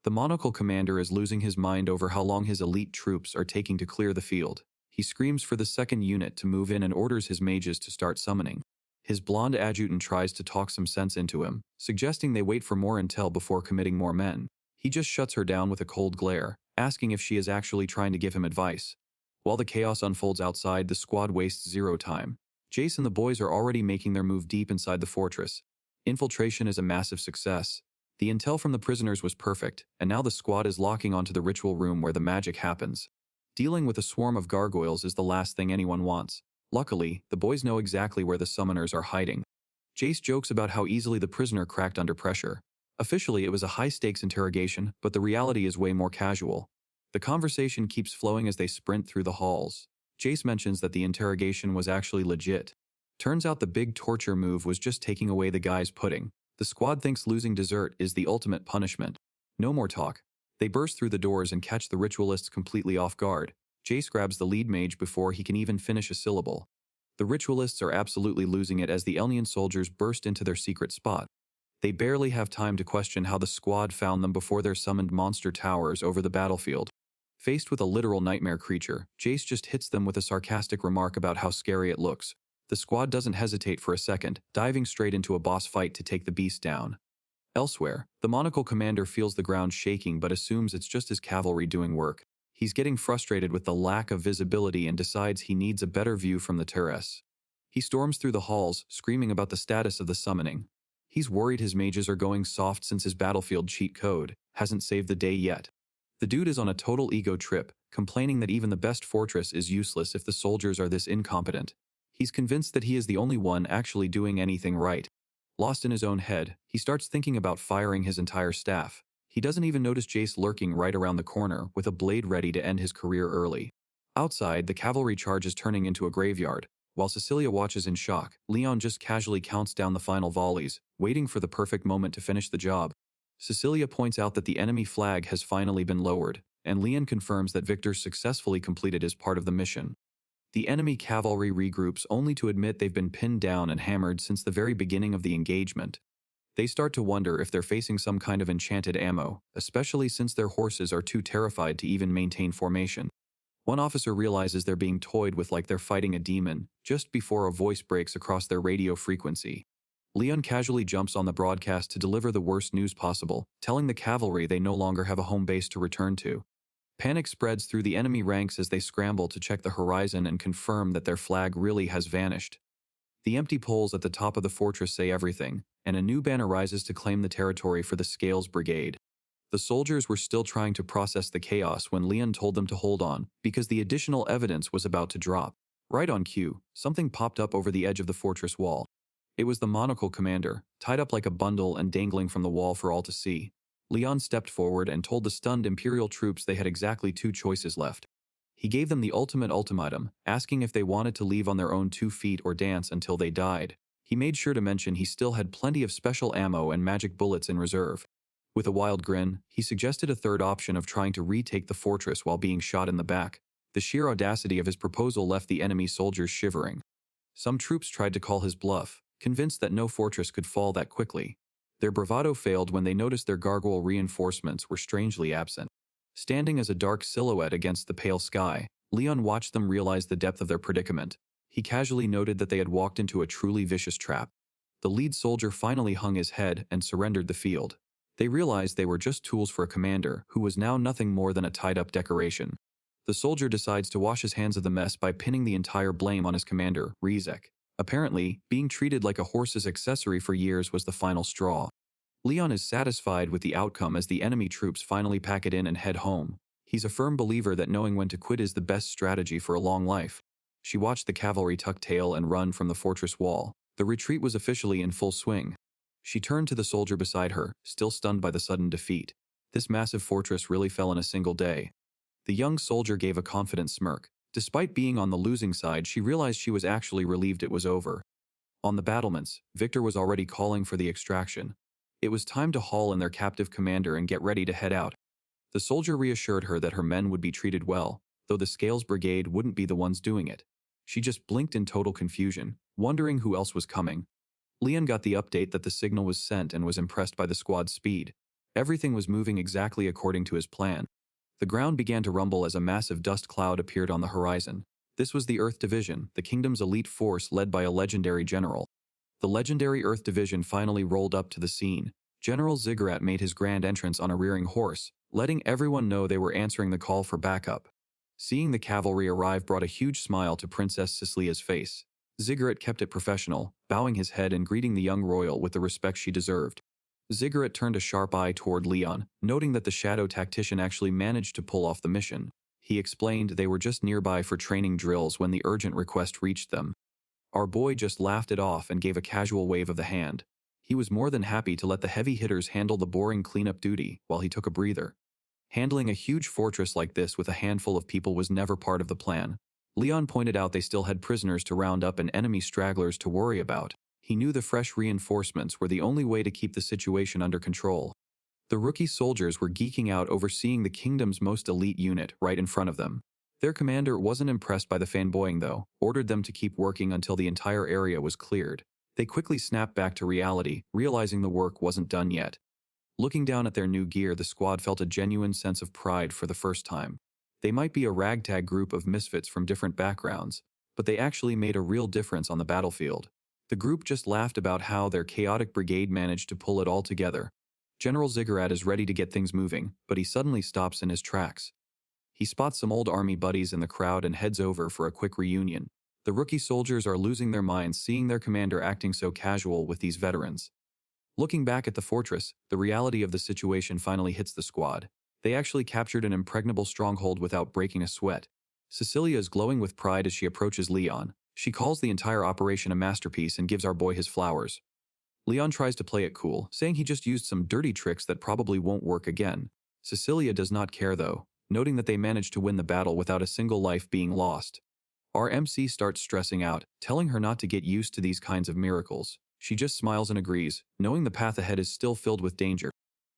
The monocle commander is losing his mind over how long his elite troops are taking to clear the field. He screams for the second unit to move in and orders his mages to start summoning. His blonde adjutant tries to talk some sense into him, suggesting they wait for more intel before committing more men. He just shuts her down with a cold glare, asking if she is actually trying to give him advice. While the chaos unfolds outside, the squad wastes zero time. Jace and the boys are already making their move deep inside the fortress. Infiltration is a massive success. The intel from the prisoners was perfect, and now the squad is locking onto the ritual room where the magic happens. Dealing with a swarm of gargoyles is the last thing anyone wants. Luckily, the boys know exactly where the summoners are hiding. Jace jokes about how easily the prisoner cracked under pressure. Officially, it was a high-stakes interrogation, but the reality is way more casual. The conversation keeps flowing as they sprint through the halls. Jace mentions that the interrogation was actually legit. Turns out the big torture move was just taking away the guy's pudding. The squad thinks losing dessert is the ultimate punishment. No more talk. They burst through the doors and catch the ritualists completely off guard. Jace grabs the lead mage before he can even finish a syllable. The ritualists are absolutely losing it as the Elnian soldiers burst into their secret spot. They barely have time to question how the squad found them before their summoned monster towers over the battlefield. Faced with a literal nightmare creature, Jace just hits them with a sarcastic remark about how scary it looks. The squad doesn't hesitate for a second, diving straight into a boss fight to take the beast down. Elsewhere, the monocle commander feels the ground shaking but assumes it's just his cavalry doing work. He's getting frustrated with the lack of visibility and decides he needs a better view from the terrace. He storms through the halls, screaming about the status of the summoning. He's worried his mages are going soft since his battlefield cheat code hasn't saved the day yet. The dude is on a total ego trip, complaining that even the best fortress is useless if the soldiers are this incompetent. He's convinced that he is the only one actually doing anything right. Lost in his own head, he starts thinking about firing his entire staff. He doesn't even notice Jace lurking right around the corner with a blade ready to end his career early. Outside, the cavalry charge is turning into a graveyard. While Cecilia watches in shock, Leon just casually counts down the final volleys, waiting for the perfect moment to finish the job. Cecilia points out that the enemy flag has finally been lowered, and Leon confirms that Victor successfully completed his part of the mission. The enemy cavalry regroups only to admit they've been pinned down and hammered since the very beginning of the engagement. They start to wonder if they're facing some kind of enchanted ammo, especially since their horses are too terrified to even maintain formation. One officer realizes they're being toyed with like they're fighting a demon, just before a voice breaks across their radio frequency. Leon casually jumps on the broadcast to deliver the worst news possible, telling the cavalry they no longer have a home base to return to. Panic spreads through the enemy ranks as they scramble to check the horizon and confirm that their flag really has vanished. The empty poles at the top of the fortress say everything, and a new banner rises to claim the territory for the Scales Brigade. The soldiers were still trying to process the chaos when Leon told them to hold on, because the additional evidence was about to drop. Right on cue, something popped up over the edge of the fortress wall. It was the monocle commander, tied up like a bundle and dangling from the wall for all to see. Leon stepped forward and told the stunned Imperial troops they had exactly 2 choices left. He gave them the ultimate ultimatum, asking if they wanted to leave on their own 2 feet or dance until they died. He made sure to mention he still had plenty of special ammo and magic bullets in reserve. With a wild grin, he suggested a third option of trying to retake the fortress while being shot in the back. The sheer audacity of his proposal left the enemy soldiers shivering. Some troops tried to call his bluff, convinced that no fortress could fall that quickly. Their bravado failed when they noticed their gargoyle reinforcements were strangely absent. Standing as a dark silhouette against the pale sky, Leon watched them realize the depth of their predicament. He casually noted that they had walked into a truly vicious trap. The lead soldier finally hung his head and surrendered the field. They realized they were just tools for a commander who was now nothing more than a tied-up decoration. The soldier decides to wash his hands of the mess by pinning the entire blame on his commander, Reassignment. Apparently, being treated like a horse's accessory for years was the final straw. Leon is satisfied with the outcome as the enemy troops finally pack it in and head home. He's a firm believer that knowing when to quit is the best strategy for a long life. She watched the cavalry tuck tail and run from the fortress wall. The retreat was officially in full swing. She turned to the soldier beside her, still stunned by the sudden defeat. This massive fortress really fell in a single day. The young soldier gave a confident smirk. Despite being on the losing side, she realized she was actually relieved it was over. On the battlements, Victor was already calling for the extraction. It was time to haul in their captive commander and get ready to head out. The soldier reassured her that her men would be treated well, though the Scales Brigade wouldn't be the ones doing it. She just blinked in total confusion, wondering who else was coming. Leon got the update that the signal was sent and was impressed by the squad's speed. Everything was moving exactly according to his plan. The ground began to rumble as a massive dust cloud appeared on the horizon. This was the Earth Division, the kingdom's elite force led by a legendary general. The legendary Earth Division finally rolled up to the scene. General Ziggurat made his grand entrance on a rearing horse, letting everyone know they were answering the call for backup. Seeing the cavalry arrive brought a huge smile to Princess Cecilia's face. Ziggurat kept it professional, bowing his head and greeting the young royal with the respect she deserved. Ziggurat turned a sharp eye toward Leon, noting that the shadow tactician actually managed to pull off the mission. He explained they were just nearby for training drills when the urgent request reached them. Our boy just laughed it off and gave a casual wave of the hand. He was more than happy to let the heavy hitters handle the boring cleanup duty while he took a breather. Handling a huge fortress like this with a handful of people was never part of the plan. Leon pointed out they still had prisoners to round up and enemy stragglers to worry about. He knew the fresh reinforcements were the only way to keep the situation under control. The rookie soldiers were geeking out over seeing the kingdom's most elite unit right in front of them. Their commander wasn't impressed by the fanboying though, ordered them to keep working until the entire area was cleared. They quickly snapped back to reality, realizing the work wasn't done yet. Looking down at their new gear, the squad felt a genuine sense of pride for the first time. They might be a ragtag group of misfits from different backgrounds, but they actually made a real difference on the battlefield. The group just laughed about how their chaotic brigade managed to pull it all together. General Ziggurat is ready to get things moving, but he suddenly stops in his tracks. He spots some old army buddies in the crowd and heads over for a quick reunion. The rookie soldiers are losing their minds seeing their commander acting so casual with these veterans. Looking back at the fortress, the reality of the situation finally hits the squad. They actually captured an impregnable stronghold without breaking a sweat. Cecilia is glowing with pride as she approaches Leon. She calls the entire operation a masterpiece and gives our boy his flowers. Leon tries to play it cool, saying he just used some dirty tricks that probably won't work again. Cecilia does not care though, noting that they managed to win the battle without a single life being lost. Our MC starts stressing out, telling her not to get used to these kinds of miracles. She just smiles and agrees, knowing the path ahead is still filled with danger.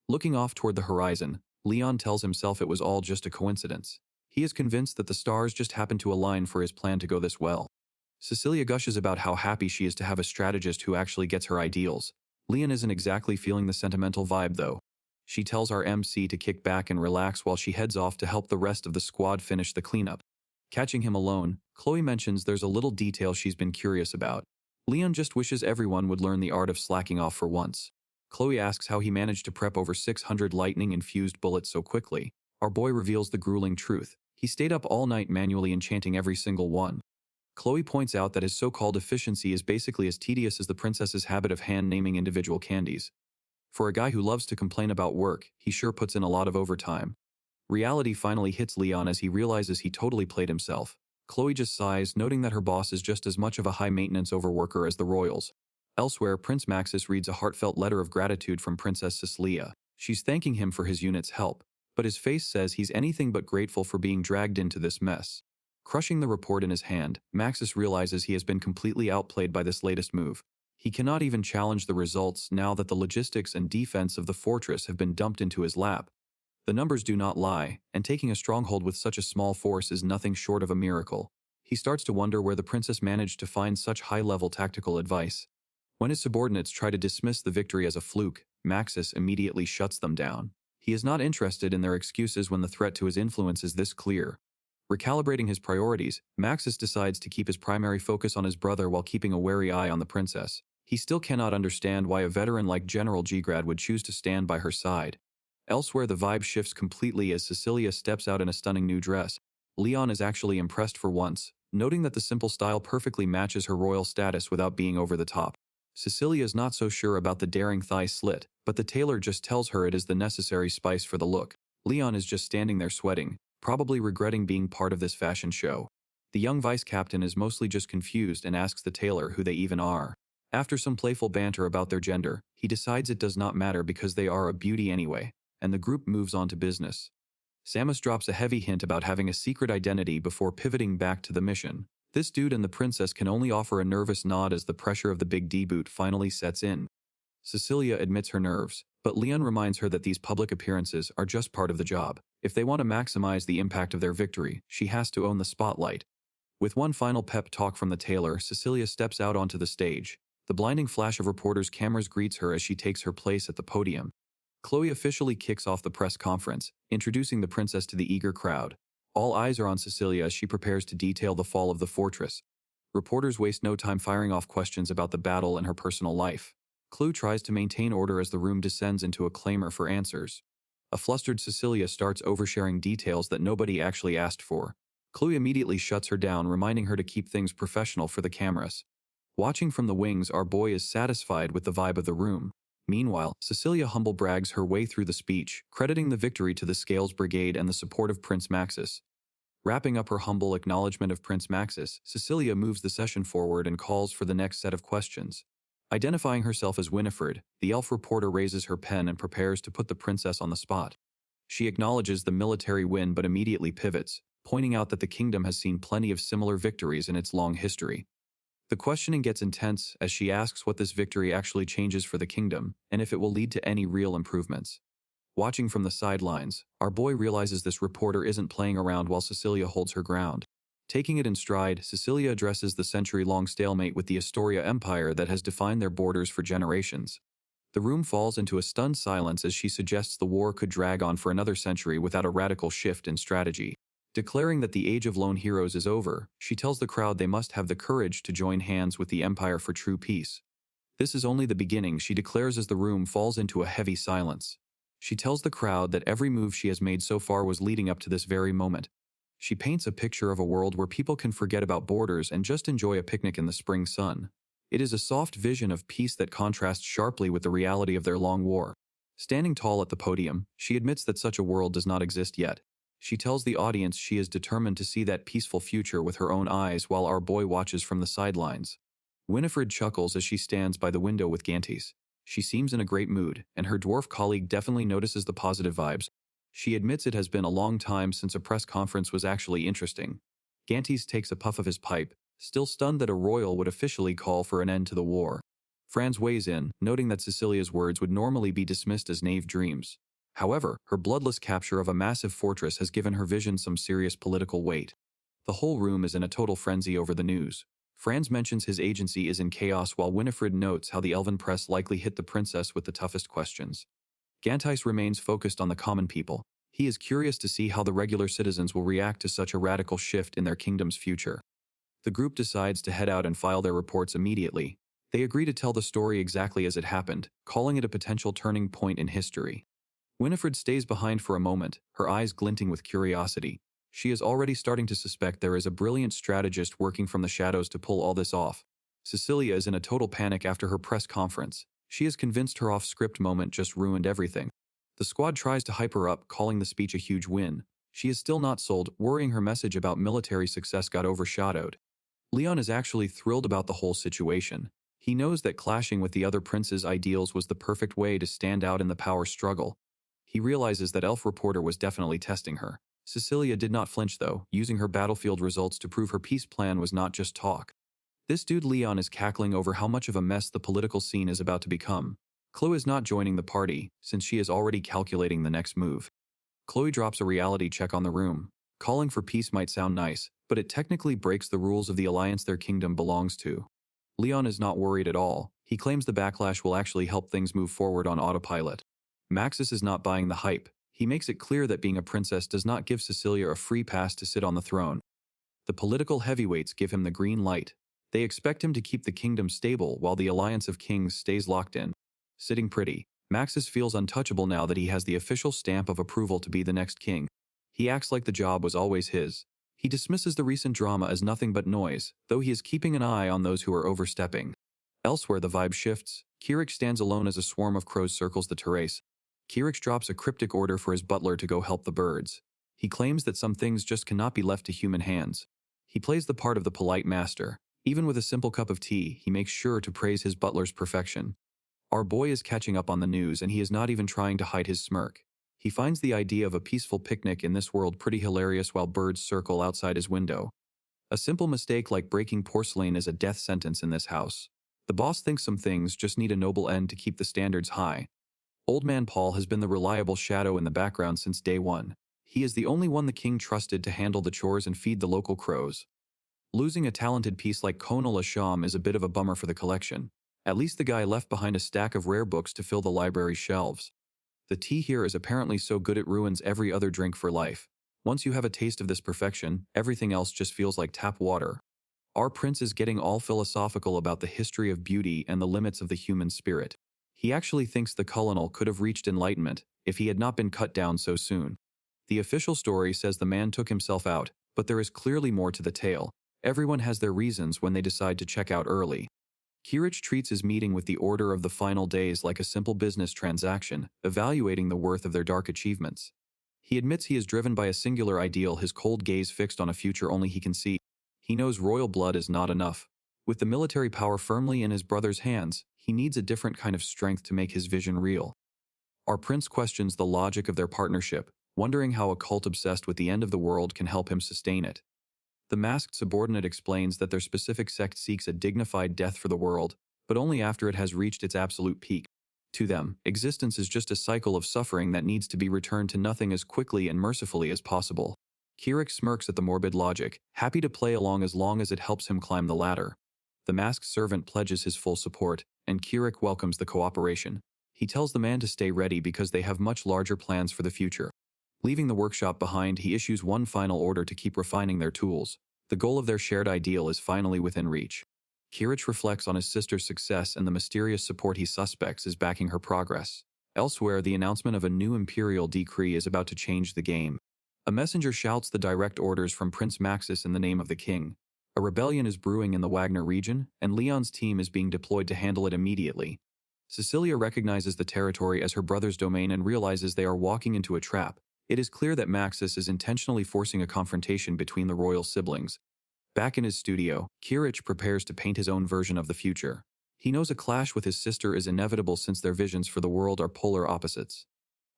Looking off toward the horizon, Leon tells himself it was all just a coincidence. He is convinced that the stars just happened to align for his plan to go this well. Cecilia gushes about how happy she is to have a strategist who actually gets her ideals. Leon isn't exactly feeling the sentimental vibe though. She tells our MC to kick back and relax while she heads off to help the rest of the squad finish the cleanup. Catching him alone, Chloe mentions there's a little detail she's been curious about. Leon just wishes everyone would learn the art of slacking off for once. Chloe asks how he managed to prep over 600 lightning-infused bullets so quickly. Our boy reveals the grueling truth. He stayed up all night manually enchanting every single one. Chloe points out that his so-called efficiency is basically as tedious as the princess's habit of hand-naming individual candies. For a guy who loves to complain about work, he sure puts in a lot of overtime. Reality finally hits Leon as he realizes he totally played himself. Chloe just sighs, noting that her boss is just as much of a high-maintenance overworker as the royals. Elsewhere, Prince Maxis reads a heartfelt letter of gratitude from Princess Cecilia. She's thanking him for his unit's help, but his face says he's anything but grateful for being dragged into this mess. Crushing the report in his hand, Maxis realizes he has been completely outplayed by this latest move. He cannot even challenge the results now that the logistics and defense of the fortress have been dumped into his lap. The numbers do not lie, and taking a stronghold with such a small force is nothing short of a miracle. He starts to wonder where the princess managed to find such high-level tactical advice. When his subordinates try to dismiss the victory as a fluke, Maxis immediately shuts them down. He is not interested in their excuses when the threat to his influence is this clear. Recalibrating his priorities, Maxis decides to keep his primary focus on his brother while keeping a wary eye on the princess. He still cannot understand why a veteran like General Gigrad would choose to stand by her side. Elsewhere, the vibe shifts completely as Cecilia steps out in a stunning new dress. Leon is actually impressed for once, noting that the simple style perfectly matches her royal status without being over the top. Cecilia is not so sure about the daring thigh slit, but the tailor just tells her it is the necessary spice for the look. Leon is just standing there sweating, probably regretting being part of this fashion show. The young vice captain is mostly just confused and asks the tailor who they even are. After some playful banter about their gender, he decides it does not matter because they are a beauty anyway, and the group moves on to business. Samus drops a heavy hint about having a secret identity before pivoting back to the mission. This dude and the princess can only offer a nervous nod as the pressure of the big D-boot finally sets in. Cecilia admits her nerves, but Leon reminds her that these public appearances are just part of the job. If they want to maximize the impact of their victory, she has to own the spotlight. With one final pep talk from the tailor, Cecilia steps out onto the stage. The blinding flash of reporters' cameras greets her as she takes her place at the podium. Chloe officially kicks off the press conference, introducing the princess to the eager crowd. All eyes are on Cecilia as she prepares to detail the fall of the fortress. Reporters waste no time firing off questions about the battle and her personal life. Chloe tries to maintain order as the room descends into a clamor for answers. A flustered Cecilia starts oversharing details that nobody actually asked for. Chloe immediately shuts her down, reminding her to keep things professional for the cameras. Watching from the wings, our boy is satisfied with the vibe of the room. Meanwhile, Cecilia humble brags her way through the speech, crediting the victory to the Scales Brigade and the support of Prince Maxis. Wrapping up her humble acknowledgement of Prince Maxis, Cecilia moves the session forward and calls for the next set of questions. Identifying herself as Winifred, the elf reporter raises her pen and prepares to put the princess on the spot. She acknowledges the military win but immediately pivots, pointing out that the kingdom has seen plenty of similar victories in its long history. The questioning gets intense as she asks what this victory actually changes for the kingdom, and if it will lead to any real improvements. Watching from the sidelines, our boy realizes this reporter isn't playing around while Cecilia holds her ground. Taking it in stride, Cecilia addresses the century-long stalemate with the Astoria Empire that has defined their borders for generations. The room falls into a stunned silence as she suggests the war could drag on for another century without a radical shift in strategy. Declaring that the age of lone heroes is over, she tells the crowd they must have the courage to join hands with the Empire for true peace. This is only the beginning, she declares as the room falls into a heavy silence. She tells the crowd that every move she has made so far was leading up to this very moment. She paints a picture of a world where people can forget about borders and just enjoy a picnic in the spring sun. It is a soft vision of peace that contrasts sharply with the reality of their long war. Standing tall at the podium, she admits that such a world does not exist yet. She tells the audience she is determined to see that peaceful future with her own eyes while our boy watches from the sidelines. Winifred chuckles as she stands by the window with Gantes. She seems in a great mood, and her dwarf colleague definitely notices the positive vibes. She admits it has been a long time since a press conference was actually interesting. Gantes takes a puff of his pipe, still stunned that a royal would officially call for an end to the war. Franz weighs in, noting that Cecilia's words would normally be dismissed as naive dreams. However, her bloodless capture of a massive fortress has given her vision some serious political weight. The whole room is in a total frenzy over the news. Franz mentions his agency is in chaos while Winifred notes how the elven press likely hit the princess with the toughest questions. Gantes remains focused on the common people. He is curious to see how the regular citizens will react to such a radical shift in their kingdom's future. The group decides to head out and file their reports immediately. They agree to tell the story exactly as it happened, calling it a potential turning point in history. Winifred stays behind for a moment, her eyes glinting with curiosity. She is already starting to suspect there is a brilliant strategist working from the shadows to pull all this off. Cecilia is in a total panic after her press conference. She is convinced her off-script moment just ruined everything. The squad tries to hype her up, calling the speech a huge win. She is still not sold, worrying her message about military success got overshadowed. Leon is actually thrilled about the whole situation. He knows that clashing with the other prince's ideals was the perfect way to stand out in the power struggle. He realizes that Elf Reporter was definitely testing her. Cecilia did not flinch though, using her battlefield results to prove her peace plan was not just talk. This dude Leon is cackling over how much of a mess the political scene is about to become. Chloe is not joining the party, since she is already calculating the next move. Chloe drops a reality check on the room. Calling for peace might sound nice, but it technically breaks the rules of the alliance their kingdom belongs to. Leon is not worried at all. He claims the backlash will actually help things move forward on autopilot. Maxis is not buying the hype. He makes it clear that being a princess does not give Cecilia a free pass to sit on the throne. The political heavyweights give him the green light. They expect him to keep the kingdom stable while the alliance of kings stays locked in. Sitting pretty, Maxis feels untouchable now that he has the official stamp of approval to be the next king. He acts like the job was always his. He dismisses the recent drama as nothing but noise, though he is keeping an eye on those who are overstepping. Elsewhere the vibe shifts. Kirich stands alone as a swarm of crows circles the terrace. Kirich drops a cryptic order for his butler to go help the birds. He claims that some things just cannot be left to human hands. He plays the part of the polite master. Even with a simple cup of tea, he makes sure to praise his butler's perfection. Our boy is catching up on the news and he is not even trying to hide his smirk. He finds the idea of a peaceful picnic in this world pretty hilarious while birds circle outside his window. A simple mistake like breaking porcelain is a death sentence in this house. The boss thinks some things just need a noble end to keep the standards high. Old Man Paul has been the reliable shadow in the background since day one. He is the only one the king trusted to handle the chores and feed the local crows. Losing a talented piece like Conal Asham is a bit of a bummer for the collection. At least the guy left behind a stack of rare books to fill the library's shelves. The tea here is apparently so good it ruins every other drink for life. Once you have a taste of this perfection, everything else just feels like tap water. Our prince is getting all philosophical about the history of beauty and the limits of the human spirit. He actually thinks the colonel could have reached enlightenment if he had not been cut down so soon. The official story says the man took himself out, but there is clearly more to the tale. Everyone has their reasons when they decide to check out early. Kirich treats his meeting with the Order of the Final Days like a simple business transaction, evaluating the worth of their dark achievements. He admits he is driven by a singular ideal, his cold gaze fixed on a future only he can see. He knows royal blood is not enough. With the military power firmly in his brother's hands, he needs a different kind of strength to make his vision real. Our prince questions the logic of their partnership, wondering how a cult obsessed with the end of the world can help him sustain it. The masked subordinate explains that their specific sect seeks a dignified death for the world, but only after it has reached its absolute peak. To them, existence is just a cycle of suffering that needs to be returned to nothing as quickly and mercifully as possible. Kirich smirks at the morbid logic, happy to play along as long as it helps him climb the ladder. The masked servant pledges his full support, and Kirich welcomes the cooperation. He tells the man to stay ready because they have much larger plans for the future. Leaving the workshop behind, he issues one final order to keep refining their tools. The goal of their shared ideal is finally within reach. Kirich reflects on his sister's success and the mysterious support he suspects is backing her progress. Elsewhere, the announcement of a new imperial decree is about to change the game. A messenger shouts the direct orders from Prince Maxis in the name of the king. A rebellion is brewing in the Wagner region, and Leon's team is being deployed to handle it immediately. Cecilia recognizes the territory as her brother's domain and realizes they are walking into a trap. It is clear that Maxis is intentionally forcing a confrontation between the royal siblings. Back in his studio, Kirich prepares to paint his own version of the future. He knows a clash with his sister is inevitable since their visions for the world are polar opposites.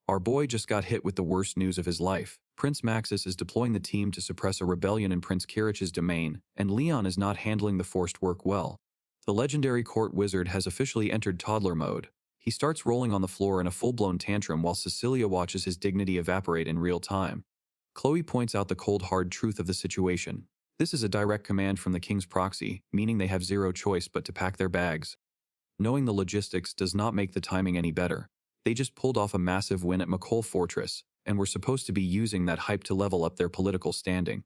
Our boy just got hit with the worst news of his life. Prince Maxis is deploying the team to suppress a rebellion in Prince Kirich's domain, and Leon is not handling the forced work well. The legendary court wizard has officially entered toddler mode. He starts rolling on the floor in a full-blown tantrum while Cecilia watches his dignity evaporate in real time. Chloe points out the cold hard truth of the situation. This is a direct command from the king's proxy, meaning they have zero choice but to pack their bags. Knowing the logistics does not make the timing any better. They just pulled off a massive win at McColl Fortress, and were supposed to be using that hype to level up their political standing.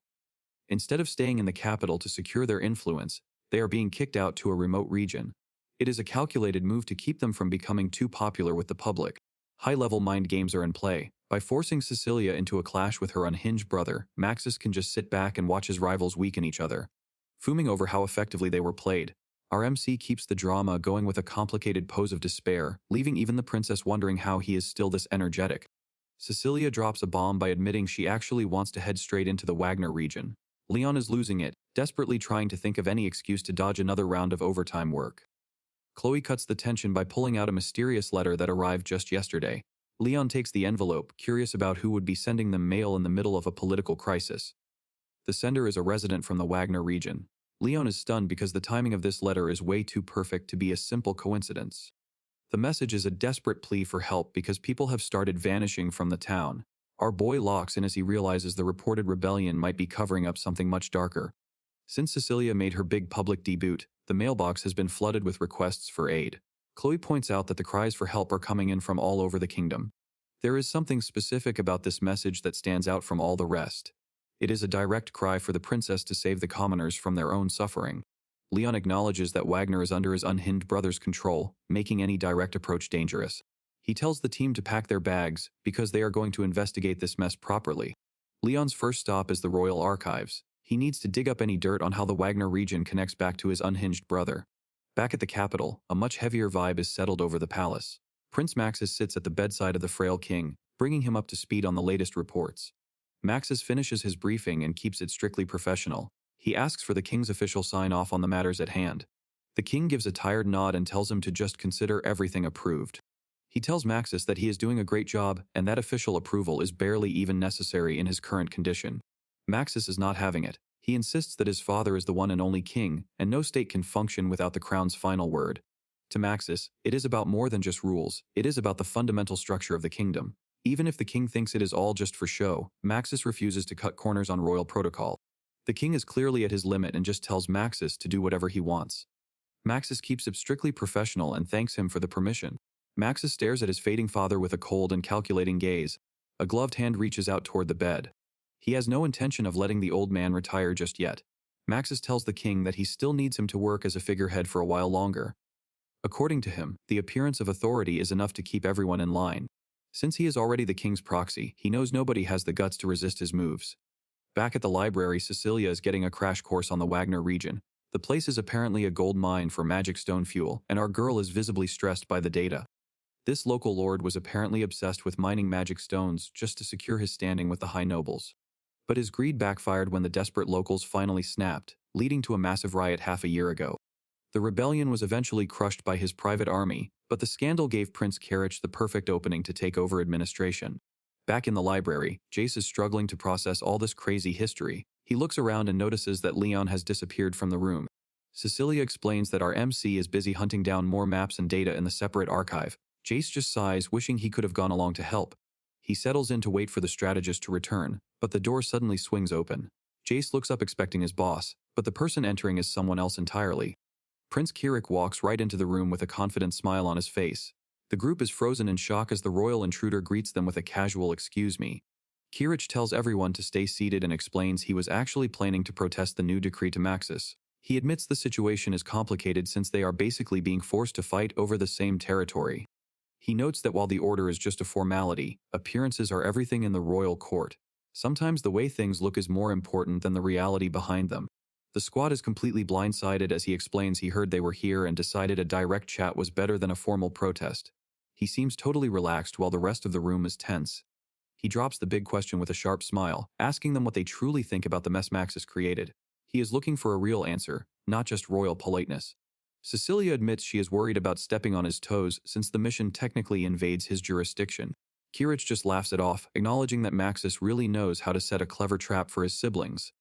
Instead of staying in the capital to secure their influence, they are being kicked out to a remote region. It is a calculated move to keep them from becoming too popular with the public. High-level mind games are in play. By forcing Cecilia into a clash with her unhinged brother, Maxis can just sit back and watch his rivals weaken each other. Fuming over how effectively they were played, Our MC keeps the drama going with a complicated pose of despair, leaving even the princess wondering how he is still this energetic. Cecilia drops a bomb by admitting she actually wants to head straight into the Wagner region. Leon is losing it, desperately trying to think of any excuse to dodge another round of overtime work. Chloe cuts the tension by pulling out a mysterious letter that arrived just yesterday. Leon takes the envelope, curious about who would be sending them mail in the middle of a political crisis. The sender is a resident from the Wagner region. Leon is stunned because the timing of this letter is way too perfect to be a simple coincidence. The message is a desperate plea for help because people have started vanishing from the town. Our boy locks in as he realizes the reported rebellion might be covering up something much darker. Since Cecilia made her big public debut, the mailbox has been flooded with requests for aid. Chloe points out that the cries for help are coming in from all over the kingdom. There is something specific about this message that stands out from all the rest. It is a direct cry for the princess to save the commoners from their own suffering. Leon acknowledges that Wagner is under his unhinged brother's control, making any direct approach dangerous. He tells the team to pack their bags, because they are going to investigate this mess properly. Leon's first stop is the Royal Archives. He needs to dig up any dirt on how the Wagner region connects back to his unhinged brother. Back at the capital, a much heavier vibe is settled over the palace. Prince Maxis sits at the bedside of the frail king, bringing him up to speed on the latest reports. Maxis finishes his briefing and keeps it strictly professional. He asks for the king's official sign-off on the matters at hand. The king gives a tired nod and tells him to just consider everything approved. He tells Maxis that he is doing a great job and that official approval is barely even necessary in his current condition. Maxis is not having it. He insists that his father is the one and only king, and no state can function without the crown's final word. To Maxis, it is about more than just rules, it is about the fundamental structure of the kingdom. Even if the king thinks it is all just for show, Maxis refuses to cut corners on royal protocol. The king is clearly at his limit and just tells Maxis to do whatever he wants. Maxis keeps it strictly professional and thanks him for the permission. Maxis stares at his fading father with a cold and calculating gaze. A gloved hand reaches out toward the bed. He has no intention of letting the old man retire just yet. Maxis tells the king that he still needs him to work as a figurehead for a while longer. According to him, the appearance of authority is enough to keep everyone in line. Since he is already the king's proxy, he knows nobody has the guts to resist his moves. Back at the library, Cecilia is getting a crash course on the Wagner region. The place is apparently a gold mine for magic stone fuel, and our girl is visibly stressed by the data. This local lord was apparently obsessed with mining magic stones just to secure his standing with the high nobles. But his greed backfired when the desperate locals finally snapped, leading to a massive riot half a year ago. The rebellion was eventually crushed by his private army, but the scandal gave Prince Kirich the perfect opening to take over administration. Back in the library, Jace is struggling to process all this crazy history. He looks around and notices that Leon has disappeared from the room. Cecilia explains that our MC is busy hunting down more maps and data in the separate archive. Jace just sighs, wishing he could have gone along to help. He settles in to wait for the strategist to return, but the door suddenly swings open. Jace looks up expecting his boss, but the person entering is someone else entirely. Prince Kirich walks right into the room with a confident smile on his face. The group is frozen in shock as the royal intruder greets them with a casual "excuse me." Kirich tells everyone to stay seated and explains he was actually planning to protest the new decree to Maxis. He admits the situation is complicated since they are basically being forced to fight over the same territory. He notes that while the order is just a formality, appearances are everything in the royal court. Sometimes the way things look is more important than the reality behind them. The squad is completely blindsided as he explains he heard they were here and decided a direct chat was better than a formal protest. He seems totally relaxed while the rest of the room is tense. He drops the big question with a sharp smile, asking them what they truly think about the mess Maxis created. He is looking for a real answer, not just royal politeness. Cecilia admits she is worried about stepping on his toes since the mission technically invades his jurisdiction. Kirich just laughs it off, acknowledging that Maxis really knows how to set a clever trap for his siblings.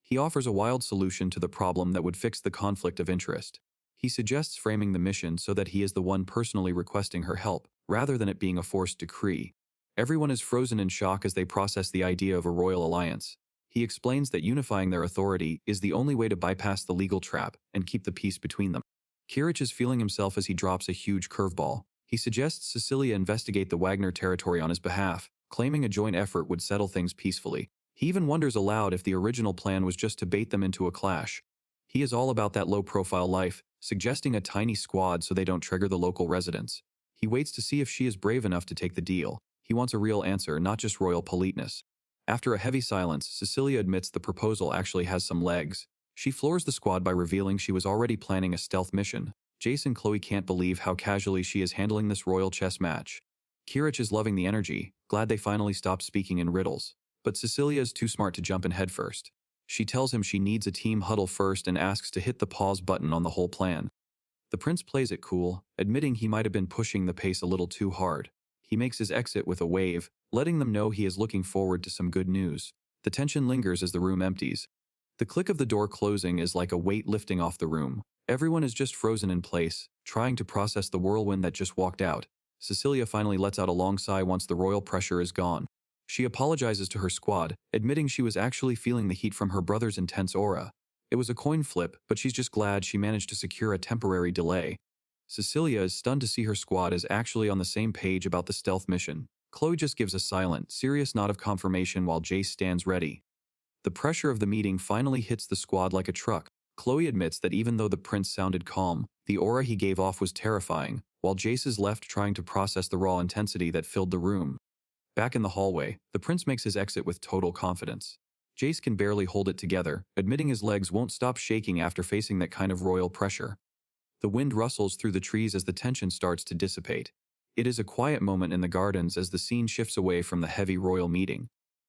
He offers a wild solution to the problem that would fix the conflict of interest. He suggests framing the mission so that he is the one personally requesting her help, rather than it being a forced decree. Everyone is frozen in shock as they process the idea of a royal alliance. He explains that unifying their authority is the only way to bypass the legal trap and keep the peace between them. Kirich is feeling himself as he drops a huge curveball. He suggests Cecilia investigate the Wagner territory on his behalf, claiming a joint effort would settle things peacefully. He even wonders aloud if the original plan was just to bait them into a clash. He is all about that low-profile life, suggesting a tiny squad so they don't trigger the local residents. He waits to see if she is brave enough to take the deal. He wants a real answer, not just royal politeness. After a heavy silence, Cecilia admits the proposal actually has some legs. She floors the squad by revealing she was already planning a stealth mission. Jace and Chloe can't believe how casually she is handling this royal chess match. Kirich is loving the energy, glad they finally stopped speaking in riddles. But Cecilia is too smart to jump in headfirst. She tells him she needs a team huddle first and asks to hit the pause button on the whole plan. The prince plays it cool, admitting he might have been pushing the pace a little too hard. He makes his exit with a wave, letting them know he is looking forward to some good news. The tension lingers as the room empties. The click of the door closing is like a weight lifting off the room. Everyone is just frozen in place, trying to process the whirlwind that just walked out. Cecilia finally lets out a long sigh once the royal pressure is gone. She apologizes to her squad, admitting she was actually feeling the heat from her brother's intense aura. It was a coin flip, but she's just glad she managed to secure a temporary delay. Cecilia is stunned to see her squad is actually on the same page about the stealth mission. Chloe just gives a silent, serious nod of confirmation while Jace stands ready. The pressure of the meeting finally hits the squad like a truck. Chloe admits that even though the prince sounded calm, the aura he gave off was terrifying, while Jace is left trying to process the raw intensity that filled the room. Back in the hallway, the prince makes his exit with total confidence. Jace can barely hold it together, admitting his legs won't stop shaking after facing that kind of royal pressure. The wind rustles through the trees as the tension starts to dissipate. It is a quiet moment in the gardens as the scene shifts away from the heavy royal meeting.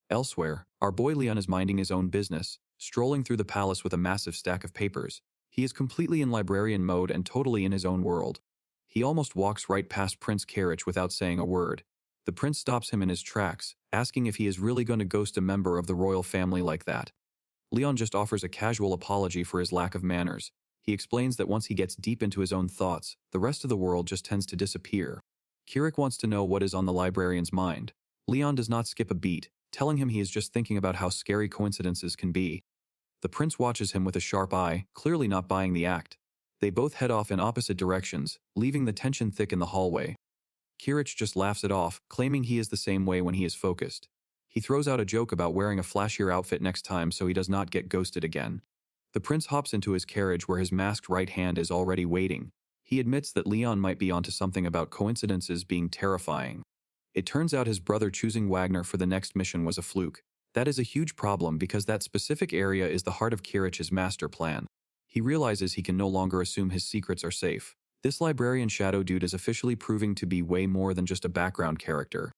Elsewhere, our boy Leon is minding his own business, strolling through the palace with a massive stack of papers. He is completely in librarian mode and totally in his own world. He almost walks right past Prince Kirich without saying a word. The prince stops him in his tracks, asking if he is really going to ghost a member of the royal family like that. Leon just offers a casual apology for his lack of manners. He explains that once he gets deep into his own thoughts, the rest of the world just tends to disappear. Kirich wants to know what is on the librarian's mind. Leon does not skip a beat, telling him he is just thinking about how scary coincidences can be. The prince watches him with a sharp eye, clearly not buying the act. They both head off in opposite directions, leaving the tension thick in the hallway. Kirich just laughs it off, claiming he is the same way when he is focused. He throws out a joke about wearing a flashier outfit next time so he does not get ghosted again. The prince hops into his carriage where his masked right hand is already waiting. He admits that Leon might be onto something about coincidences being terrifying. It turns out his brother choosing Wagner for the next mission was a fluke. That is a huge problem because that specific area is the heart of Kirich's master plan. He realizes he can no longer assume his secrets are safe. This librarian shadow dude is officially proving to be way more than just a background character.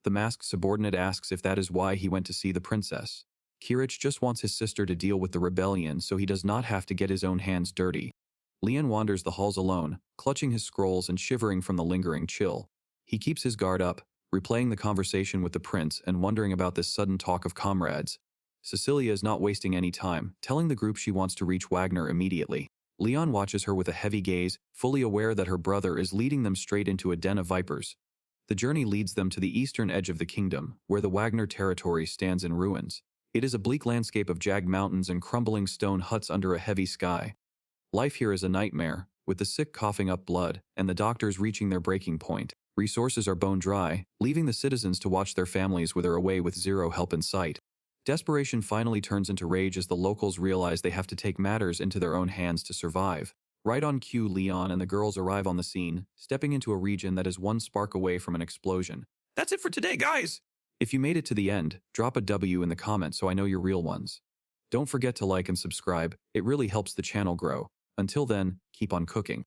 The masked subordinate asks if that is why he went to see the princess. Kirich just wants his sister to deal with the rebellion so he does not have to get his own hands dirty. Leon wanders the halls alone, clutching his scrolls and shivering from the lingering chill. He keeps his guard up, replaying the conversation with the prince and wondering about this sudden talk of comrades. Cecilia is not wasting any time, telling the group she wants to reach Wagner immediately. Leon watches her with a heavy gaze, fully aware that her brother is leading them straight into a den of vipers. The journey leads them to the eastern edge of the kingdom, where the Wagner territory stands in ruins. It is a bleak landscape of jagged mountains and crumbling stone huts under a heavy sky. Life here is a nightmare, with the sick coughing up blood and the doctors reaching their breaking point. Resources are bone dry, leaving the citizens to watch their families wither away with zero help in sight. Desperation finally turns into rage as the locals realize they have to take matters into their own hands to survive. Right on cue, Leon and the girls arrive on the scene, stepping into a region that is one spark away from an explosion. That's it for today, guys! If you made it to the end, drop a W in the comments so I know you're real ones. Don't forget to like and subscribe, it really helps the channel grow. Until then, keep on cooking.